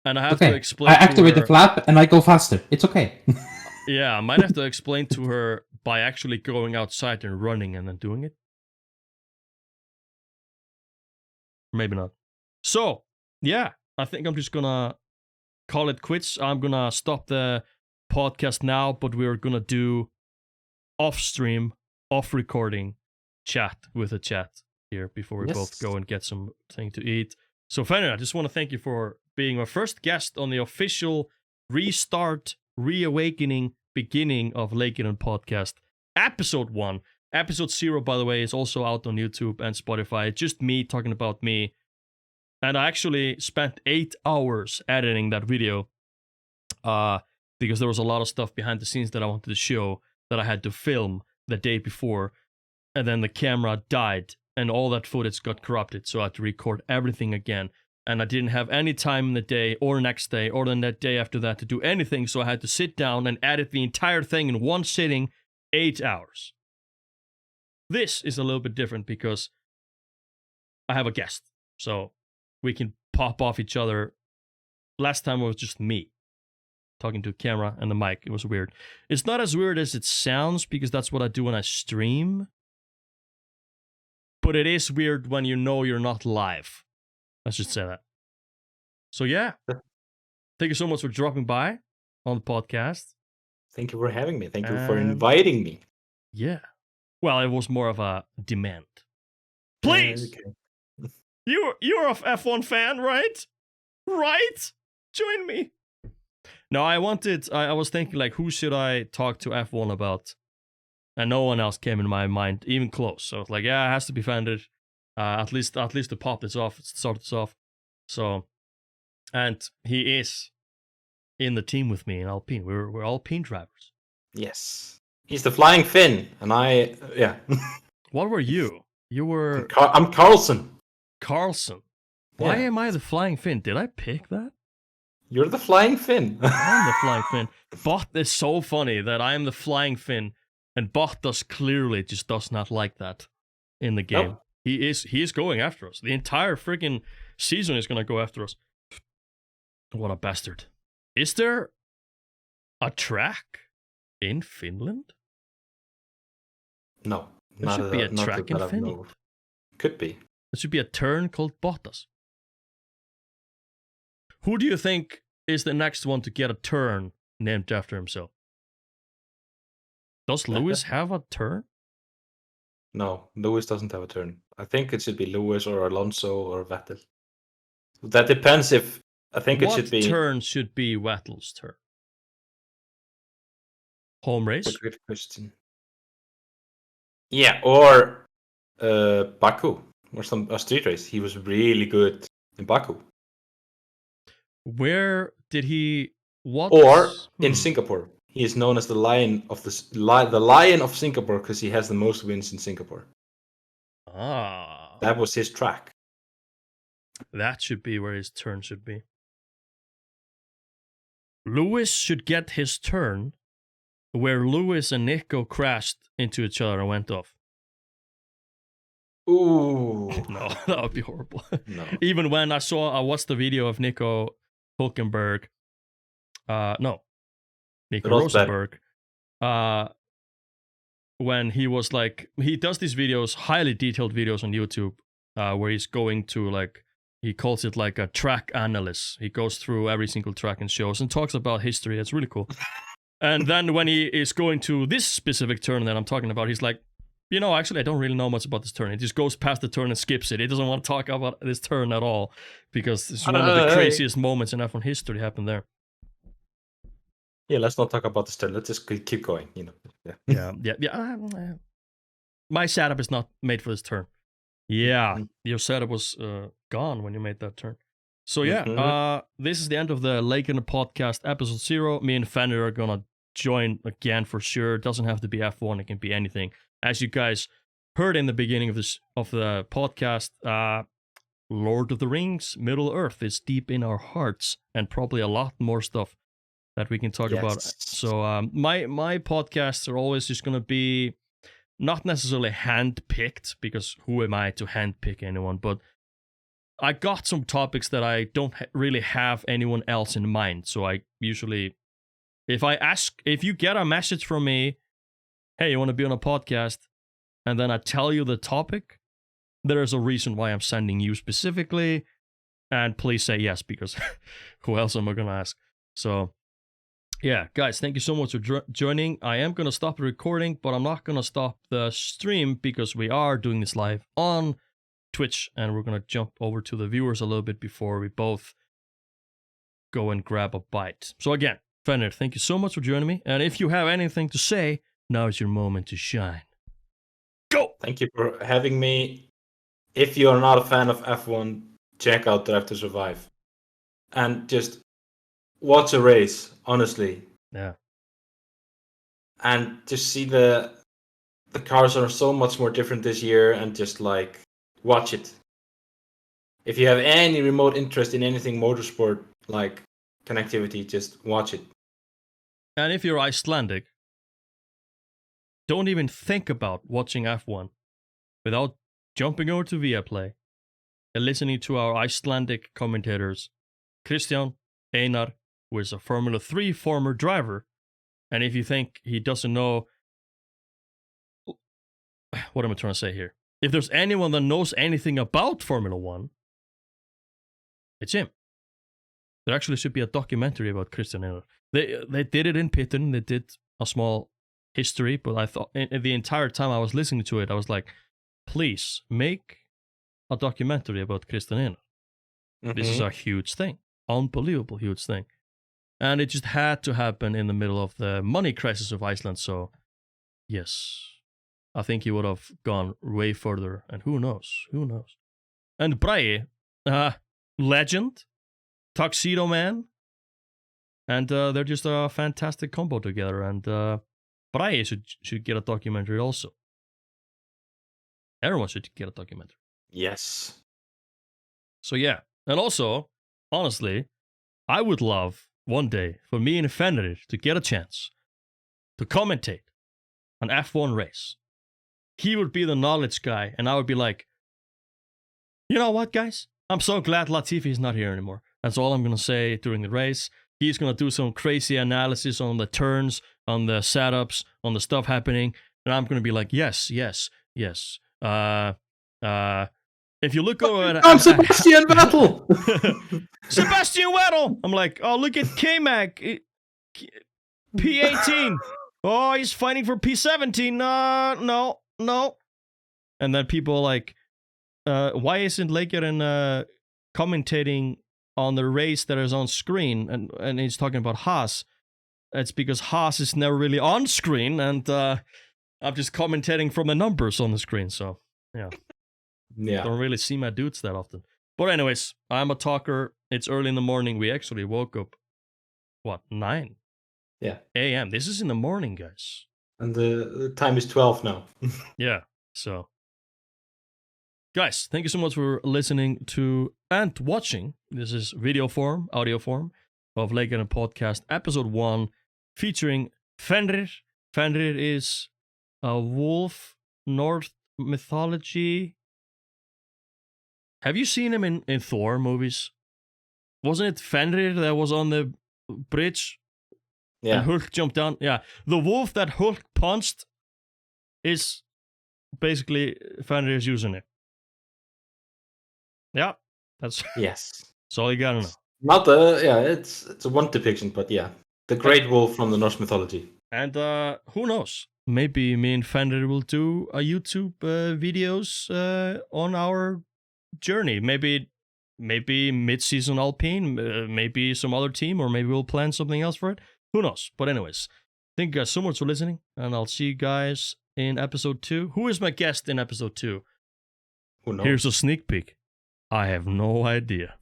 And I have to explain. I activate the flap and I go faster. It's okay. Yeah, I might have to explain to her by actually going outside and running and then doing it. Maybe not. So, yeah, I think I'm just gonna call it quits. I'm gonna stop the podcast now, but we're gonna do off stream, off recording chat with a chat here before we both go and get something to eat. So, Fenrir, I just want to thank you for being my first guest on the official restart, reawakening, beginning of Leikjarinn podcast, episode 1. Episode 0, by the way, is also out on YouTube and Spotify. It's just me talking about me. And I actually spent 8 hours editing that video because there was a lot of stuff behind the scenes that I wanted to show that I had to film the day before. And then the camera died and all that footage got corrupted, so I had to record everything again. And I didn't have any time in the day or next day or the day after that to do anything, so I had to sit down and edit the entire thing in one sitting, 8 hours. This is a little bit different because I have a guest, so we can pop off each other. Last time it was just me talking to a camera and the mic. It was weird. It's not as weird as it sounds because that's what I do when I stream. But it is weird when you know you're not live. Let's just say that. So yeah, thank you so much for dropping by on the podcast. Thank you for having me. Thank you for inviting me. Yeah. Well, it was more of a demand. Please! Okay. You're a F1 fan, right? Right? Join me. No, I was thinking, like, who should I talk to F1 about? And no one else came in my mind, even close. So I was like, yeah, it has to be Fenrir. At least to pop this off, start this off. So, and he is in the team with me in Alpine. We're Alpine drivers. Yes, he's the Flying Finn, and yeah. What were you? You were. I'm Carlson. Carlson. Why am I the Flying Finn? Did I pick that? You're the Flying Finn. I'm the Flying Finn. Bot is so funny that I am the Flying Finn, and Bottas clearly just does not like that in the game. Nope. He is going after us. The entire freaking season is gonna go after us. What a bastard. Is there a track in Finland? No. There should be a track in Finland. Could be. There should be a turn called Bottas. Who do you think is the next one to get a turn named after himself? Does Lewis have a turn? No, Lewis doesn't have a turn. I think it should be Lewis or Alonso or Vettel. That depends if... I think it should be... What turn should be Vettel's turn? Home race? That's a good question. Yeah, or Baku. Or a street race. He was really good in Baku. Where did he... What? Or in Singapore. He is known as the Lion of the Lion of Singapore because he has the most wins in Singapore. Ah. That was his track. That should be where his turn should be. Lewis should get his turn where Lewis and Nico crashed into each other and went off. Ooh. No, that would be horrible. No. Even when I watched the video of Nico Hülkenberg. Nico Rosberg. When he was like, he does these videos, highly detailed videos on YouTube, where he's going to like, he calls it like a track analyst. He goes through every single track and shows and talks about history. It's really cool. And then when he is going to this specific turn that I'm talking about, he's like, you know, actually, I don't really know much about this turn. He just goes past the turn and skips it. He doesn't want to talk about this turn at all because it's one of the craziest moments in F1 history happened there. Yeah, let's not talk about this turn. Let's just keep going, you know. Yeah. My setup is not made for this turn. Yeah, your setup was gone when you made that turn. So yeah, this is the end of the Leikjarinn podcast, episode 0. Me and Fenrir are gonna join again for sure. It doesn't have to be F1, it can be anything. As you guys heard in the beginning of the podcast, Lord of the Rings, Middle Earth is deep in our hearts, and probably a lot more stuff that we can talk about. So my podcasts are always just gonna be not necessarily hand-picked, because who am I to hand-pick anyone, but I got some topics that I don't really have anyone else in mind. So I usually, if you get a message from me, hey, you want to be on a podcast, and then I tell you the topic, there is a reason why I'm sending you specifically, and please say yes, because who else am I going to ask? So, yeah, guys, thank you so much for joining. I am going to stop the recording, but I'm not going to stop the stream, because we are doing this live on Twitch, and we're going to jump over to the viewers a little bit before we both go and grab a bite. So again, Fenrir, thank you so much for joining me, and if you have anything to say, now is your moment to shine. Go! Thank you for having me. If you're not a fan of F1, check out Drive to Survive. And just watch a race, honestly. Yeah. And just see the the cars are so much more different this year, and just like watch it. If you have any remote interest in anything motorsport like connectivity, just watch it. And if you're Icelandic, don't even think about watching F1 without jumping over to Viaplay and listening to our Icelandic commentators, Kristján, Einar, who is a Formula 3 former driver. And if you think he doesn't know, what am I trying to say here? If there's anyone that knows anything about Formula 1, it's him. There actually should be a documentary about Kristján Einar. They did it in Pitton. They did a small history, but I thought the entire time I was listening to it, I was like, please make a documentary about Kristján Einar. Mm-hmm. This is a huge thing. Unbelievable huge thing. And it just had to happen in the middle of the money crisis of Iceland. So, yes, I think he would have gone way further. And who knows? Who knows? And Bragi, legend, Tuxedo Man. And they're just a fantastic combo together. And Bragi should get a documentary also. Everyone should get a documentary. Yes. So yeah. And also, honestly, I would love one day for me and Fenrir to get a chance to commentate an F1 race. He would be the knowledge guy, and I would be like, you know what, guys? I'm so glad Latifi's not here anymore. That's all I'm going to say during the race. He's going to do some crazy analysis on the turns, on the setups, on the stuff happening, and I'm going to be like, yes. If you look over at... I'm Sebastian Vettel! Sebastian Vettel! I'm like, oh, look at K-Mac. P18. Oh, he's fighting for P17. No. And then people are like, why isn't Leikjarinn commentating on the race that is on screen? And he's talking about Haas. It's because Haas is never really on screen, and I'm just commentating from the numbers on the screen, so, yeah. Yeah. Don't really see my dudes that often. But anyways, I'm a talker. It's early in the morning. We actually woke up, 9? Yeah. a.m. This is in the morning, guys. And the time is 12 now. Yeah, so. Guys, thank you so much for listening to and watching. This is video form, audio form of Leikjarinn Podcast, episode 1, featuring Fenrir. Fenrir is a wolf, Norse mythology. Have you seen him in Thor movies? Wasn't it Fenrir that was on the bridge? Yeah. And Hulk jumped down? Yeah. The wolf that Hulk punched is basically Fenrir's using it. Yeah. That's all you gotta know. Not it's a one depiction, but yeah. The great wolf from the Norse mythology. And who knows? Maybe me and Fenrir will do a YouTube videos on our journey. Maybe mid-season Alpine, maybe some other team, or maybe we'll plan something else for it. Who knows? But anyways, thank you guys so much for listening, and I'll see you guys in episode 2. Who is my guest in episode 2? Who knows? Here's a sneak peek. I have no idea.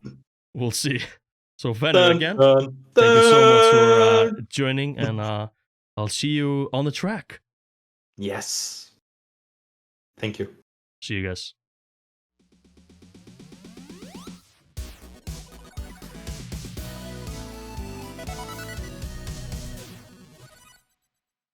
We'll see. So Fenrir again, thank you so much for joining, and I'll see you on the track. Yes. Thank you. See you guys.